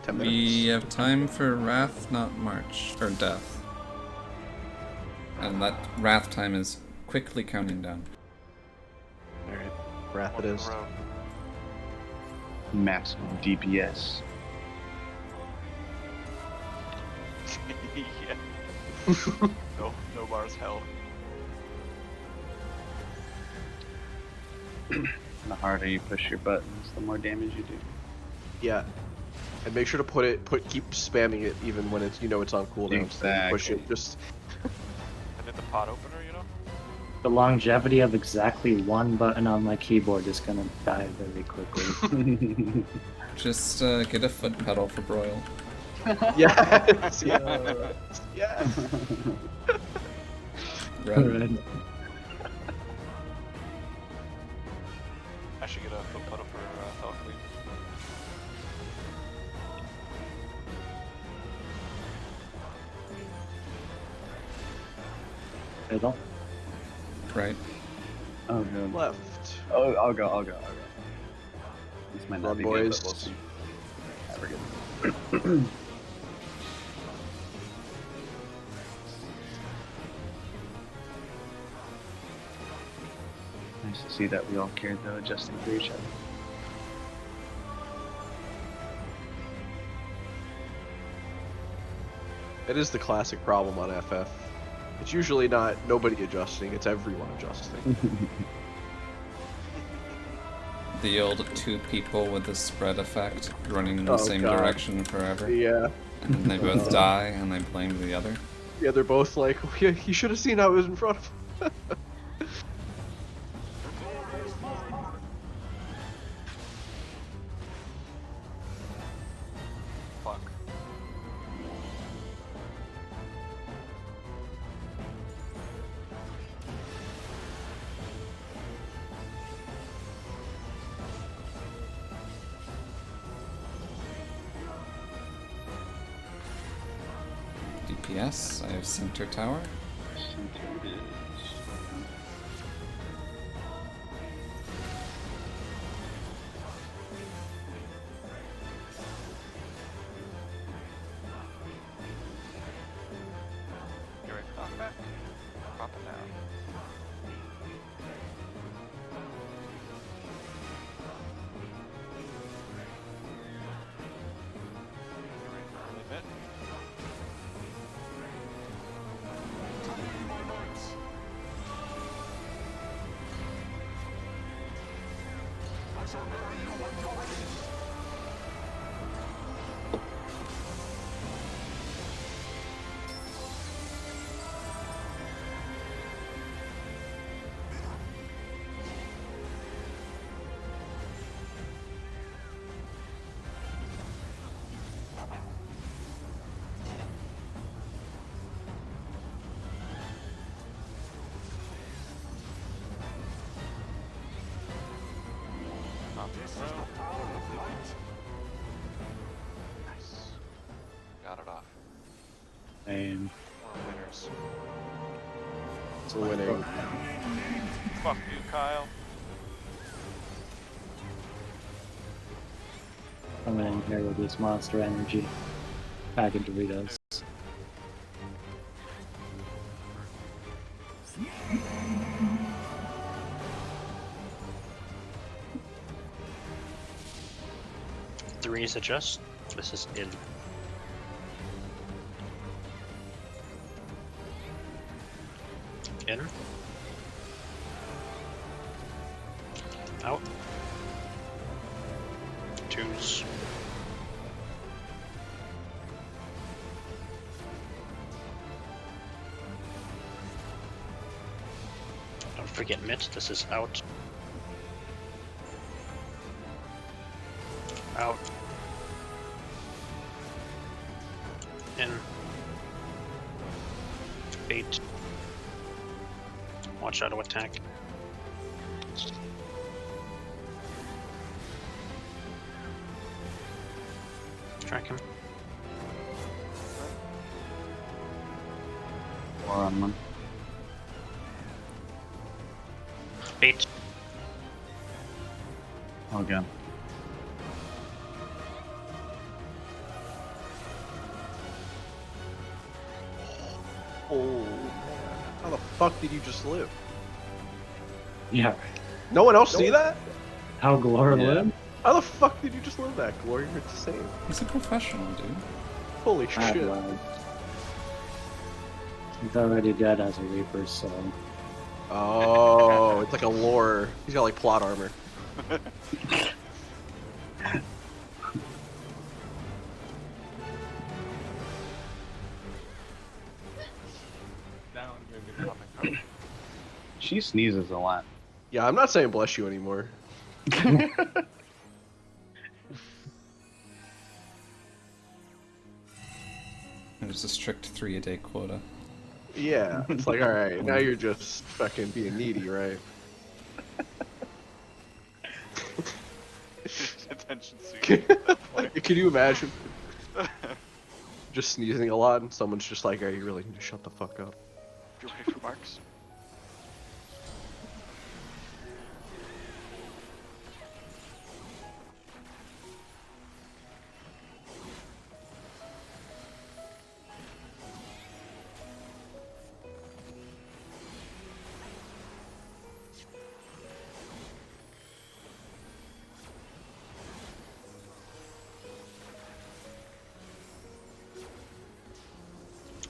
10 minutes?
we have time for Wrath, not March or Death, and that Wrath time is quickly counting down.
Alright. Wrath
One
it
in
is.
a row.
Maximum DPS.
Yeah. No bars held.
The harder you push your buttons, the more damage you do.
Yeah. And make sure to keep spamming it even when it's, it's on cooldown. So you push
Exactly.
it, just,
I did the pot opener, you know?
the longevity of exactly one button on my keyboard is gonna die very quickly.
Just get a foot pedal for Broil.
yes, yes, yes.
Red.
I should get a foot pedal for Falcon.
Fiddle.
Right.
Oh, good.
Left.
Oh, I'll go. This might not
Run,
be
boys.
good, but we'll see. Yeah, we're good. Nice to see that we all cared though, adjusting for each other.
It is the classic problem on FF. It's usually not nobody adjusting, it's everyone adjusting.
The old two people with the spread effect running in the
Oh,
same
God.
direction forever.
Yeah.
And then they both die and they blame the other.
Yeah, they're both like, yeah, he should have seen I was in front of him.
Fuck.
DPS, I have center tower.
Center it is.
dropping down. Limit. Nice. Got it off.
And
We're winners.
It's a winning.
Fuck you, Kyle.
Coming in here with this monster energy. Back in Doritos.
Threes adjust. This is in. In. Out. Twos. Don't forget mitt, this is out. Out. In. 8. Watch auto attack. Track him.
4 on 1.
8.
Okay.
Oh, how the fuck did you just live?
Yeah.
No one else see that?
How Glor
Yeah.
lived?
How the fuck did you just live that, Glory? You're insane.
He's a professional, dude.
Holy
Ah,
shit.
well. He's already dead as a Reaper, so.
Oh, it's like a lore. He's got like plot armor.
Down.
She sneezes a lot.
Yeah, I'm not saying bless you anymore.
There's a strict 3-a-day quota.
Yeah, it's like, alright, now you're just fucking being needy, right?
Attention seeking at that point.
Can you imagine? Just sneezing a lot and someone's just like, you really need to shut the fuck up.
You ready for marks?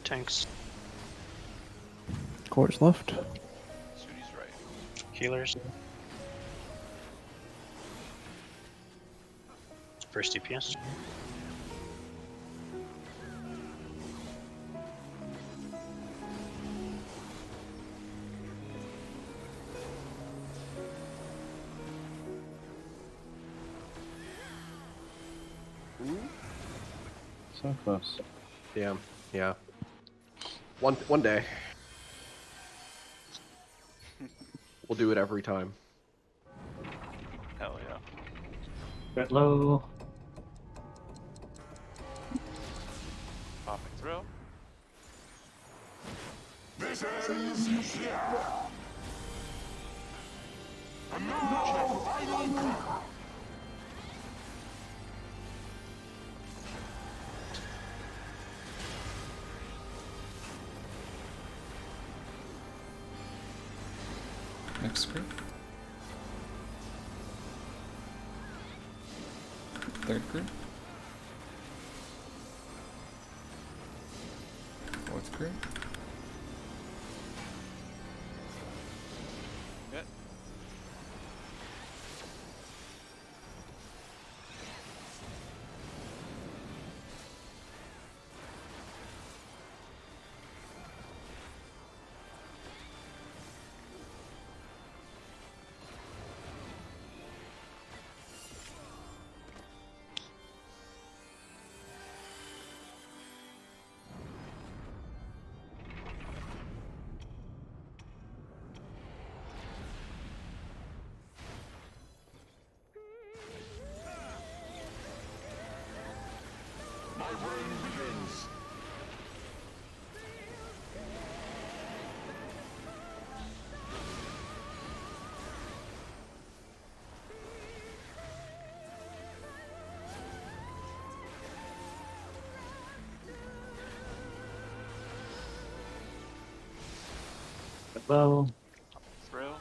Tanks.
Core's left.
Sudi's right.
Healers. First DPS.
So close.
Damn, yeah. One day. We'll do it every time.
Hell yeah.
Get low.
Popping through.
Next group. Third group. Fourth group.
Good.
Hello.
Through.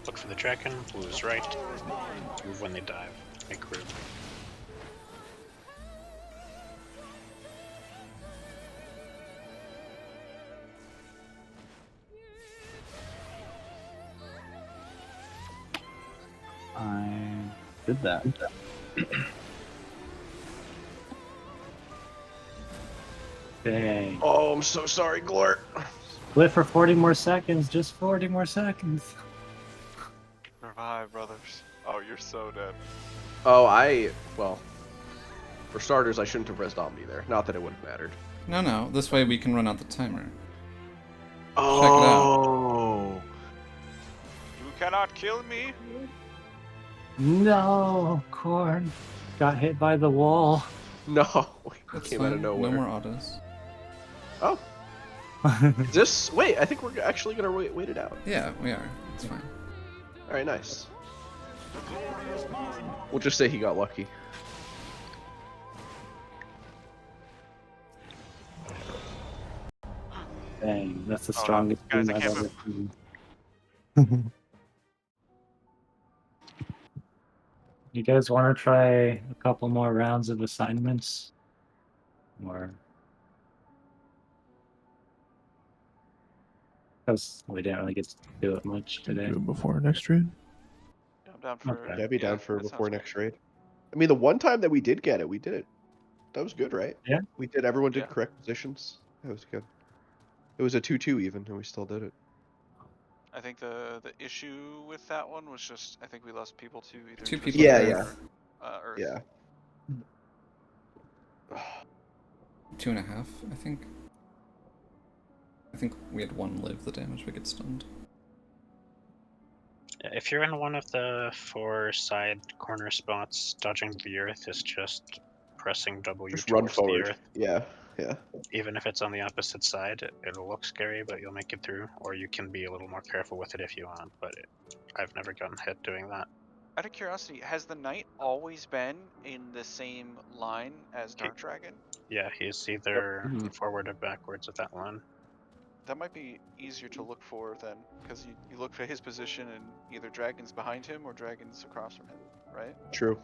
Look for the dragon. Blue is right. Move when they dive. Make room.
I did that.
Dang.
Oh, I'm so sorry, Glort.
Live for 40 more seconds. Just 40 more seconds.
Revive, brothers. Oh, you're so dead.
Oh, well, for starters, I shouldn't have rezzed Omni there. Not that it would have mattered.
No, this way we can run out the timer.
Oh.
You cannot kill me.
No, Corn. Got hit by the wall.
No,
That's
came
fine.
out of nowhere.
No more autos.
Oh, is this? Wait, I think we're actually gonna wait it out.
Yeah, we are. It's fine.
All right, nice. We'll just say he got lucky.
Dang, that's the
Oh, no.
strongest
Guys,
team
I
I've
can't
ever
move.
seen. You guys want to try a couple more rounds of assignments? Or... Because we didn't really get to do it much today.
Do it before next raid.
I'm down for.
Okay.
Yeah, I'd be down for
that
before
sounds
next raid. I mean, the one time that we did get it, we did it. That was good, right?
Yeah.
We did. Everyone did
Yeah.
correct positions. That was good. It was a 2-2 even, and we still did it.
I think the issue with that one was just I think we lost people to either
Two
Twisted
people
Yeah,
to
Fair
Earth.
or Earth.
Yeah.
2.5, I think. I think we had 1 live the damage we get stunned.
If you're in one of the 4 side corner spots, dodging the earth is just pressing W
Just run
towards the
forward.
earth.
Yeah, yeah.
Even if it's on the opposite side, it'll look scary, but you'll make it through. Or you can be a little more careful with it if you want, but I've never gotten hit doing that.
Out of curiosity, has the knight always been in the same line as Dark Dragon?
Yeah, he's either
Mhm.
forward or backwards of that one.
That might be easier to look for then, because you look for his position and either Dragon's behind him or Dragon's across from him, right?
True.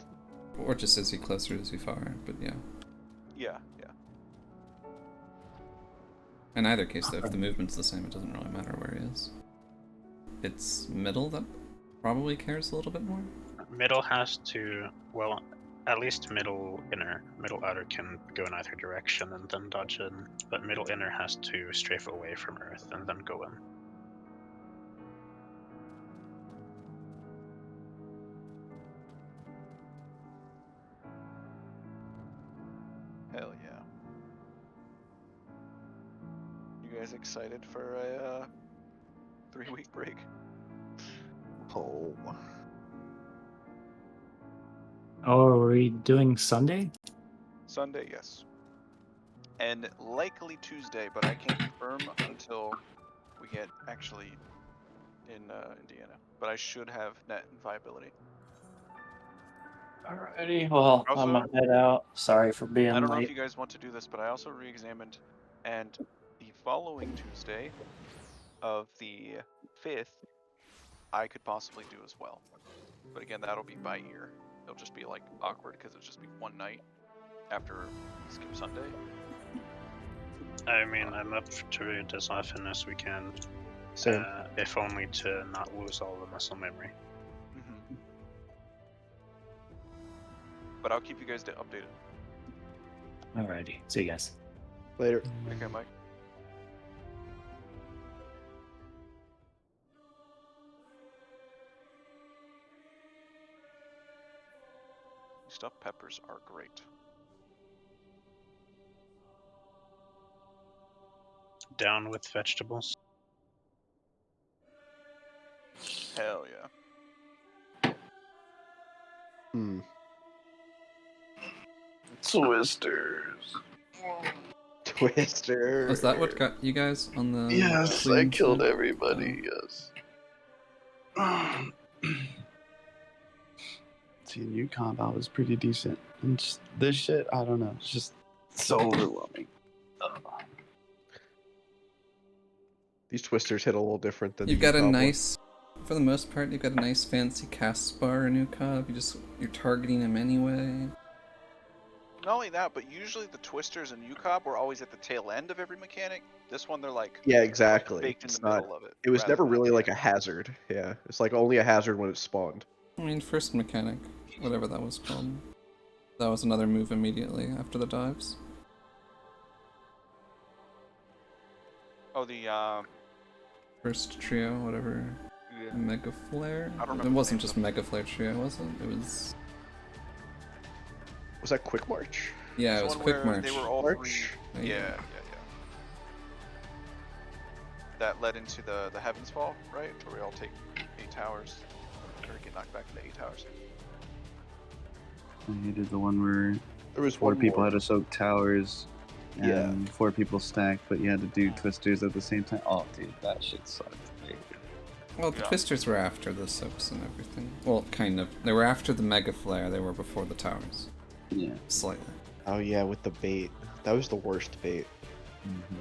Or just is he closer, is he far, but yeah.
Yeah.
In either case, though, if the movement's the same, it doesn't really matter where he is. It's middle that probably cares a little bit more.
Middle has to, well, at least middle inner. Middle outer can go in either direction and then dodge in, but middle inner has to strafe away from Earth and then go in.
Hell yeah. You guys excited for a 3-week break?
Oh.
Oh, are we doing Sunday?
Sunday, yes. And likely Tuesday, but I can't confirm until we get actually in Indiana. But I should have net and viability.
Alrighty, well,
Also,
I'm gonna head out. Sorry for being
I don't know if
late.
you guys want to do this, but I also re-examined, and the following Tuesday of the 5th, I could possibly do as well. But again, that'll be by ear. It'll just be like awkward because it'll just be one night after we skip Sunday.
I mean, I'm up to it as often as we can,
Same.
if only to not lose all the muscle memory.
Mm-hmm. But I'll keep you guys updated.
Alrighty. See you guys.
Later.
Okay, Mike. Stuffed peppers are great.
Down with vegetables.
Hell yeah.
Hmm.
Twisters.
Twister.
Was that what got you guys on the?
Yes, I
clean
killed
side?
everybody. Yes. See, new combat was pretty decent. And just, this shit, I don't know. It's just so overwhelming.
These twisters hit a little different than
You've
the
got a
Ucab one.
nice, for the most part, you've got a nice fancy cast bar in Ucab. You're targeting him anyway.
Not only that, but usually the twisters and UCOB were always at the tail end of every mechanic. This one, they're like
Yeah, exactly.
baked in
It's
the
not.
middle of it.
It was
rather
never
than at
really
the
like a
end.
hazard. Yeah, it's like only a hazard when it spawned.
I mean, first mechanic, whatever that was called. That was another move immediately after the dives.
Oh, the
First trio, whatever.
yeah.
Mega Flare?
I don't remember
It
the
wasn't
names
just
of
Mega Flare trio, was it? It was.
Was that Quick March?
Yeah,
This
it was
one
Quick
where
March.
They were all
March?
three.
Yeah.
Yeah. That led into the Heaven's Fall, right? Where we all take 8 towers, or get knocked back into 8 towers.
I hated the one where
There was
4
one
people
more.
had to soak towers, and
Yeah.
4 people stacked, but you had to do twisters at the same time. Oh, dude, that shit sucked.
Well, the
Yeah.
Twisters were after the soaks and everything. Well, kind of. They were after the Mega Flare, they were before the towers.
Yeah.
Slightly.
Oh yeah, with the bait. That was the worst bait.
Mm-hmm.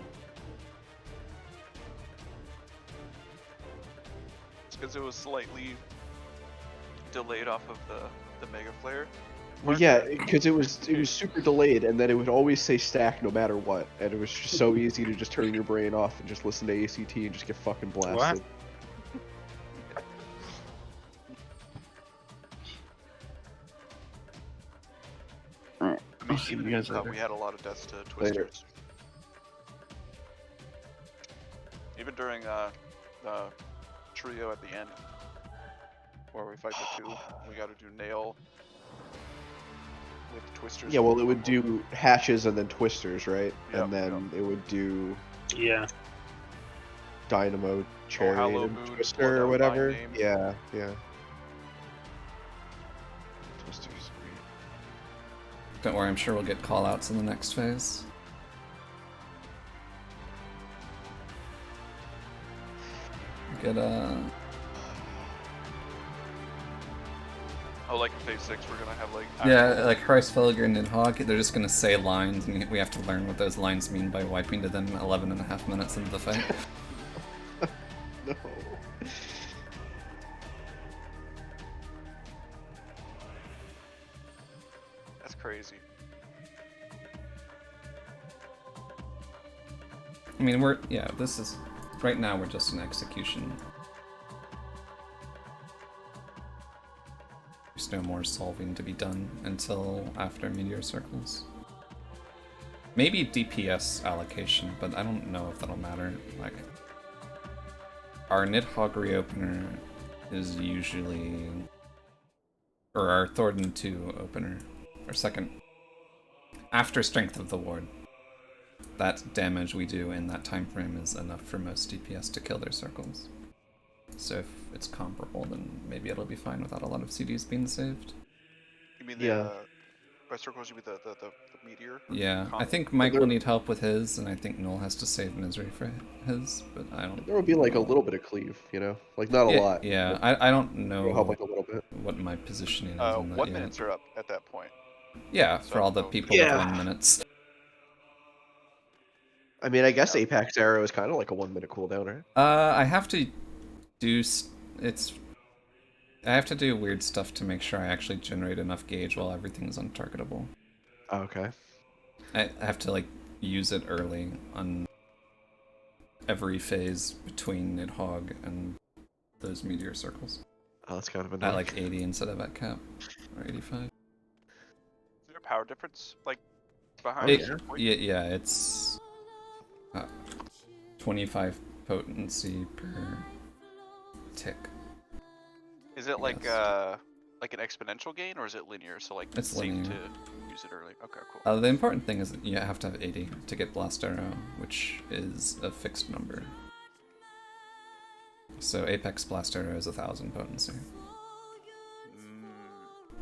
It's because it was slightly delayed off of the Mega Flare.
Well, yeah, because it was super delayed, and then it would always say stack no matter what, and it was just so easy to just turn your brain off and just listen to ACT and just get fucking blasted.
Alright,
I
I'll
mean,
see
even
you
in
guys
UCOB,
later.
we had a lot of deaths to
Later.
Twisters. Even during the trio at the end, where we fight the 2, we got to do nail with Twisters.
Yeah, well, it would do hatches and then twisters, right?
Yep,
And then it would do
Yeah.
dynamo, chariot,
Hallow
and
Moon,
twister,
blood
or
out my
whatever.
name.
Yeah, yeah.
Twisters.
Don't worry, I'm sure we'll get callouts in the next phase. Get
Oh, like in phase 6, we're gonna have like.
yeah,
actual-
like Kreisfelger and Nidhogg, they're just gonna say lines, and we have to learn what those lines mean by wiping to them 11 and a half minutes into the fight.
No.
That's crazy.
I mean, this is, right now we're just in execution. There's no more solving to be done until after Meteor Circles. Maybe DPS allocation, but I don't know if that'll matter. Like, our Nidhogg reopener is usually, or our Thornton 2 opener, or second, after Strength of the Ward. That damage we do in that time frame is enough for most DPS to kill their circles. So if it's comparable, then maybe it'll be fine without a lot of CDs being saved.
You mean the
Yeah.
by circles? You mean the meteor?
Yeah, I
combo?
think Mike
there-
will need help with his, and I think Null has to save Misery for his, but I don't.
There would be like a little bit of cleave, you know, like not a
Yeah,
lot.
yeah.
but
I don't
it'll help
know
like a little bit.
what my positioning is on that
1
yet.
minutes are up at that point.
Yeah, for all the
So-
people
Yeah.
with 1 minutes.
I mean, I guess
Yeah.
Apex Arrow is kind of like a 1 minute cooldown, right?
I have to it's. I have to do weird stuff to make sure I actually generate enough gauge while everything's untargetable.
Oh, okay.
I have to like use it early on every phase between Nidhogg and those meteor circles.
Oh, that's kind of annoying.
At like 80 instead of at cap, or 85.
Is there a power difference, like, behind
It-
each point?
yeah, it's 25 potency per tick.
Is it like
Yes.
like an exponential gain, or is it linear? So like
It's
safe
linear.
to use it early. Okay, cool.
The important thing is that you have to have 80 to get Blast Arrow, which is a fixed number. So Apex Blast Arrow is 1000 potency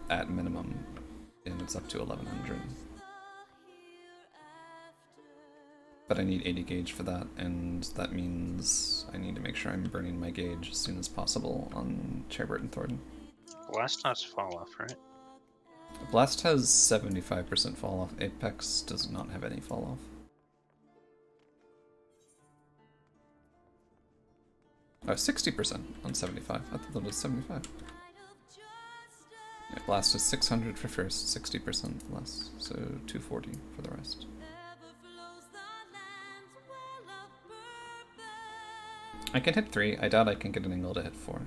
at minimum, and it's up to 1100. But I need 80 gauge for that, and that means I need to make sure I'm burning my gauge as soon as possible on Charbert and Thornton.
Blast has fall off, right?
Blast has 75% fall off. Apex does not have any fall off. Oh, 60% on 75. I thought that was 75. Yeah, Blast is 600 for first, 60% less, so 240 for the rest. I can hit 3. I doubt I can get an angle to hit 4.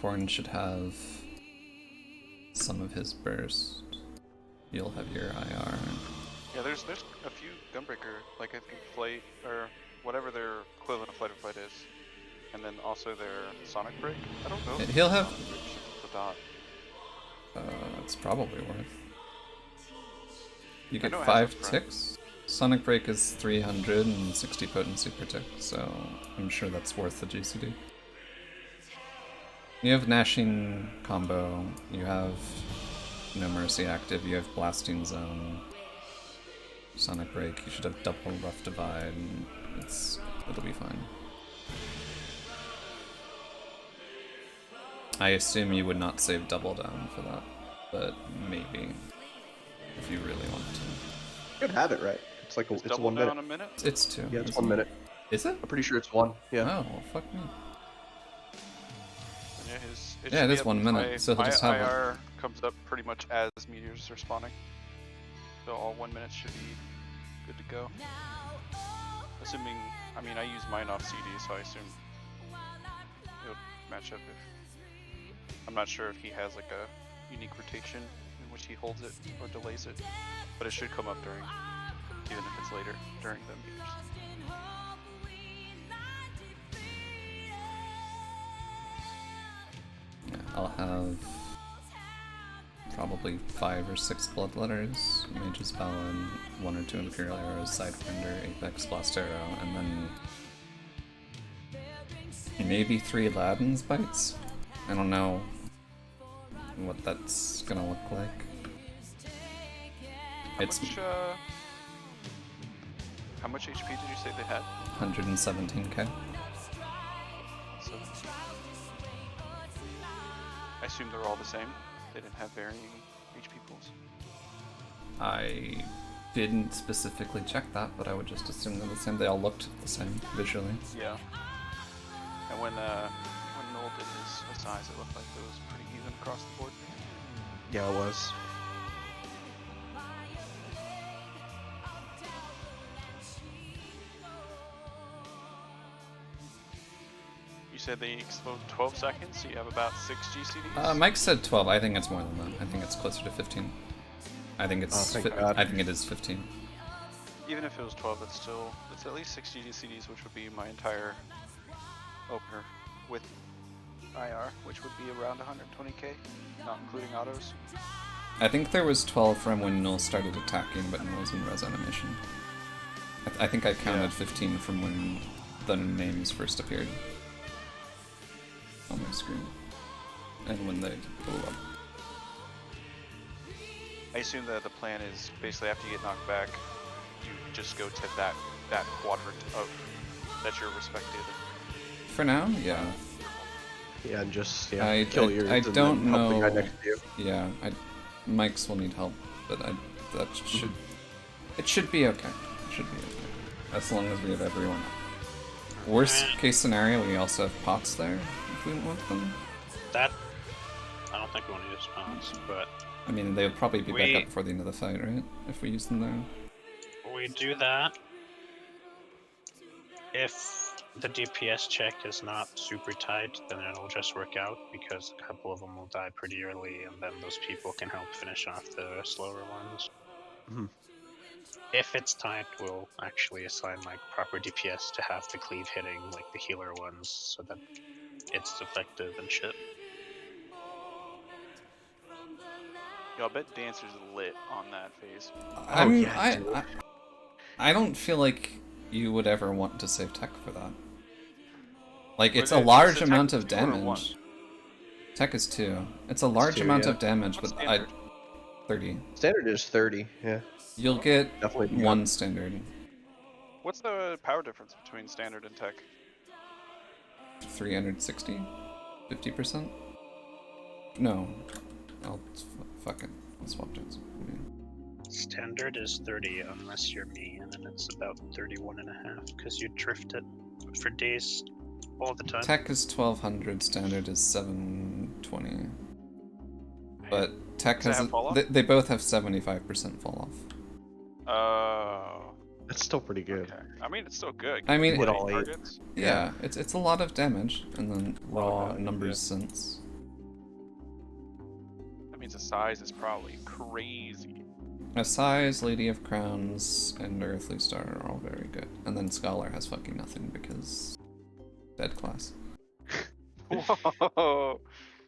Corn should have some of his burst. You'll have your IR.
Yeah, there's a few Gunbreaker, like I think Flight or whatever their equivalent of Flight or Flight is, and then also their Sonic Break. I don't know.
He'll have.
Sonic Break is the dot.
It's probably worth. You
I
get
know it has
5
a front.
ticks. Sonic Break is 360 potency per tick, so I'm sure that's worth the GCD. You have Gnashing combo, you have No Mercy active, you have Blasting Zone, Sonic Break, you should have double Rough Divide, and it'll be fine. I assume you would not save Double Down for that, but maybe, if you really want to.
You could have it right. It's like
Is
it's
double
1
down
minute.
a minute?
It's 2.
Yeah, it's
isn't
1 minute.
it? Is it?
I'm pretty sure it's 1. Yeah.
Oh, well, fuck me.
Yeah, it
Yeah,
should
it
be
is
up-
1 minute,
my,
so he'll
my
just have it.
IR comes up pretty much as meteors are spawning, so all 1 minute should be good to go. Assuming, I mean, I use mine off CD, so I assume it'll match up. If I'm not sure if he has like a unique rotation in which he holds it or delays it, but it should come up during, even if it's later during the meteors.
Yeah, I'll have probably 5 or 6 blood letters, Mage's Balin, 1 or 2 Imperial Arrows, Sidewinder, Apex Blast Arrow, and then maybe 3 Aladdin's Bites. I don't know what that's gonna look like. It's
How much HP did you say they had?
117k.
So I assume they're all the same. They didn't have varying HP pools.
I didn't specifically check that, but I would just assume they're the same. They all looked the same visually.
Yeah. And when Noel did his size, it looked like it was pretty even across the board.
Yeah, it was.
You said they explode 12 seconds, so you have about 6 GCDs?
Mike said 12. I think it's more than that. I think it's closer to 15. I think it's.
Oh, thank God.
I think it is 15.
Even if it was 12, it's at least 6 GCDs, which would be my entire opener with IR, which would be around 120k, not including autos.
I think there was 12 from when Null started attacking, but Null was in res animation. I think I counted
Yeah.
15 from when the names first appeared on my screen, and when they blew up.
I assume that the plan is basically after you get knocked back, you just go to that that quadrant of that you're respected.
For now, yeah.
Yeah, and just
I
kill yours and
don't
then help the guy
know.
next to you.
Yeah, Mike's will need help, but that should it should be okay. It should be okay. As long as we have everyone up. Worst case scenario, we also have pots there if we want them.
That I don't think we want to use pots, but
I mean, they would probably be back up before the end of the fight, right? If we use them there.
we do that if the DPS check is not super tight, then it'll just work out because a couple of them will die pretty early, and then those people can help finish off the slower ones.
Mhm.
If it's tight, we'll actually assign like proper DPS to have the cleave hitting like the healer ones, so that it's effective and shit.
Yo, I bet Dancer's lit on that phase.
I don't feel like you would ever want to save tech for that. Like, it's a
Wait,
large
so
amount
tech
of
is 2 or 1?
damage. Tech is 2. It's a large
2,
amount
yeah.
of damage,
What's
but
standard?
30.
Standard is 30. Yeah.
You'll get
Definitely
1 standard.
What's the power difference between standard and tech?
360? 50%? No. I'll swap jets.
Standard is 30 unless you're me, and then it's about 31.5 because you drift it for days all the time.
Tech is 1200, standard is 720. But tech
Does it
has
have fall off?
they both have 75% fall off.
Oh.
That's still pretty good.
Okay. I mean, it's still good.
I mean,
What,
it- all 8.
targets?
Yeah, it's a lot of damage, and then raw
value,
numbers sense.
That means the size is probably crazy.
Size, Lady of Crowns, and Earthly Star are all very good. And then Scholar has fucking nothing because dead class.
Whoa!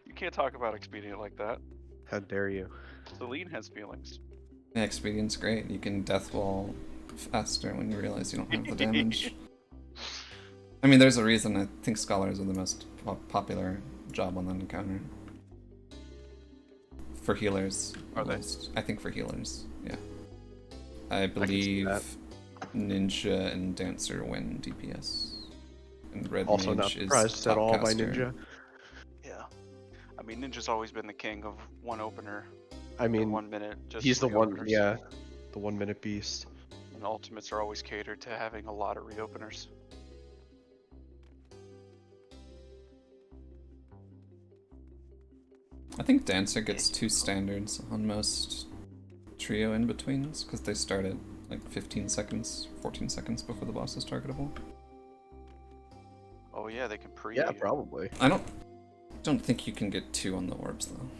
You can't talk about Expedient like that.
How dare you?
Celine has feelings.
Yeah, Expedient's great. You can death wall faster when you realize you don't have the damage. I mean, there's a reason I think Scholars are the most popular job on that encounter. For healers.
Are they?
I think for healers, yeah. I
see
believe
that.
Ninja and Dancer win DPS. And Red
Also
Mage
not
is
surprised at all by
Topcaster.
Ninja.
Yeah. I mean, Ninja's always been the king of one opener.
I mean,
1 minute. Just
he's the one,
reopeners.
yeah, the 1 minute beast.
And ultimates are always catered to having a lot of reopeners.
I think Dancer gets 2 standards on most trio in-betweens, because they start at like 15 seconds, 14 seconds before the boss is targetable.
Oh yeah, they can pre.
Yeah, probably.
I don't think you can get 2 on the orbs, though.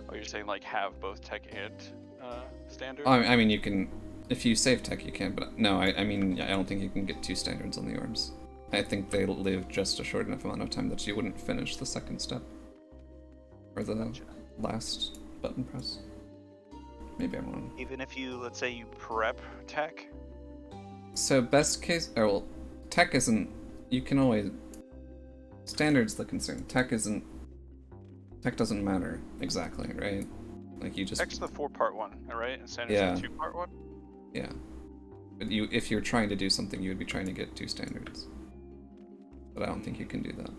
Oh, you're saying like have both tech and standard?
I mean, you can, if you save tech, you can, but no, I mean, I don't think you can get 2 standards on the orbs. I think they live just a short enough amount of time that you wouldn't finish the second step. Or the last button press. Maybe I'm wrong.
Even if you, let's say you prep tech?
So best case, or well, tech isn't, you can always, standard's the concern. Tech doesn't matter exactly, right? Like you just...
Tech's the 4-part one, alright? And standard's
Yeah.
the 2-part one?
Yeah. But if you're trying to do something, you would be trying to get 2 standards. But I don't think you can do that.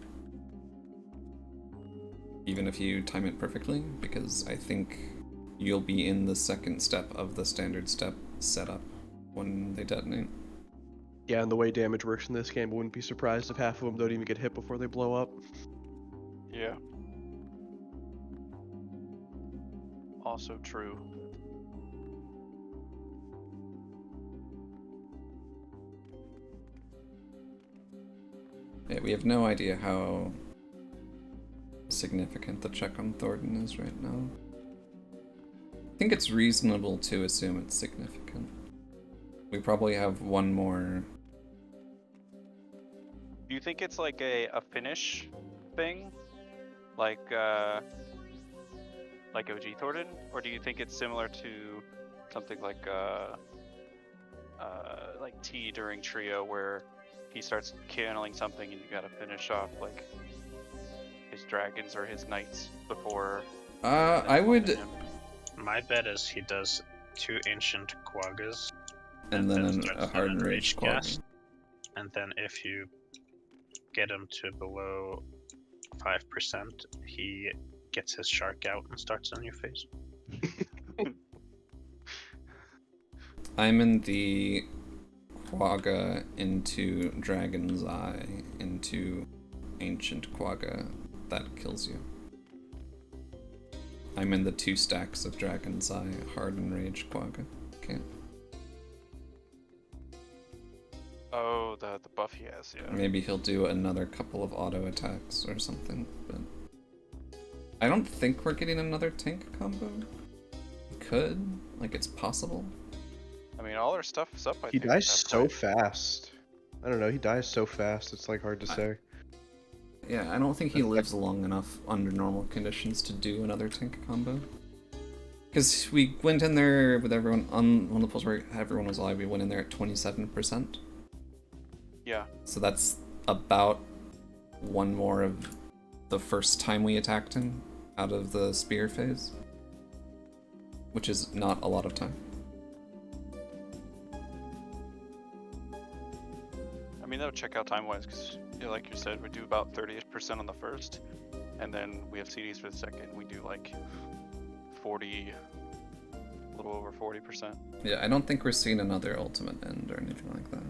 Even if you time it perfectly, because I think you'll be in the second step of the standard step setup when they detonate.
Yeah, and the way damage works in this game, I wouldn't be surprised if half of them don't even get hit before they blow up.
Yeah. Also true.
Yeah, we have no idea how significant the check on Thornton is right now. I think it's reasonable to assume it's significant. We probably have one more.
Do you think it's like a finish thing? Like OG Thornton? Or do you think it's similar to something like T during Trio where he starts channeling something and you gotta finish off like his dragons or his knights before
I would
My bet is he does 2 ancient quaggas,
And then
starts
a
an
hard enraged
enraged
quagga.
cast. And then if you get him to below 5%, he gets his shark out and starts a new phase.
I'm in the quagga into Dragon's Eye into Ancient Quagga. That kills you. I'm in the 2 stacks of Dragon's Eye, Hard Enraged Quagga. Okay.
Oh, the buff he has, yeah.
Maybe he'll do another couple of auto attacks or something, but I don't think we're getting another tank combo. Could, like, it's possible.
I mean, all our stuff is up, I
He
think.
dies
at that
so
point.
fast. I don't know, he dies so fast, it's like hard to say.
Yeah, I don't think he lives long enough under normal conditions to do another tank combo. Because we went in there with everyone on one of the pulls where everyone was alive, we went in there at 27%.
Yeah.
So that's about one more of the first time we attacked him out of the spear phase. Which is not a lot of time.
I mean, that'll check out time-wise, because, like you said, we do about 30% on the first, and then we have CDs for the second. We do like 40, a little over 40%.
Yeah, I don't think we're seeing another ultimate end or anything like that.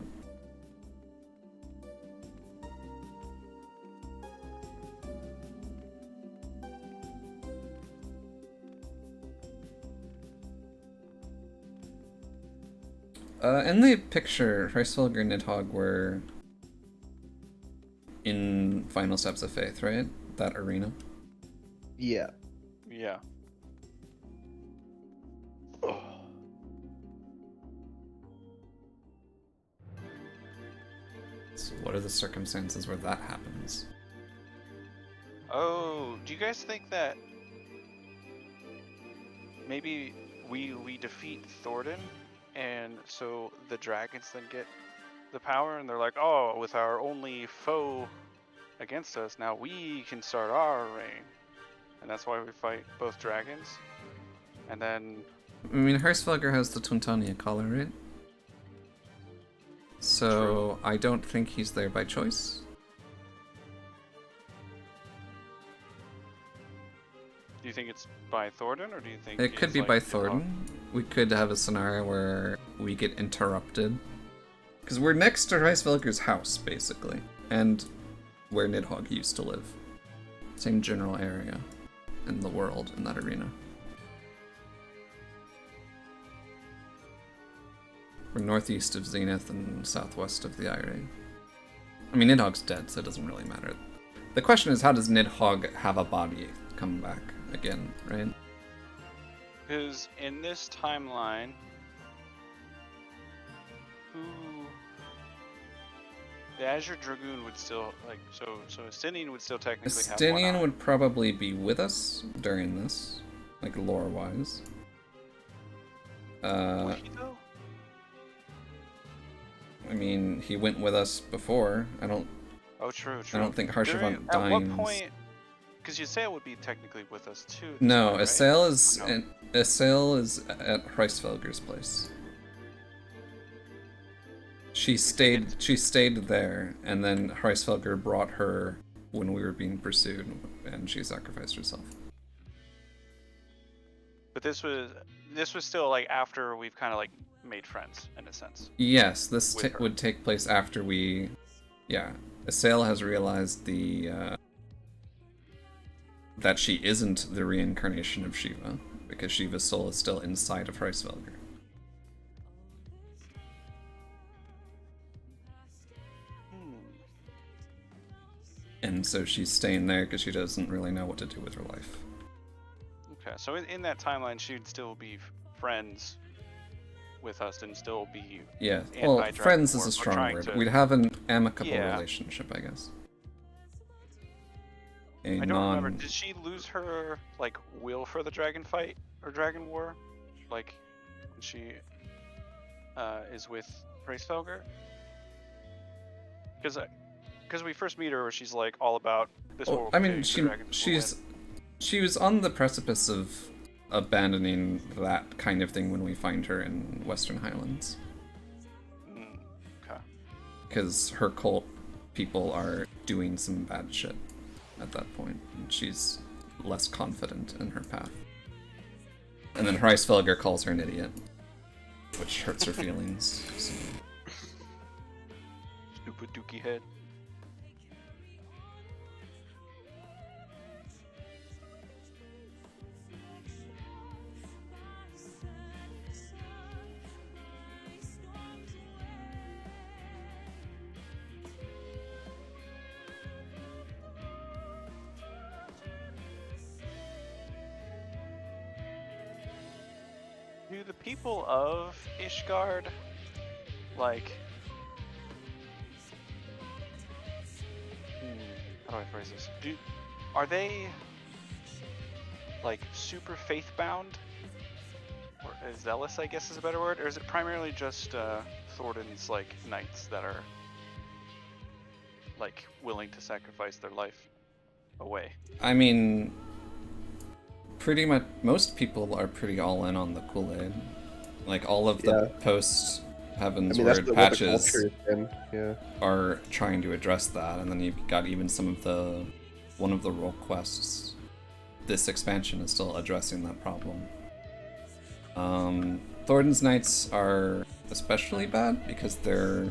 In the picture, Hreisfelger and Nidhogg were in Final Steps of Faith, right? That arena.
Yeah.
Yeah.
So what are the circumstances where that happens?
Oh, do you guys think that maybe we defeat Thornton, and so the dragons then get the power, and they're like, oh, with our only foe against us, now we can start our reign, and that's why we fight both dragons, and then
I mean, Hreisfelger has the Twintania collar, right? So I don't think he's there by choice.
do you think it's by Thornton, or do you think
It could
it's
be
like
by
Nidhogg?
Thornton. We could have a scenario where we get interrupted. Because we're next to Hreisfelger's house, basically. And where Nidhogg used to live. Same general area in the world, in that arena. We're northeast of Zenith and southwest of the IRA. I mean, Nidhogg's dead, so it doesn't really matter. The question is, how does Nidhogg have a body come back again, right?
Because in this timeline, the Azure Dragoon would still, like, so Estinian would still technically have one
Estinian
eye.
would probably be with us during this, like lore-wise.
Would he though?
I mean, he went with us before. I don't
Oh, true.
I don't think Harshavant
At what
dines.
point? Because Ysael would be technically with us too. at this
No,
point, right?
Ysael is
No.
Ysael is at Hreisfelger's place. She stayed there, and then Hreisfelger brought her when we were being pursued, and she sacrificed herself.
But this was still like after we've kind of like made friends in a sense.
Yes, this
With her.
would take place after we, yeah. Ysael has realized that she isn't the reincarnation of Shiva, because Shiva's soul is still inside of Hreisfelger. And so she's staying there because she doesn't really know what to do with her life.
Okay, so in that timeline, she'd still be friends with us and still be.
Yeah,
And
well,
by Dragon
friends is
War,
a
or
strong
trying
word.
to-
We'd have an amicable
Yeah.
relationship, I guess.
I don't remember. Did she lose her like will for the dragon fight or dragon war, like when she is with Hreisfelger? Because we first meet her, where she's like all about this.
Well,
war
I
will
mean,
pay, the dragons will win.
she was on the precipice of abandoning that kind of thing when we find her in Western Highlands.
Okay.
Because her cult people are doing some bad shit at that point, and she's less confident in her path. And then Hreisfelger calls her an idiot, which hurts her feelings. So.
Stupid dookie head. Do the people of Ishgard, like, how do I phrase this? Are they like super faith bound, or zealous? I guess is a better word, or is it primarily just Thornton's like knights that are like willing to sacrifice their life away?
I mean, pretty much most people are pretty all in on the Kool-Aid. Like all of the post Heaven's Word patches are trying to address that, and then you've got even some of the one of the role quests. This expansion is still addressing that problem. Thornton's Knights are especially bad because they're,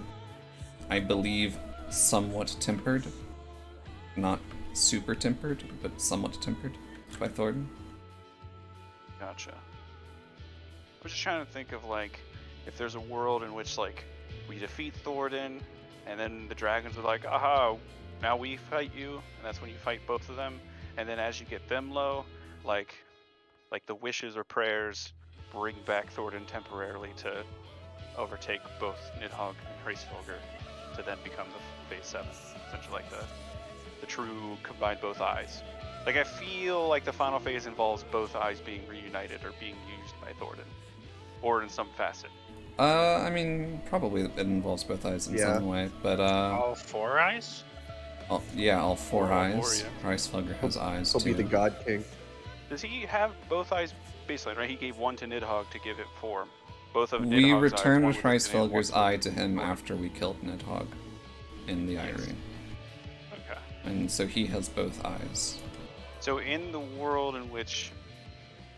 I believe, somewhat tempered. Not super tempered, but somewhat tempered by Thornton.
Gotcha. I was just trying to think of like if there's a world in which like we defeat Thornton and then the dragons are like, aha, now we fight you, and that's when you fight both of them, and then as you get them low, like the wishes or prayers bring back Thornton temporarily to overtake both Nidhogg and Hreisfelger to then become the Phase 7, essentially like the true combined both eyes. Like I feel like the final phase involves both eyes being reunited or being used by Thornton, or in some facet.
I mean, probably it involves both eyes in some way, but
all four eyes?
All four eyes.
Four,
Hreisfelger has eyes
He'll
too.
be the God King.
Does he have both eyes baseline, right? He gave one to Nidhogg to give it form. Both of
We
Nidhogg's
returned
eyes,
Hreisfelger's eye to him after we killed Nidhogg in the Eyrie.
Okay.
And so he has both eyes.
So in the world in which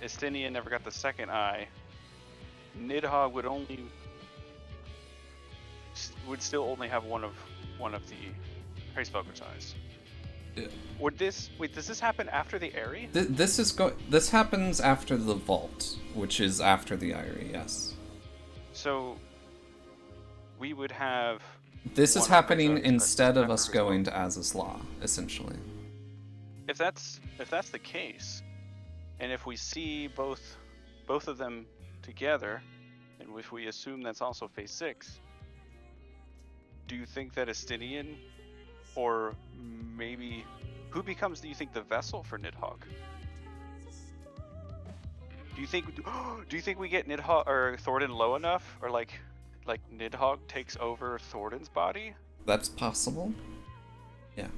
Estinian never got the second eye, Nidhogg would still only have one of the Hreisfelger's eyes.
Yeah.
Does this happen after the Eyrie?
This happens after the Vault, which is after the Eyrie, yes.
So we would have.
This is
one
happening
Hreisfelger's
instead of
after
us going to Azaz Law, essentially.
If that's the case, and if we see both of them together, and if we assume that's also Phase 6, do you think that Estinian, or maybe who becomes, do you think, the vessel for Nidhogg? Do you think we get Nidhogg or Thornton low enough, or like Nidhogg takes over Thornton's body?
That's possible. Yeah.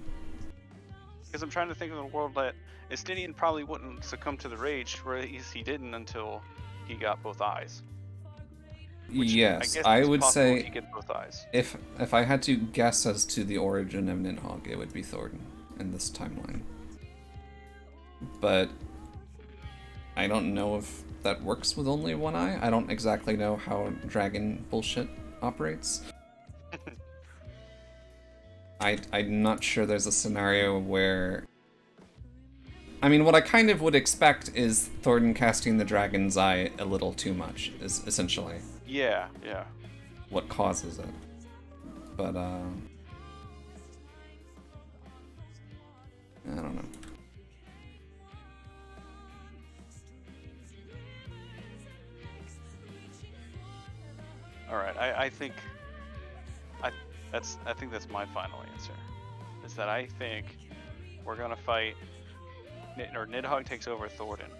Because I'm trying to think of a world that Estinian probably wouldn't succumb to the rage, or at least he didn't until he got both eyes. Which
Yes,
I, guess
I
it's
would
possible
say
if he gets both eyes.
if I had to guess as to the origin of Nidhogg, it would be Thornton in this timeline. But I don't know if that works with only one eye. I don't exactly know how dragon bullshit operates. I'm not sure there's a scenario where... I mean, what I kind of would expect is Thornton casting the dragon's eye a little too much, is essentially
Yeah.
what causes it. But, I don't know.
All right. I think that's my final answer. Is that I think we're gonna fight, or Nidhogg takes over Thornton,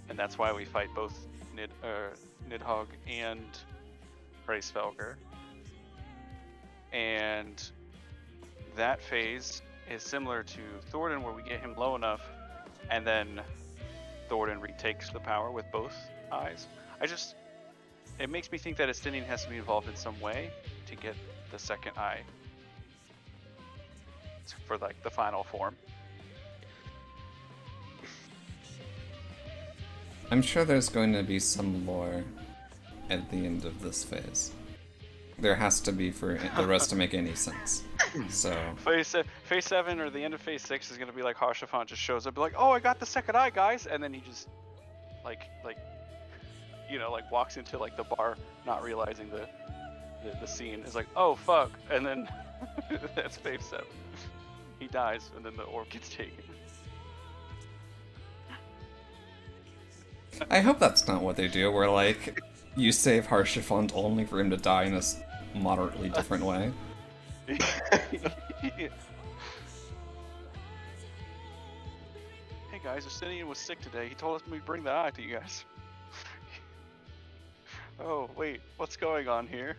and that's why we fight both Nidhogg and Hreisfelger. And that phase is similar to Thornton, where we get him low enough, and then
Thoradin retakes the power with both eyes. It makes me think that Estinian has to be involved in some way to get the second eye for like the final form.
I'm sure there's going to be some lore at the end of this phase. There has to be for the rest to make any sense. So
Phase 7 or the end of Phase 6 is gonna be like Harshaphant just shows up, be like, "Oh, I got the second eye, guys," and then he just like walks into like the bar, not realizing the scene. Is like, "Oh fuck," and then that's Phase 7. He dies, and then the orb gets taken.
I hope that's not what they do, where like you save Harshaphant only for him to die in a moderately different way.
Hey guys, Estinian was sick today. He told us we'd bring the eye to you guys. Oh wait, what's going on here?